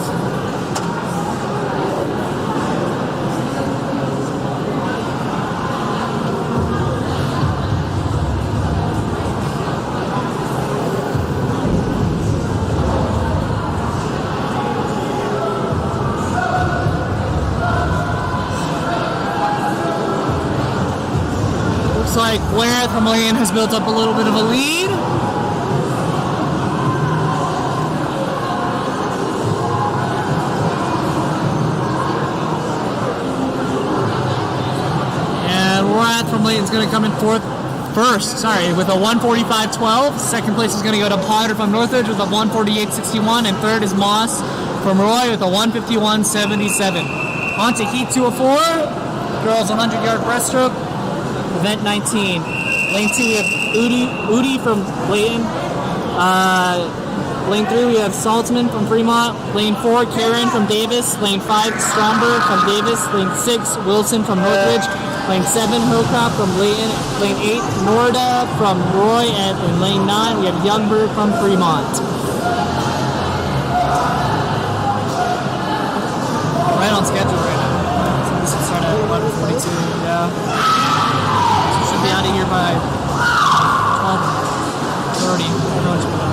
Looks like Warath from Layton has built up a little bit of a lead. And Warath from Layton's going to come in first, with a 1:45.12. Second place is going to go to Potter from Northridge with a 1:48.61. And third is Moss from Roy with a 1:51.77. On to Heat 2 of 4. Girls 100-yard breaststroke. Event 19. Lane 2, we have Udi from Layton. Lane 3, we have Saltzman from Fremont. Lane 4, Karen from Davis. Lane 5, Stromberg from Davis. Lane 6, Wilson from Northridge. Lane 7, Hillcrop from Layton. Lane 8, Norda from Roy. And in lane 9, we have Youngberg from Fremont. Right on schedule right now. So this will start at 11:42. Yeah. Be out of here by 12:30. Everyone should be done.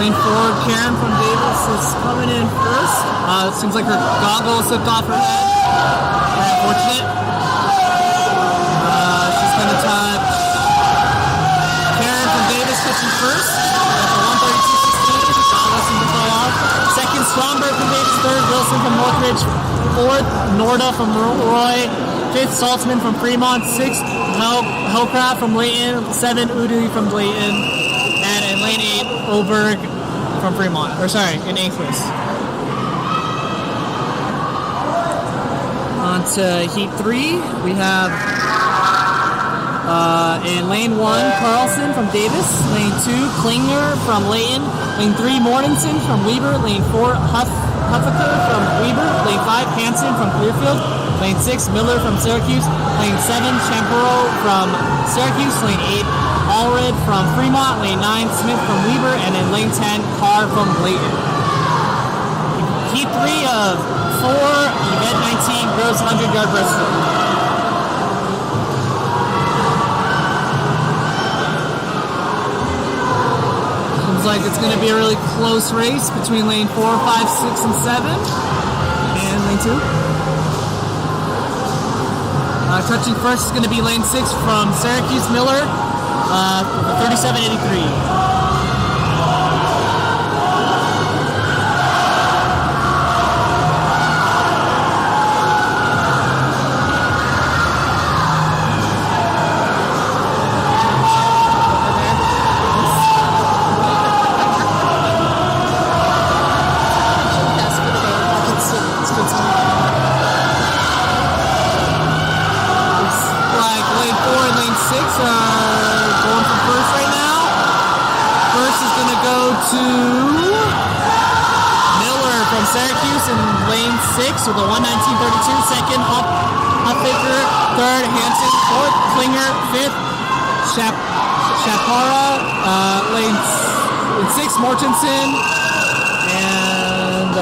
Lane 4, Karen from Davis is coming in first. It seems like her goggle slipped off her head. Very unfortunate. She's going to touch Karen from Davis pitching first. That's a 1:32.16. Goggle seems to fall off. Second, Stromberg from Davis. Third, Wilson from Northridge. Fourth, Norda from Roy. Fifth, Saltzman from Fremont. Sixth, Hellcraft from Layton. 7, Udi from Layton. And in lane 8, Oberg from Fremont. In 8th place. On to Heat 3, we have in lane 1, Carlson from Davis. Lane 2, Klinger from Layton. Lane 3, Mortensen from Weber. Lane 4, Huffaker from Weber. Lane 5, Hansen from Clearfield. Lane 6, Miller from Syracuse. Lane 7, Champero from Syracuse. Lane 8, Allred from Fremont. Lane 9, Smith from Weber. And in lane 10, Carr from Layton. Heat 3 of 4, event 19, girls 100-yard breaststroke. Sounds like it's going to be a really close race between lane 4, 5, 6, and 7 and lane 2. Touching first is going to be lane 6 from Syracuse, Miller, 3783. To Miller from Syracuse in lane 6 with a 1:19.32. Second, Huffaker. Third, Hansen. Fourth, Klinger. Fifth, Chapara. Lane 6, Mortensen. And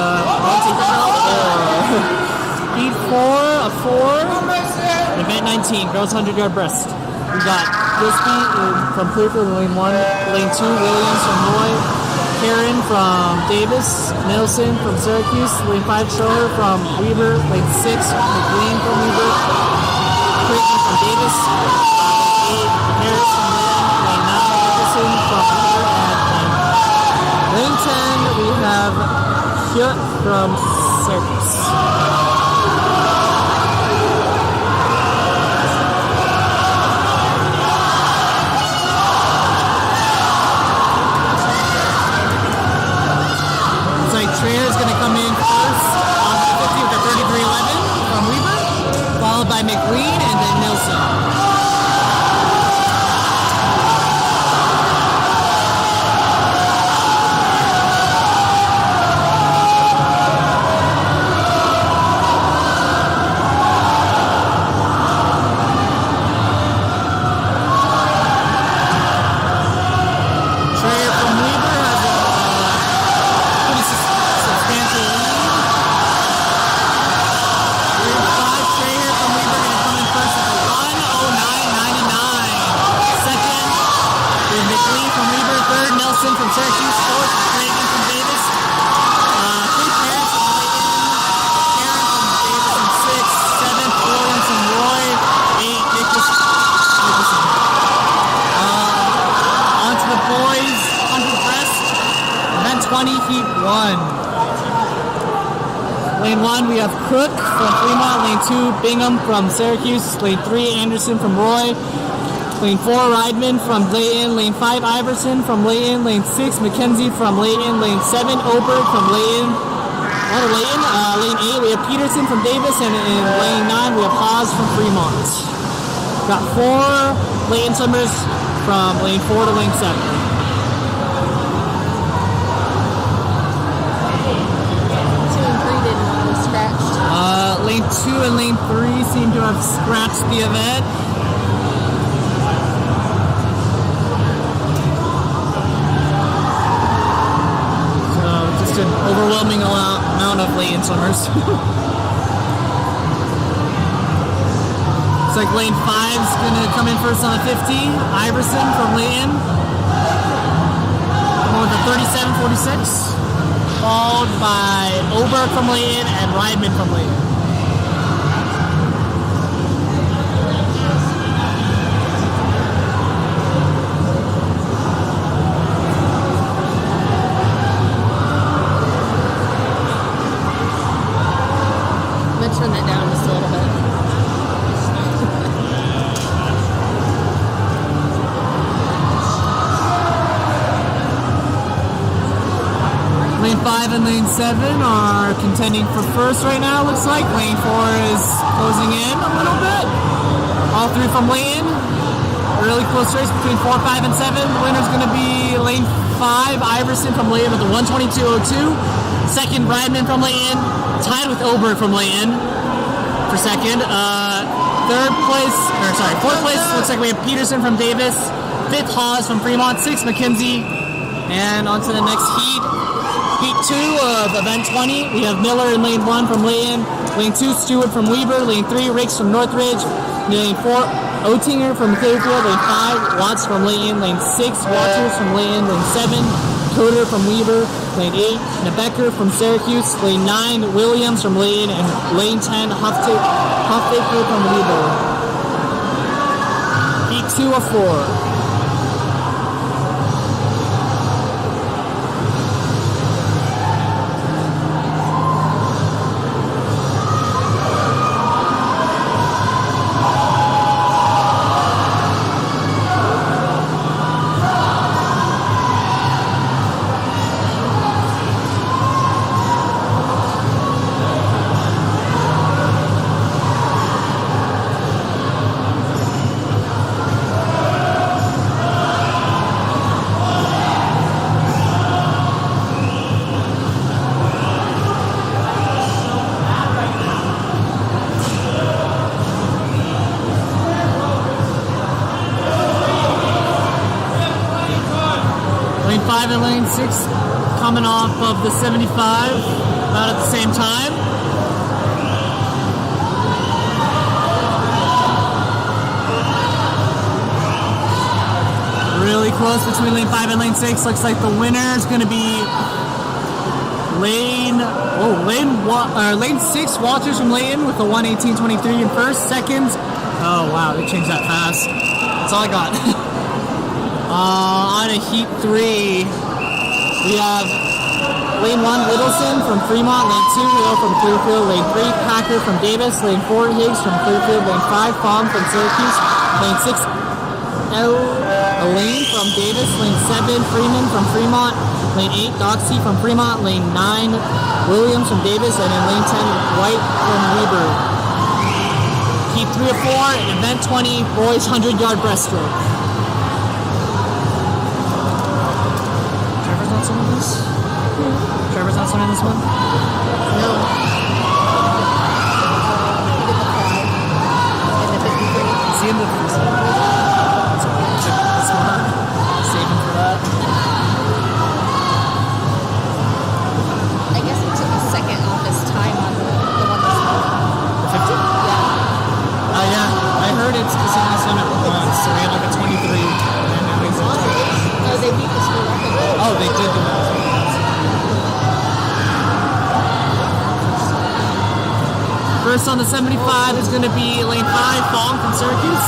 Speed 4, a 4. Event 19, girls 100-yard breast. We got Gillespie from Clearfield in lane 1. Lane 2, Williams from Roy. Karen from Davis, Nelson from Syracuse, lane 5, Schroer from Weber, lane 6, McLean from Weber, Creighton from Davis, lane 8, Harris from lane 9, Anderson from Weber, and lane 10, we have Hyut from Syracuse. Trayer is going to come in first on the 50 with a 33.11 from Weber, followed by McLean and then Nilsson. Trayer from Weber has a pretty substantial lead. Lane 5, Trayer from Weber going to come in first with a 1:09.99. Second, we have McLean from Weber. Third, Nelson from Syracuse. Fourth, Creighton from Davis. Fifth, Harris from Layton. Karen from Davis in 6th. 7th, Williams from Roy. 8th, Nicholson. On to the boys, 100 breast. Event 20, heat 1. Lane 1, we have Cook from Fremont. Lane 2, Bingham from Syracuse. Lane 3, Anderson from Roy. Lane 4, Riedman from Layton. Lane 5, Iverson from Layton. Lane 6, McKenzie from Layton. Lane 7, Oberg from Layton. Lane 8, we have Peterson from Davis. And in lane 9, we have Haas from Fremont. Got 4 Layton swimmers from lane 4 to lane 7. Lane 2 and lane 3 seem to have scratched the event. So just an overwhelming amount of Layton swimmers. Looks like lane 5's going to come in first on the 50. Iverson from Layton. Going with a 37.46. Followed by Oberg from Layton and Riedman from Layton. Let's turn that down just a little bit. Lane 5 and lane 7 are contending for first right now, looks like. Lane 4 is closing in a little bit. All three from Layton. A really close race between 4, 5, and 7. The winner's going to be lane 5, Iverson from Layton with a 1:22.02. Second, Riedman from Layton. Tied with Oberg from Layton for second. Fourth place looks like we have Peterson from Davis. Fifth, Haas from Fremont. Sixth, McKenzie. And on to the next heat. Heat 2 of event 20, we have Miller in lane 1 from Layton. Lane 2, Stewart from Weber. Lane 3, Ricks from Northridge. Lane 4, Oettinger from Clearfield. Lane 5, Watts from Layton. Lane 6, Walters from Layton. Lane 7, Coder from Weber. Lane 8, Nebecker from Syracuse. Lane 9, Williams from Layton. And lane 10, Huffaker from Weber. Heat 2 of 4. Lane 5 and lane 6 coming off of the 75 about at the same time. Really close between lane 5 and lane 6. Looks like the winner is going to be lane 6, Walters from Layton with a 1:18.23 in first. Second, oh wow, they changed that fast. That's all I got. On a heat 3, we have lane 1, Littleson from Fremont. Lane 2, Hill from Clearfield. Lane 3, Packer from Davis. Lane 4, Higgs from Clearfield. Lane 5, Fong from Syracuse. Lane 6, Elaine from Davis. Lane 7, Freeman from Fremont. Lane 8, Doxy from Fremont. Lane 9, Williams from Davis. And in lane 10, White from Weber. Heat 3 of 4, event 20, boys 100-yard breaststroke. Trevor's not some of this? Trevor's not some of this one? No. He did the 5 and the 53. Is he in the first one? That's smart. Saving for that. I guess he took a second off his time on the one that's The 50? yeah. Yeah. I heard it's because he only swam it once, so he had like a 23, and now he's at 20. Oh, they beat the school record. Oh, they did the math. First on the 75 is going to be lane 5, Fong from Syracuse.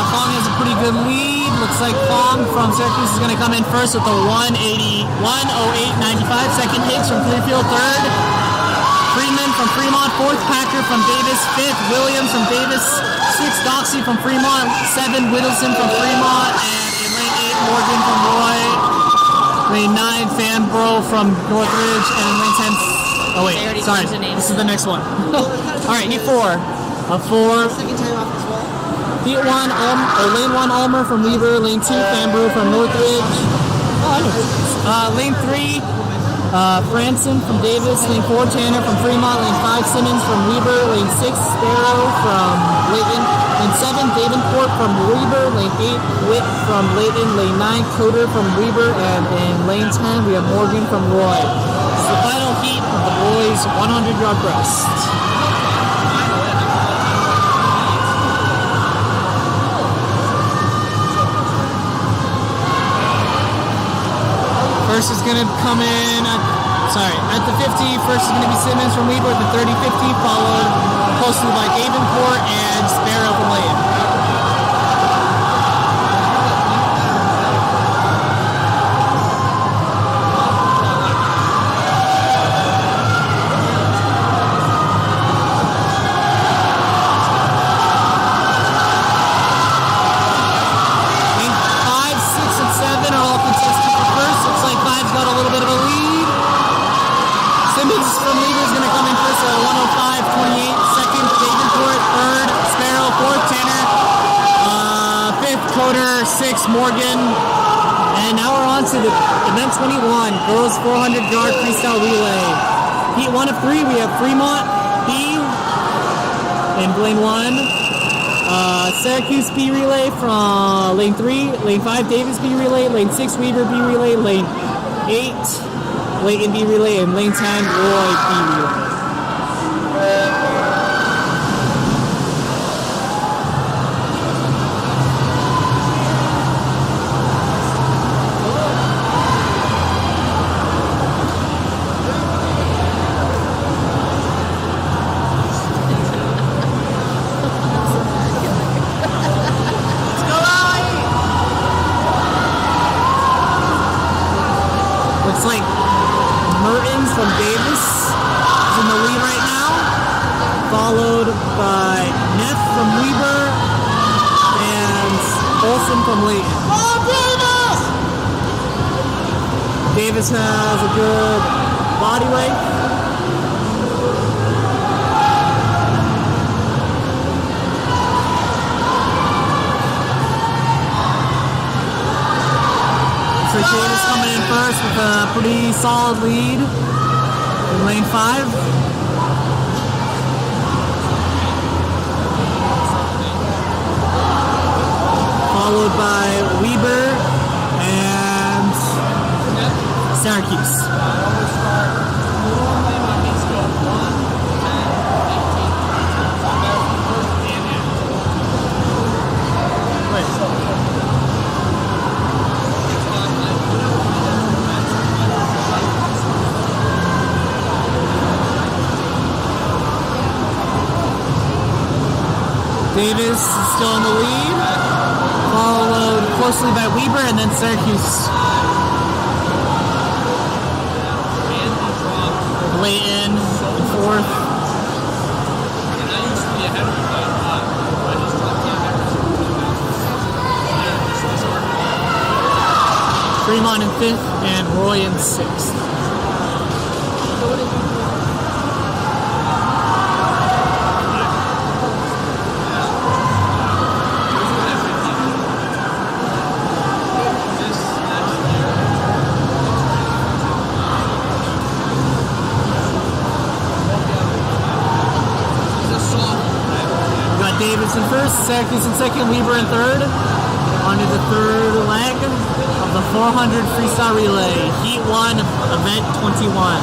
Fong has a pretty good lead. Looks like Fong from Syracuse is going to come in first with a 1:08.95. Second, Higgs from Clearfield. Third, Freeman from Fremont. Fourth, Packer from Davis. Fifth, Williams from Davis. Sixth, Doxy from Fremont. 7, Whittleson from Fremont. And in lane 8, Morgan from Roy. Lane 9, Fanbro from Northridge. And in lane 10, oh wait, They already sorry, changed the name. this is the next one. Alright, heat 4 of 4. Second time off as well. Heat 1, lane 1, Ulmer from Weber. Lane 2, Fanbro from Northridge. Lane 3, Franson from Davis. Lane 4, Tanner from Fremont. Lane 5, Simmons from Weber. Lane 6, Sparrow from Layton. Lane 7, Davenport from Weber. Lane 8, Witt from Layton. Lane 9, Coder from Weber. And in lane 10, we have Morgan from Roy. This is the final heat of the boys' 100-yard breast. First is going to come in at the 50. First is going to be Simmons from Weber at the 30-50, followed closely by Davenport and Sparrow from Layton. Morgan, and now we're on to the event 21, girls 400-yard freestyle relay. Heat 1 of 3, we have Fremont B in lane 1, Syracuse B relay from lane 3, lane 5 Davis B relay, lane 6 Weaver B relay, lane 8 Layton B relay, and lane 10 Roy B relay. followed by Neff from Weber and Olson from Layton. Davis has a good body weight. So Davis coming in first with a pretty solid lead in lane 5. Followed by Weber and Syracuse. Davis is still in the lead, followed closely by Weber and then Syracuse. Layton in fourth. Fremont in fifth and Roy in sixth. Davis in first, Syracuse in second, Weber in third. On to the third leg of the 400 freestyle relay, Heat 1, Event 21.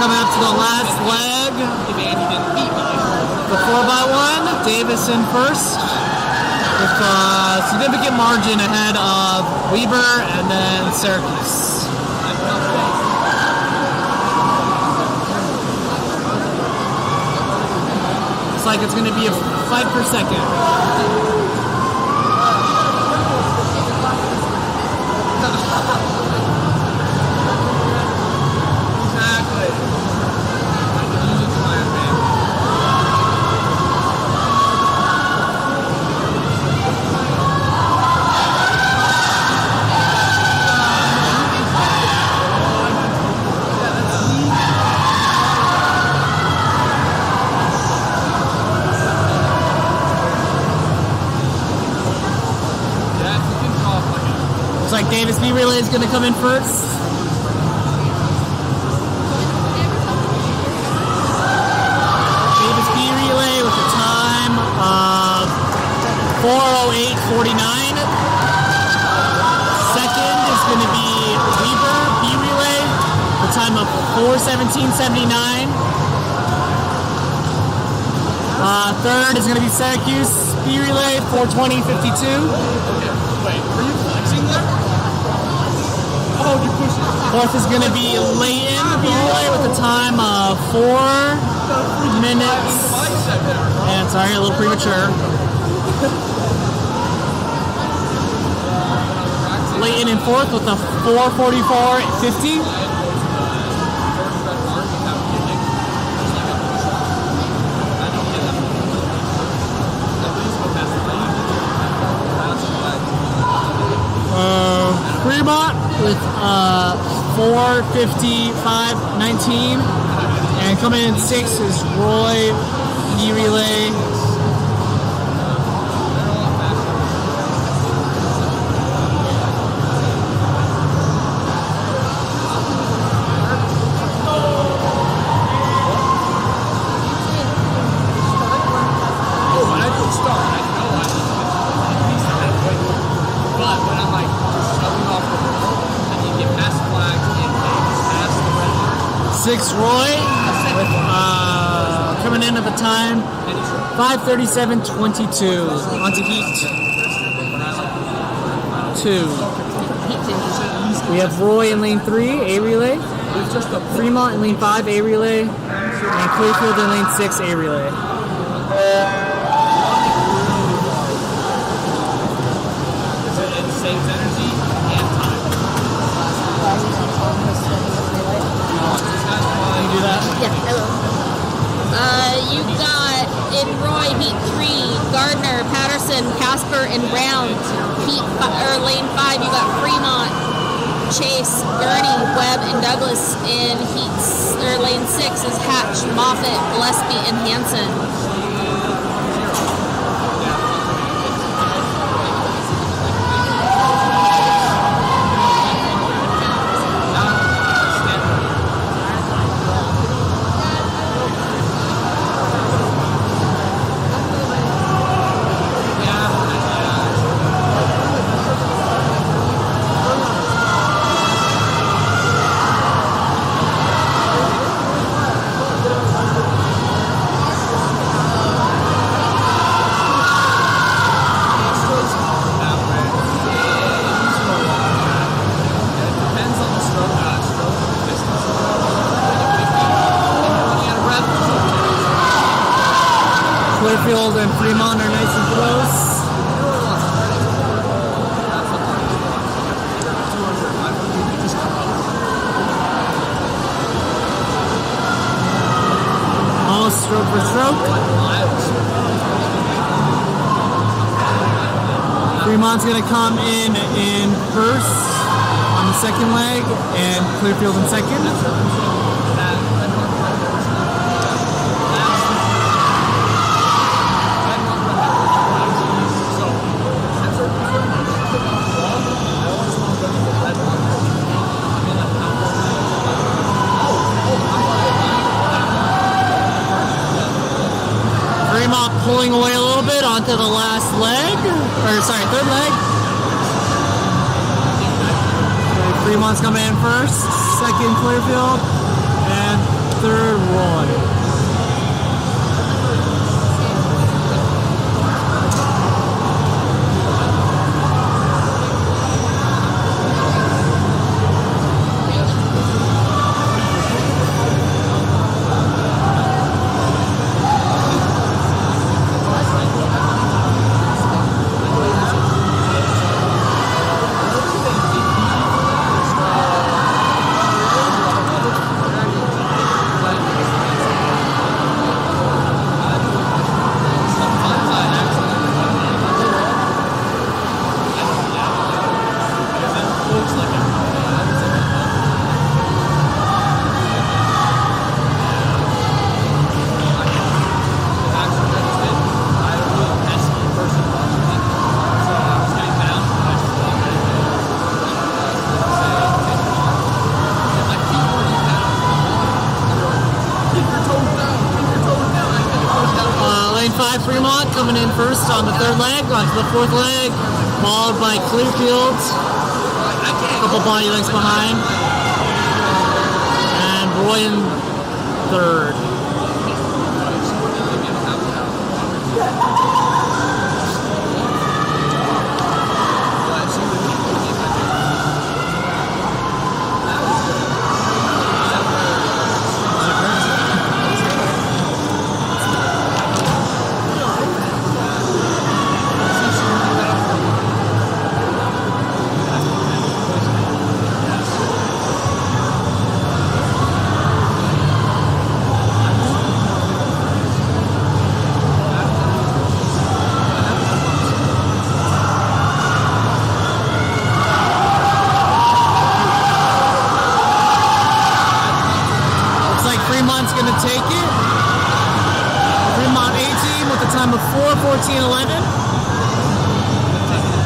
Coming up to the last leg, the 4x1, Davis in first, with a significant margin ahead of Weber and then Syracuse. Looks like it's going to be a fight per second. Looks like Davis B Relay is going to come in first. Davis B Relay with a time of 4:08:49. Second is going to be Weber B Relay with a time of 4:17:79. Third is going to be Syracuse B Relay 4:20:52. Wait, were you flexing there? Oh, you pushed it. Fourth is going to be Layton B Relay with a time of 4 minutes. And sorry, a little premature. Layton in fourth with a 4:44:50. Fremont with 4:55:19, and coming in sixth is Roy E Relay. But when I'm like shoving off the road, I need to get 6, Roy, with, coming in at the time, 5:37.22. On to Heat 2. We have Roy in lane 3, A relay. Fremont in lane 5, A relay. And Clearfield in lane 6, A relay. Saves energy and time. Can you do that? Yeah, hello. You got in Roy, Heat 3, Gardner, Patterson, Casper, and Brown. Lane 5, you got Fremont, Chase, Gurney, Webb, and Douglas. In lane 6 is Hatch, Moffitt, Gillespie, and Hansen. Clearfield and Fremont are nice and close. Almost stroke for stroke. Fremont's going to come in first on the second leg, and Clearfield in second. Fremont pulling away a little bit onto the last leg, third leg. Okay, Fremont's coming in first, second Clearfield, and third Roy. Fremont coming in first on the third leg, onto the fourth leg, followed by Clearfield, a couple body lengths behind, and Roy in third. Fremont's going to take it. Fremont 18 with a time of 4:14.11.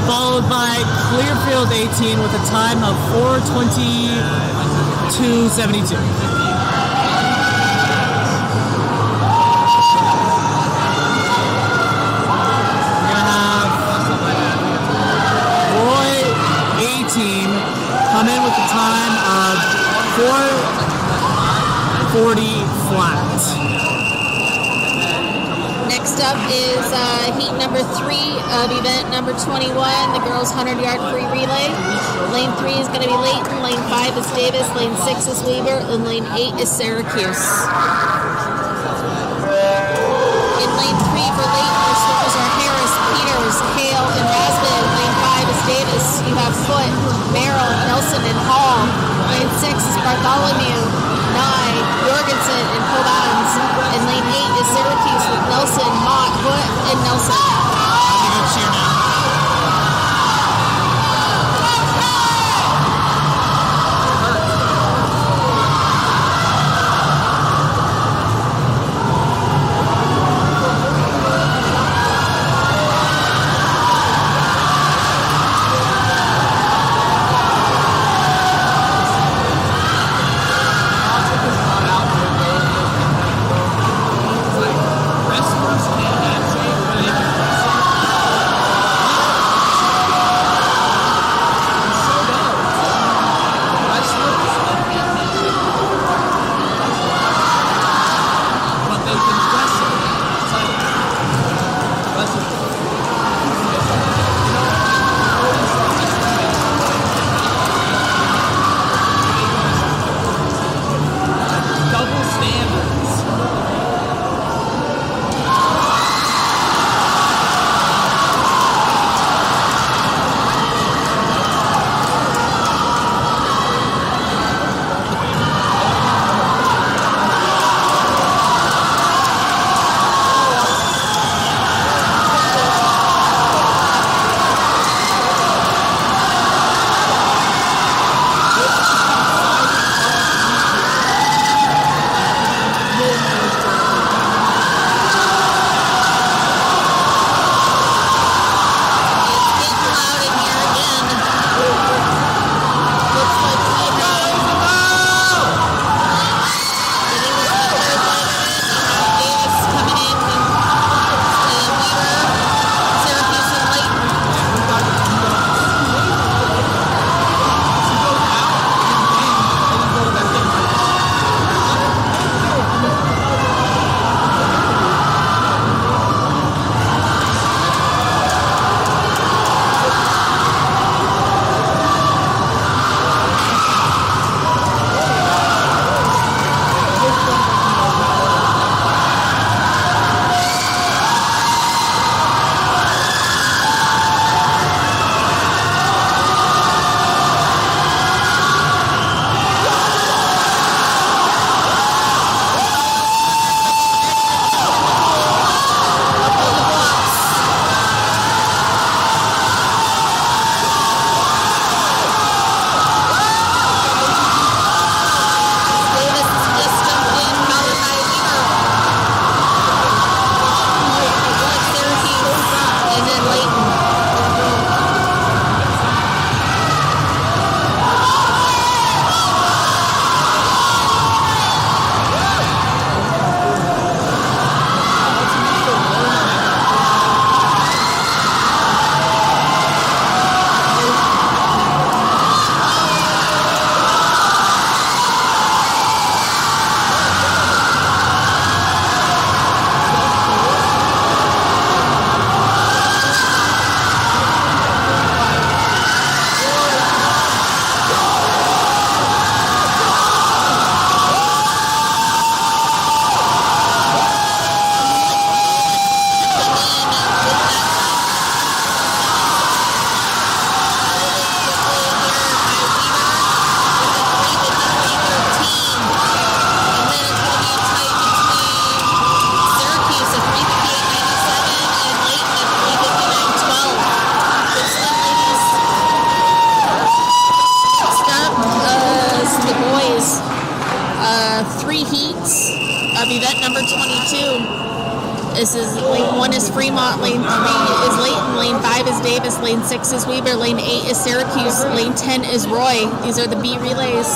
Followed by Clearfield 18 with a time of 4:22.72. Come in with a time of 40 flat. Next up is heat number 3 of event number 21, the girls' 100-yard free relay. Lane 3 is going to be Layton, lane 5 is Davis, lane 6 is Weaver, and lane 8 is Syracuse. In lane 3 for Layton, your swimmers are Harris, Peters, Hale, and Rasmus. Lane 5 is Davis. You have Foot, Merrill, Nelson, and Hall. Lane 6 is Bartholomew, Nye, Jorgensen, and Pobans. And lane 8 is Syracuse with Nelson, Mott, Hood, and Nelson. Cheer now. of event number 22. This is lane 1 is Fremont, lane 3 is Layton, lane 5 is Davis, lane 6 is Weaver, lane 8 is Syracuse, lane 10 is Roy. These are the B relays.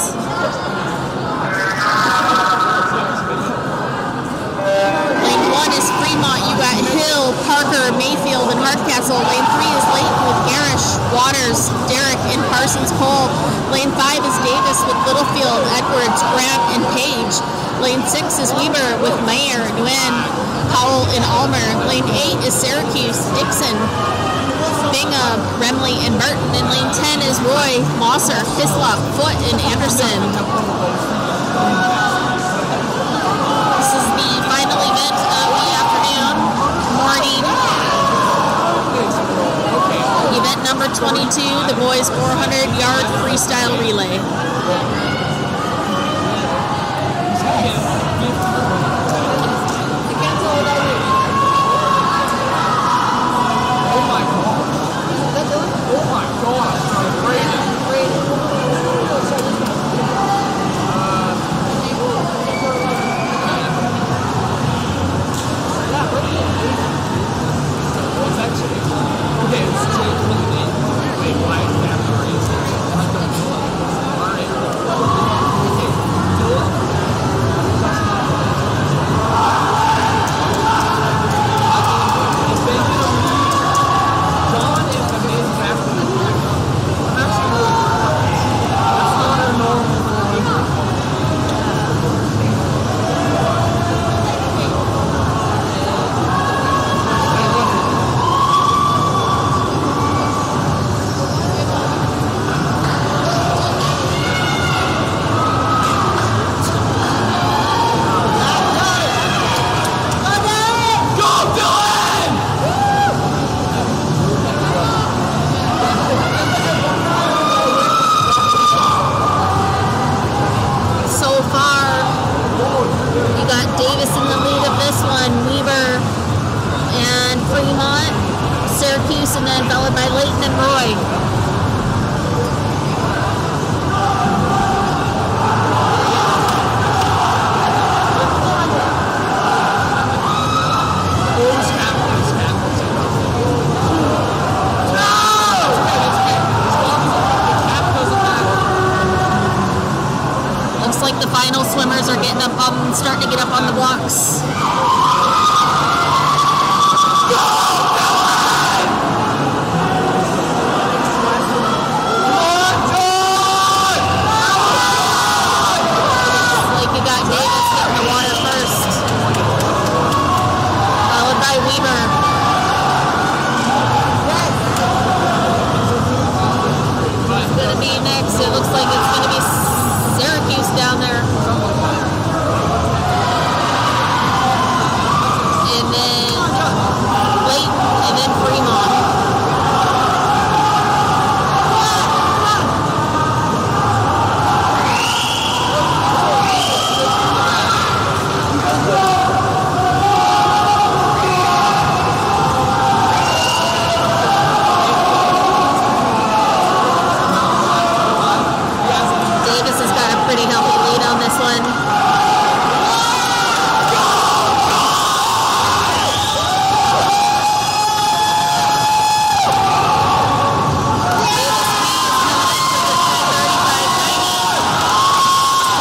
Lane 1 is Fremont. You got Hill, Parker, Mayfield, and Hardcastle. Lane 3 is Layton with Garish, Waters, Derrick, and Parsons Cole. Lane 5 is Davis Davis with Littlefield, Edwards, Grant, and Page. Lane 6 is Weber with Mayer, Nguyen, Powell, and Almer. Lane 8 is Syracuse, Dixon, Binga, Remley, and Burton. And lane 10 is Roy, Mosser, Hislop, Foot, and Anderson. This is the final event of the afternoon, morning. Event number 22, the boys 400-yard freestyle relay. Fremont, Syracuse, and then followed by Layton and Roy. Looks like the final swimmers are getting up on, starting to get up on the blocks. It looks like it's going to be Syracuse down there. And then Layton, and then Fremont. Pretty healthy lead on this one.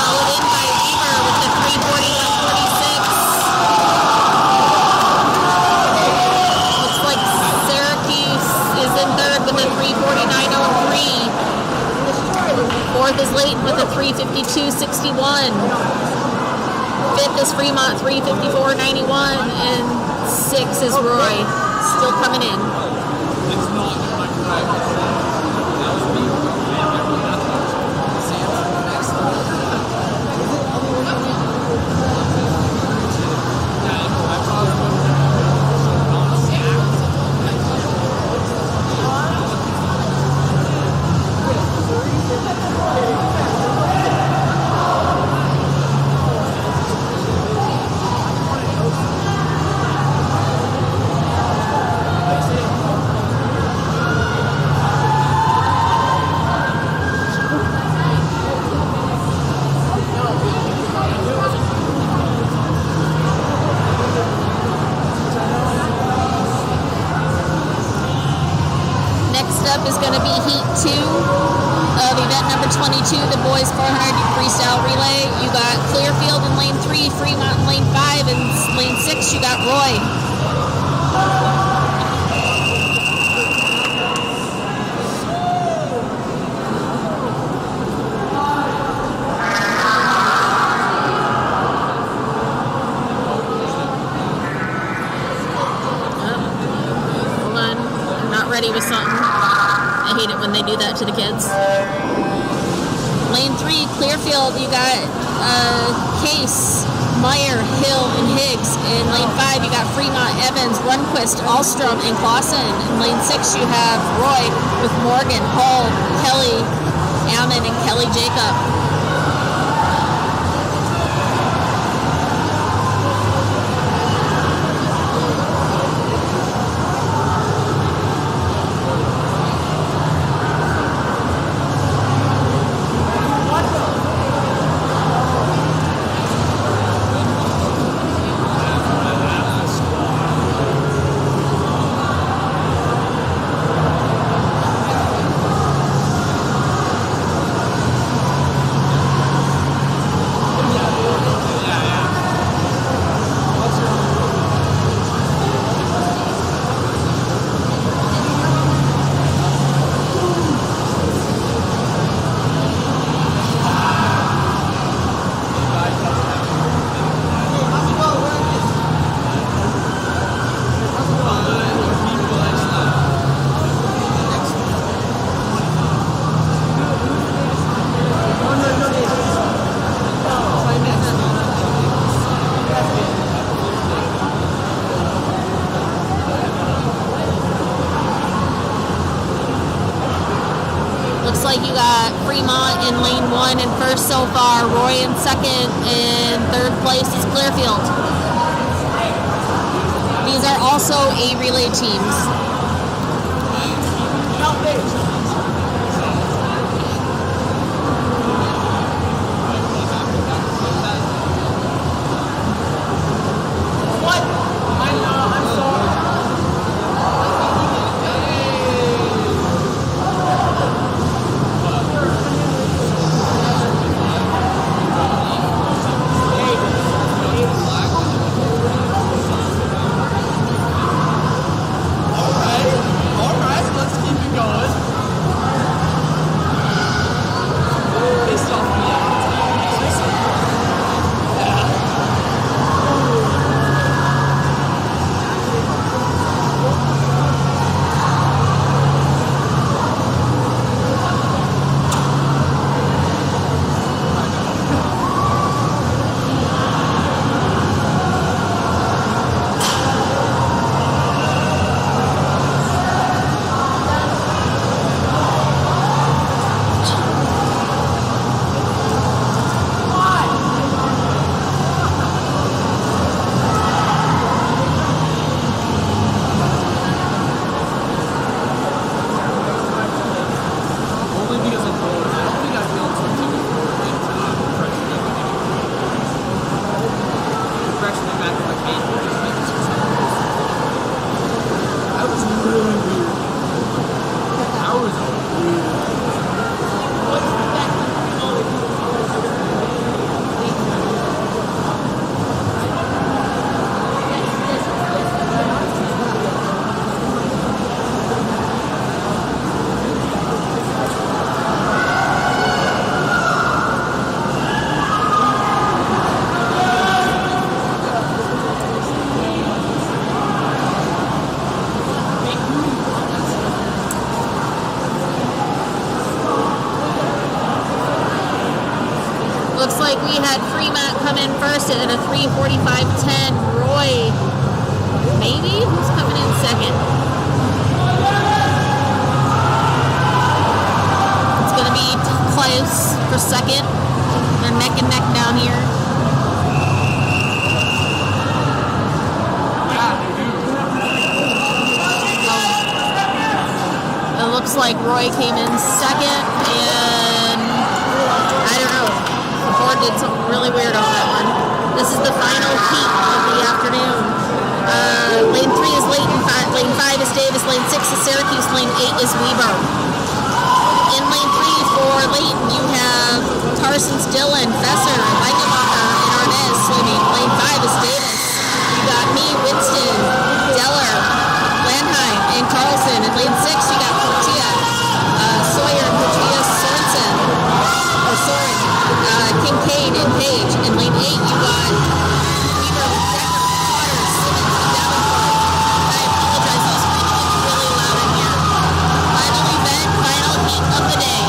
Followed in by Weber with the 3:41.46. Looks like Syracuse is in third with a 3:49.03. Fourth is Layton with a 3:52.61. Fifth is Fremont, 3:54.91. And sixth is Roy, still coming in. Is going to be heat 2 of event number 22, the boys 400 freestyle relay. You got Clearfield in lane 3, Fremont in lane 5, and lane 6 you got Roy. lane 3, Clearfield, you got Case, Meyer, Hill, and Higgs. In lane 5, you got Fremont, Evans, Lundquist, Alstrom, and Clausen. In lane 6, you have Roy with Morgan, Hall, Kelly, Ammon, and Kelly Jacob. Looks like you got Fremont in lane 1 and first so far, Roy in second, and third place is Clearfield. These are also A relay teams. Looks like we had Fremont come in first at a 3:45.10. Roy, maybe? Who's coming in second? It's going to be close for second. They're neck and neck down here. It looks like Roy came in second, and I don't know. The board did something really weird on that one. This is the final heat of the afternoon. Lane 3 is Layton, lane 5 is Davis, lane 6 is Syracuse, lane 8 is Weber. In lane 3 for Layton, you have Tarson's Dillon, Fesser, Weingemacher, and Arnez swimming. Lane 5 is Davis. You got me, Winston, Deller, Landheim, and Carlson. In lane 6, you got Portia, Sawyer, Portia, Sorensen, or Soren, Kincaid, and Page. In lane 8, you got Weber, Decker, Potter, Simmons, and Davenport. I apologize, I was speaking really loud in here. Final event, final heat of the day.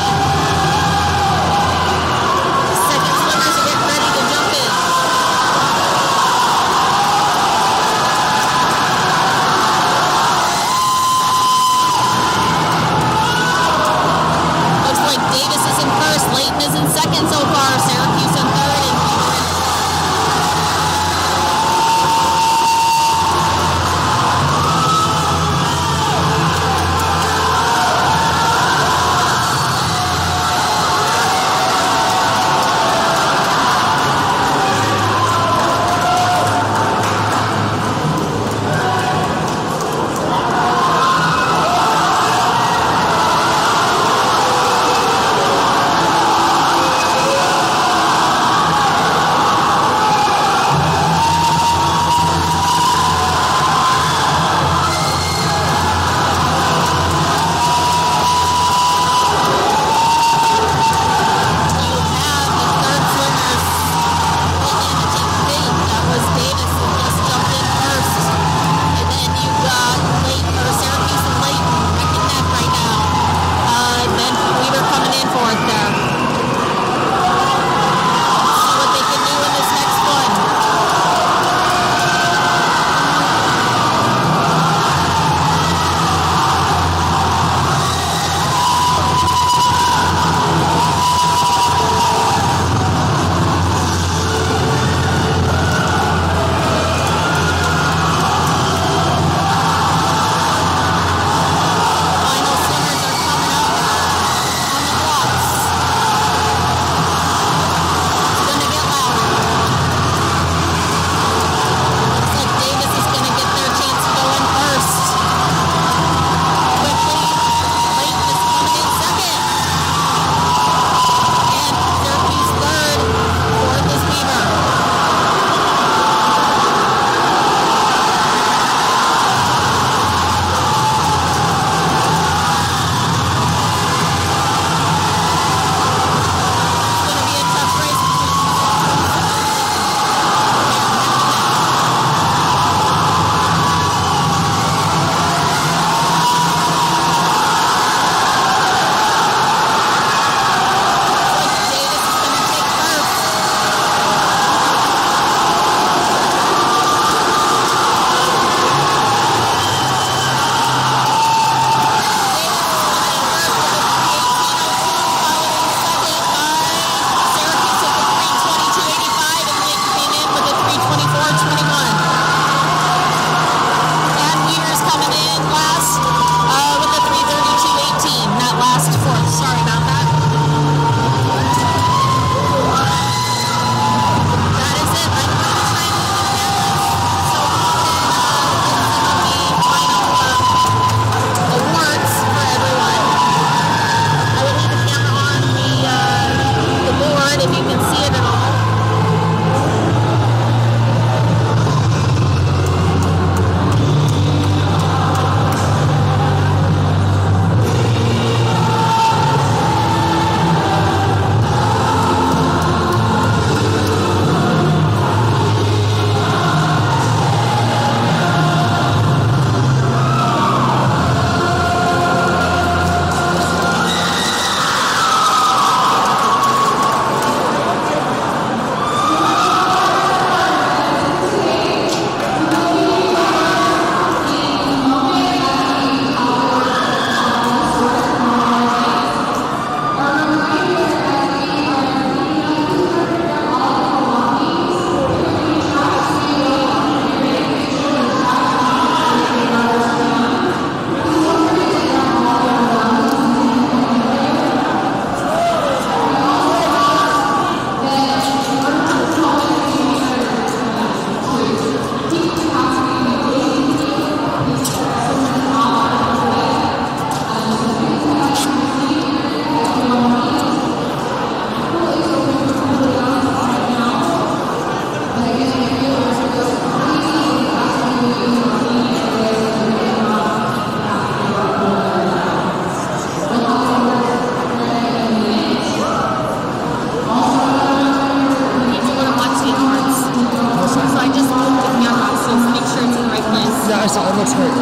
Yes, it looks great.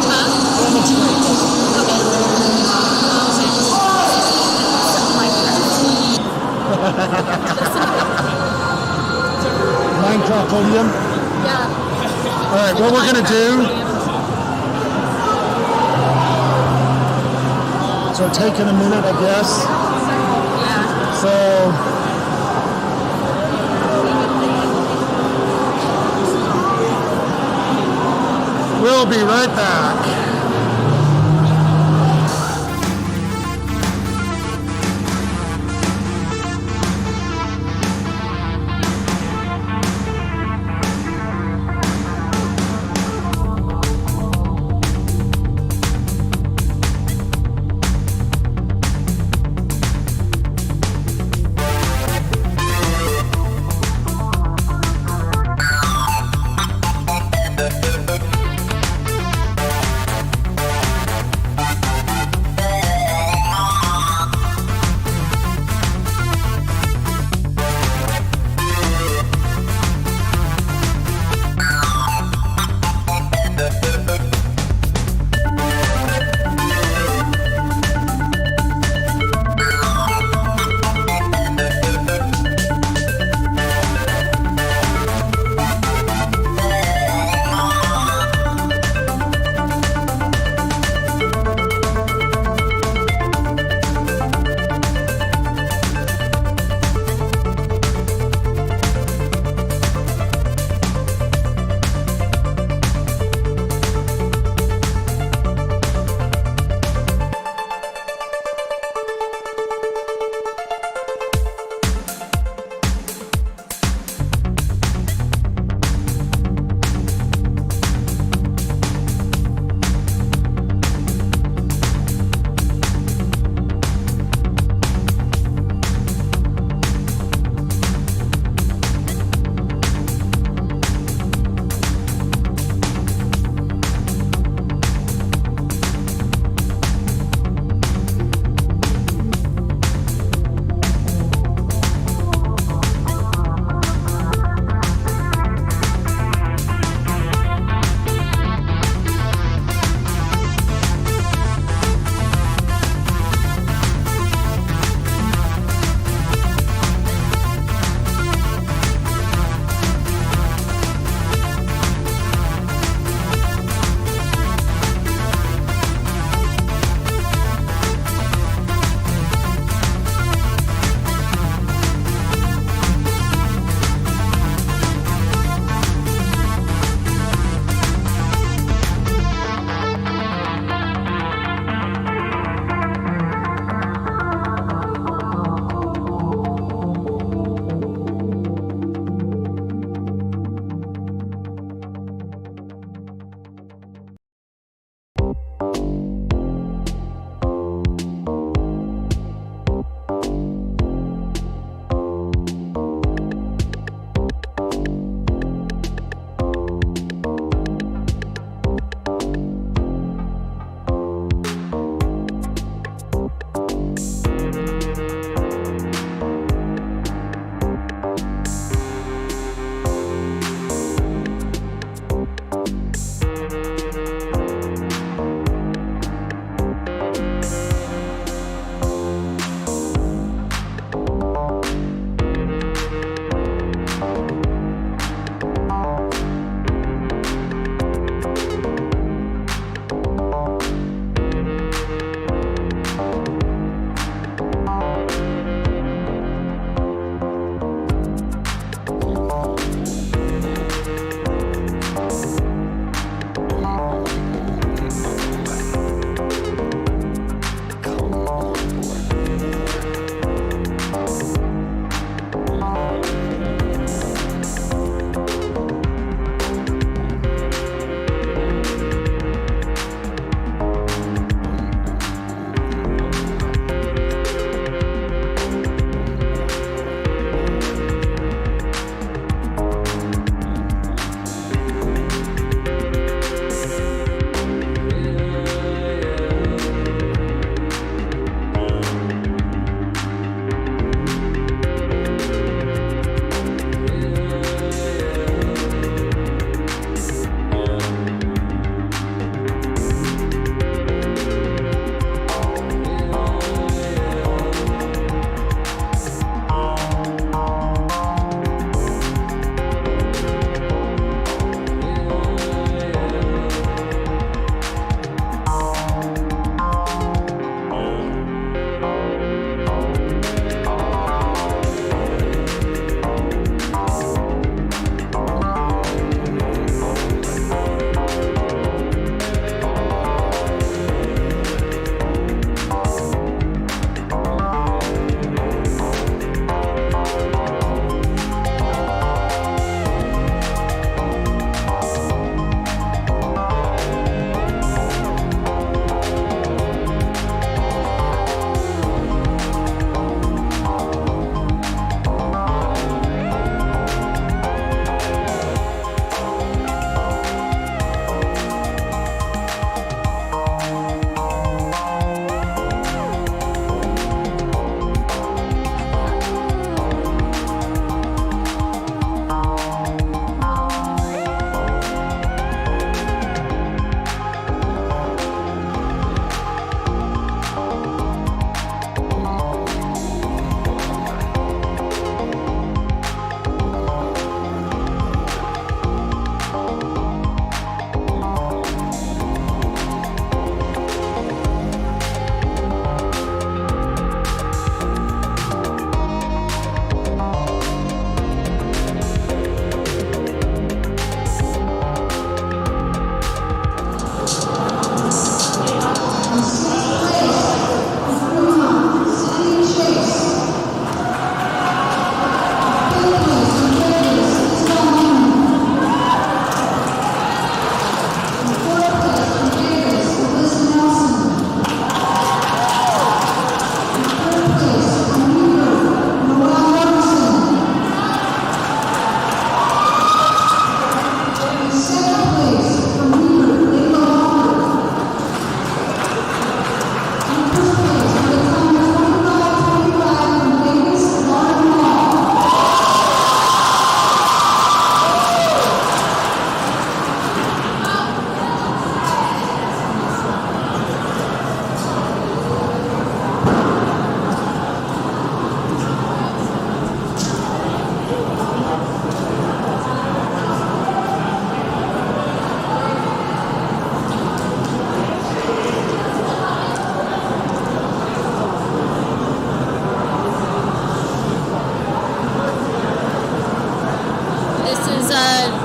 Huh? It looks great. Minecraft podium. Yeah. All right, what we're gonna do. So taking a minute, I guess. Yeah. So. We'll be right back.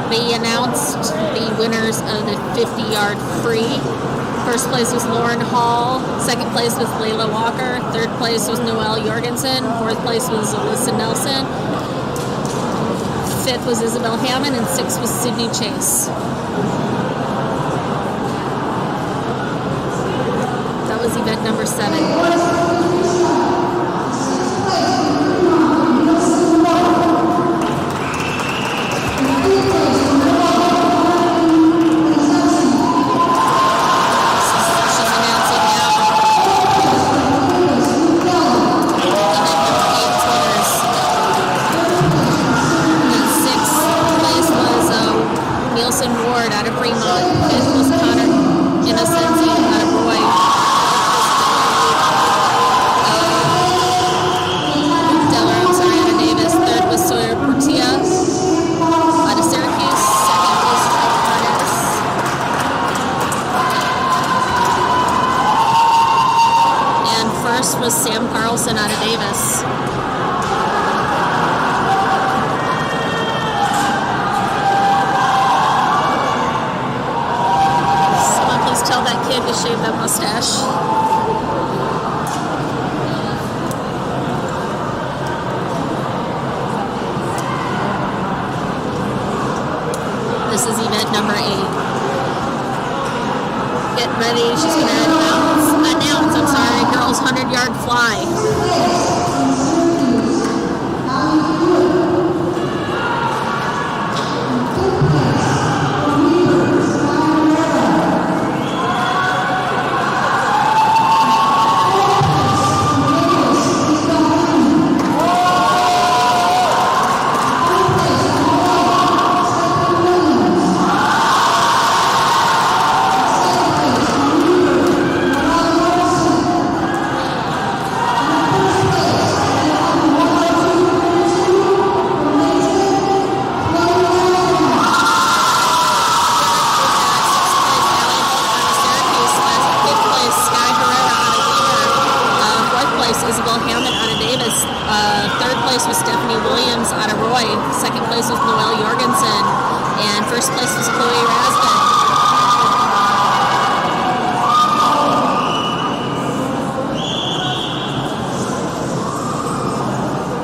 they announced the winners of the 50-yard free. First place was Lauren Hall. Second place was Layla Walker. Third place was Noelle Jorgensen. Fourth place was Alyssa Nelson. Fifth was Isabel Hammond. And sixth was Sydney Chase. That was event number 7. Ward out of Fremont. Fifth was Connor Innocenzi out of Roy. Deller, out of Davis. Third was Sawyer Portilla out of Syracuse. Second was Trevor Arnaz. And first was Sam Carlson out of Davis. Tell that kid to shave that mustache. This is event number 8. Get ready. She's going to announce, girls 100-yard fly. Isabel Hammond out of Davis. Third place was Stephanie Williams out of Roy. Second place was Noelle Jorgensen. And first place was Chloe Raskin.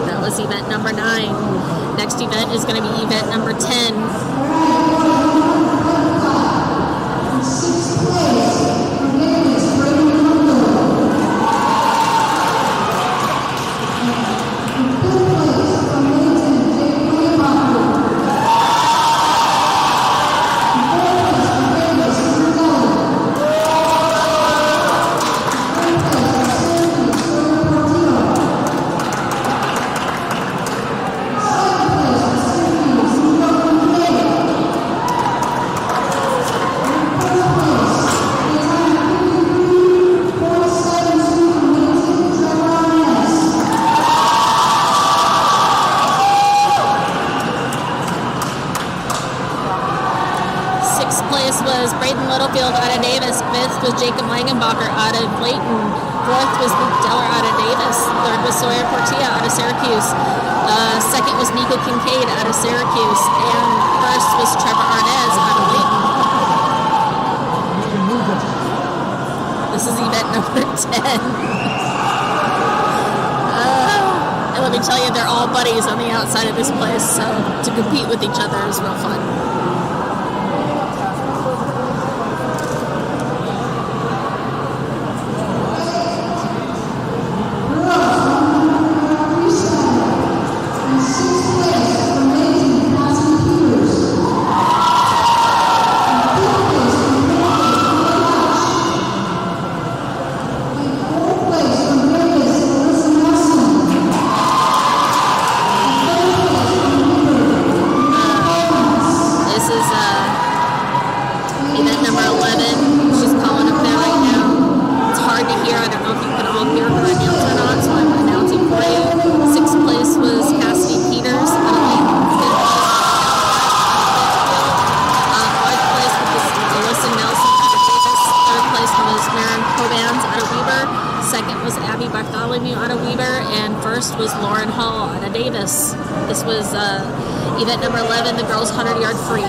That was event number 9. Next event is going to be event number 10. Was Braden Littlefield out of Davis. Fifth was Jacob Langenbacher out of Layton. Fourth was Luke Deller out of Davis. Third was Sawyer Portilla out of Syracuse. Second was Nico Kincaid out of Syracuse. And first was Trevor Arnaz out of Layton. This is event number 10. And let me tell you, they're all buddies on the outside of this place, so to compete with each other is real fun. Event number 11. She's calling up there right now. It's hard to hear. I don't know if you can all hear her announce or not, so I'm announcing for you. Sixth place was Cassidy Peters out of Layton. Fourth place was Alyssa Nelson out of Davis. Third place was Maren Cobans out of Weber. Second was Abby Bartholomew out of Weber. and first was Lauren Hall out of Davis. This was event number 11, the girls 100-yard free.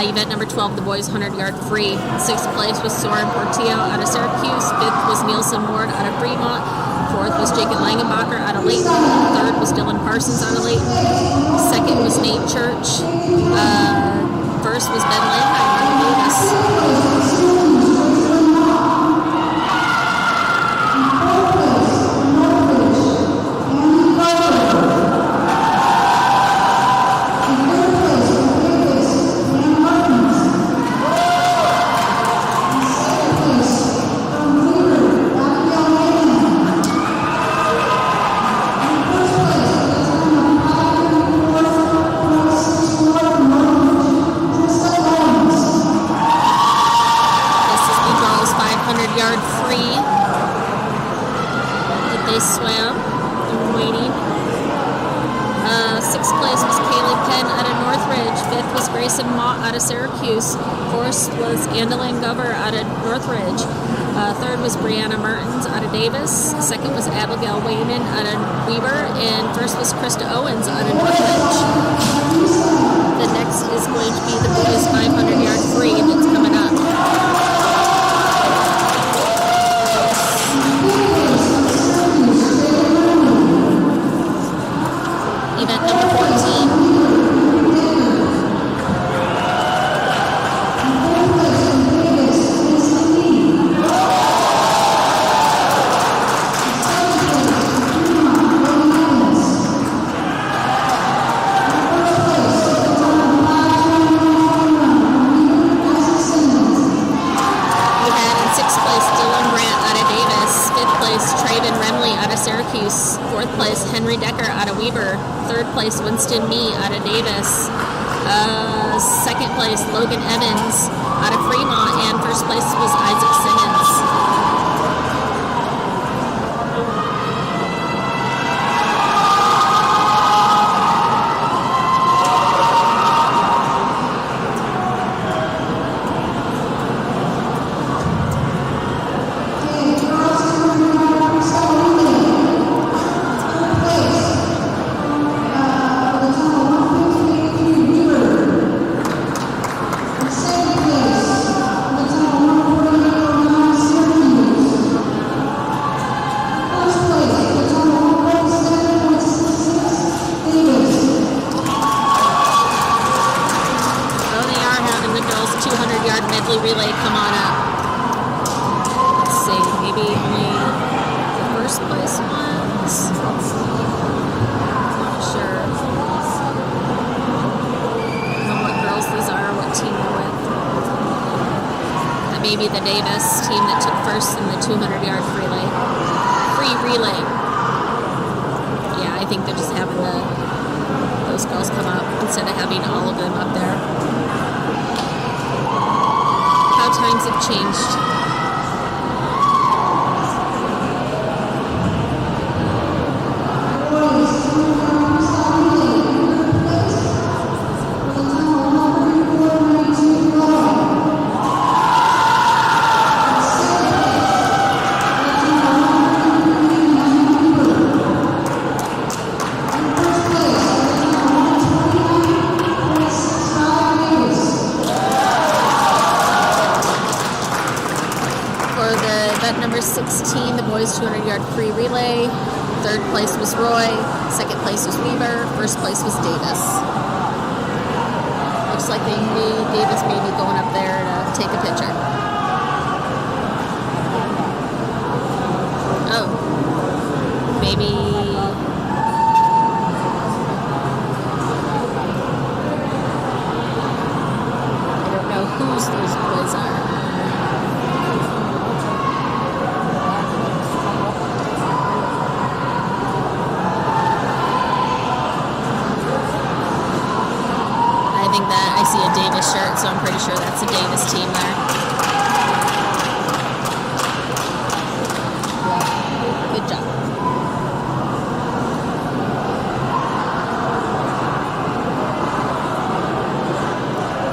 Event number 12, the boys 100-yard free. 6th place was Soren Portillo out of Syracuse. 5th was Nielsen Ward out of Fremont. 4th was Jacob Langenbacher out of Layton. 3rd was Dylan Parsons out of Layton. 2nd was Nate Church. 1st was Ben Landheim out of Davis. Swam. I'm waiting. 6th place was Kaylee Penn out of Northridge. 5th was Grayson Mott out of Syracuse. 4th was Andeline Gover out of Northridge. 3rd was Brianna Mertens out of Davis. 2nd was Abigail Wayman out of Weber. And 1st was Krista Owens out of Northridge. The next is going to be the boys 500-yard free that's coming up. Event number 14. Syracuse. 4th place, Henry Decker out of Weber. 3rd place, Winston Mee out of Davis. 2nd place, Logan Evans out of Fremont. And 1st place was Isaac Simmons. Relay, come on up. Let's see, maybe only the 1st place ones. Not sure. I don't know what girls these are, what team they're with. That may be the Davis team that took 1st in the 200-yard free relay. Yeah, I think they're just having those girls come up instead of having all of them up there. Times have changed. 100-yard free relay. Third place was Roy. Second place was Weaver. First place was Davis. Looks like Davis may be going up there to take a picture. Oh. Maybe... I don't know whose those boys are. I see a Davis shirt, so I'm pretty sure that's a Davis team there. Good job.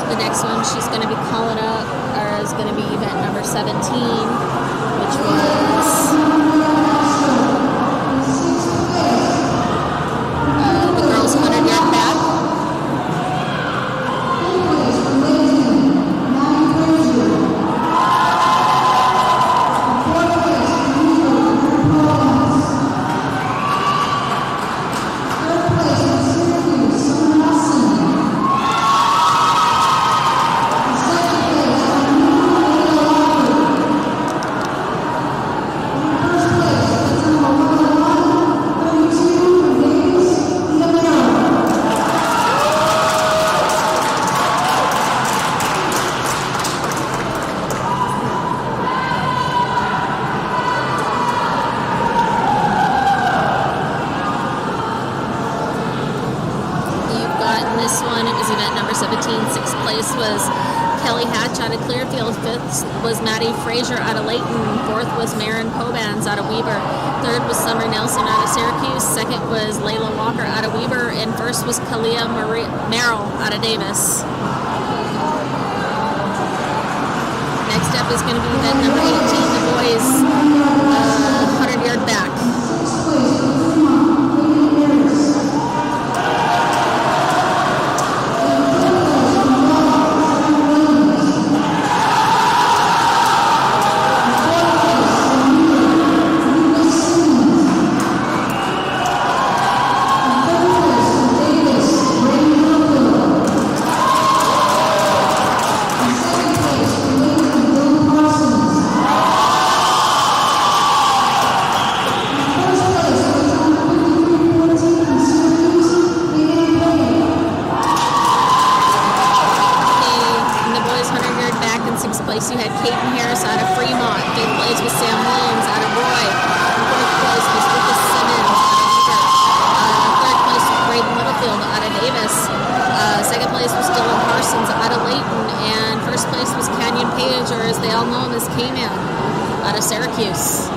The next one she's going to be calling up is going to be event number 17, which was the girls' 100-yard back. Sixth place was Kelly Hatch out of Clearfield. Fifth was Maddie Frazier out of Layton. Fourth was Marin Pobans out of Weber. Third was Summer Nelson out of Syracuse. Second was Layla Walker out of Weber. And first was Kalia Merrill out of Davis. Next up is going to be event number 18, the boys 100-yard back. You had Caden Harris out of Fremont. Fifth place was Sam Williams out of Roy. Fourth place was Lucas Simmons out of Weaver. Third place was Braden Littlefield out of Davis. Second place was Dylan Parsons out of Layton. And first place was Canyon Page, or as they all know him as K-Man, out of Syracuse.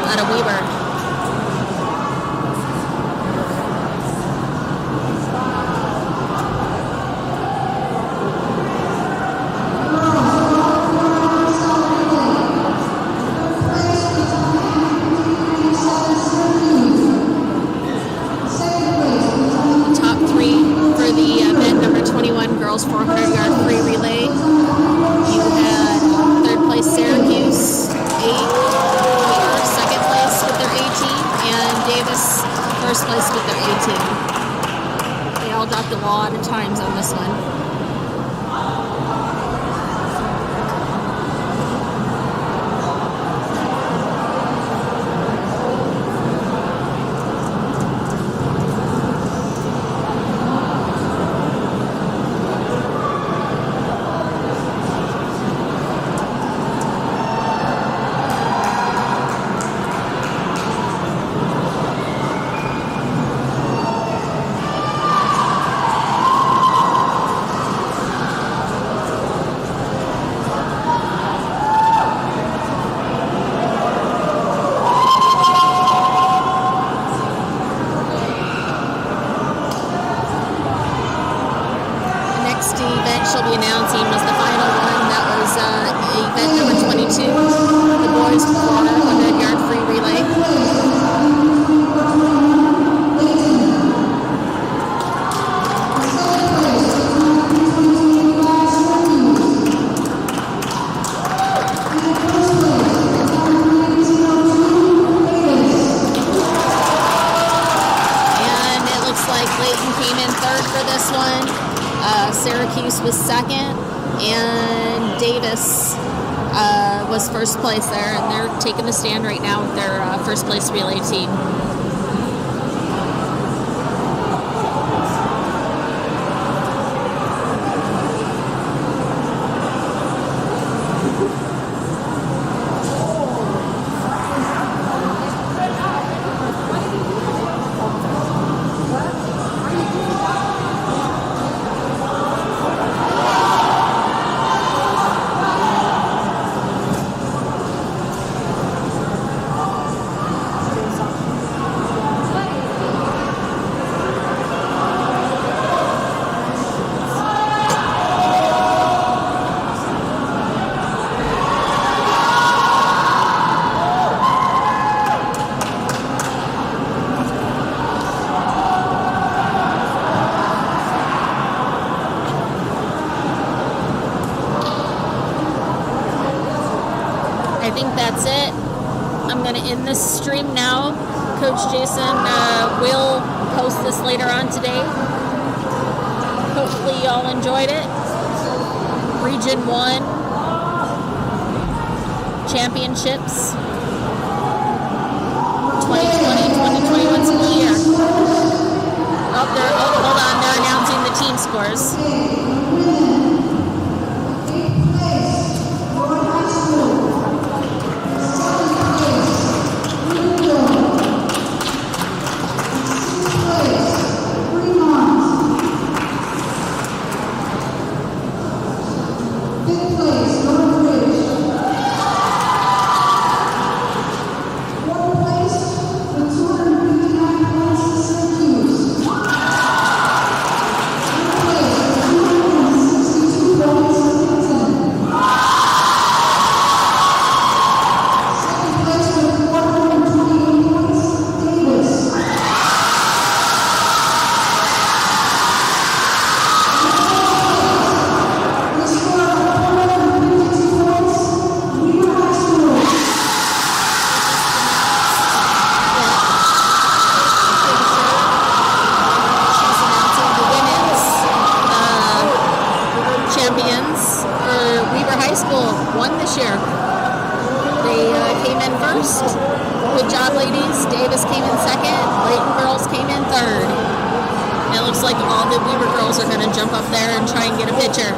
out of Weber. Top three for the event number 21 girls 400-yard free relay. You had third place Syracuse, second place with their A team, and Davis first place with their A team. They all dropped a lot of times on this one. Announcing was the final one. That was event number 22, the boys 400-yard free relay. And it looks like Layton came in third for this one. Syracuse was second, and Davis was first place there, and they're taking the stand right now with their first place relay team. I think that's it. I'm going to end this stream now. Coach Jason will post this later on today. Hopefully y'all enjoyed it. Region 1 championships 2020-2021 school year. Hold on, they're announcing the team scores. Good job, ladies. Davis came in second. Layton girls came in third. It looks like all the Weber girls are going to jump up there and try and get a picture.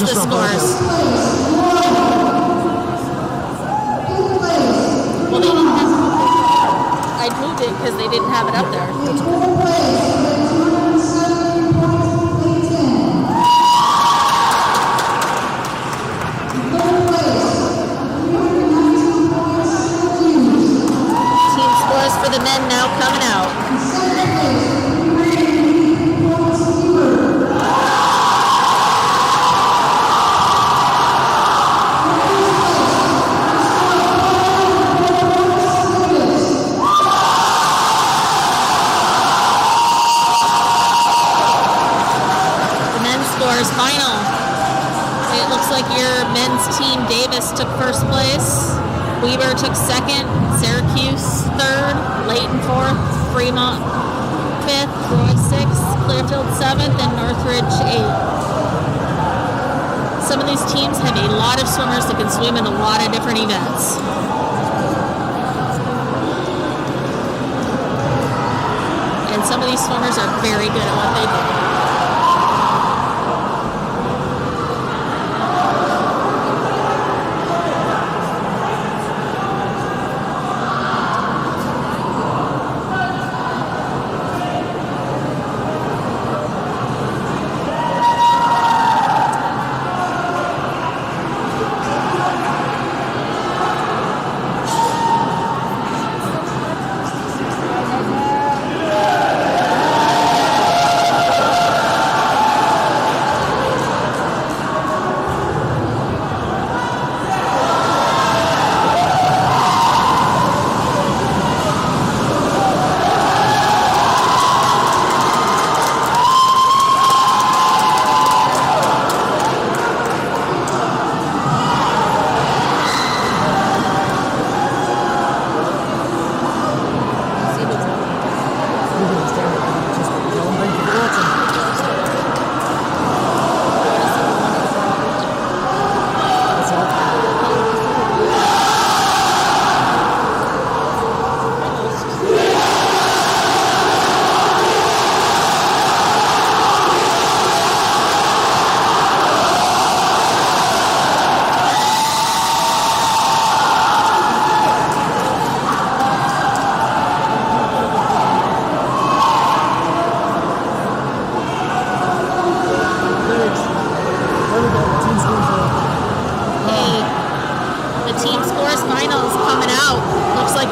Here's the Just scores. Well, they didn't have. I moved it because they didn't have it up there. Team scores for the men now coming out. The men's scores final. It looks like your men's team Davis took first place. Weber took second, Syracuse third, Layton fourth, Fremont fifth, Roy sixth, Clearfield seventh, and Northridge eighth. Some of these teams have a lot of swimmers that can swim in a lot of different events. And some of these swimmers are very good at what they do.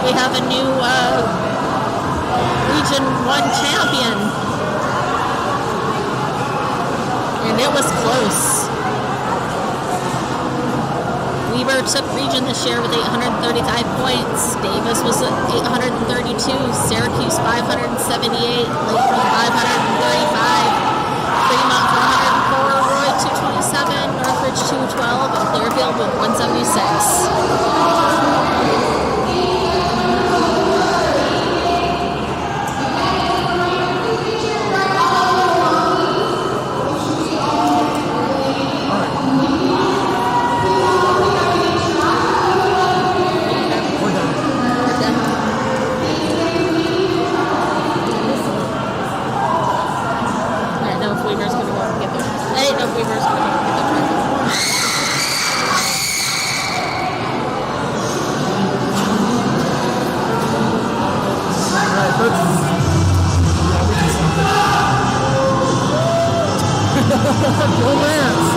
we have a new Region 1 champion. And it was close. Weber took region this year with 835 points. Davis was at 832. Syracuse 578. Layton 535. Fremont 404. Roy 227. Northridge 212. And Clearfield with 176. Go Lance!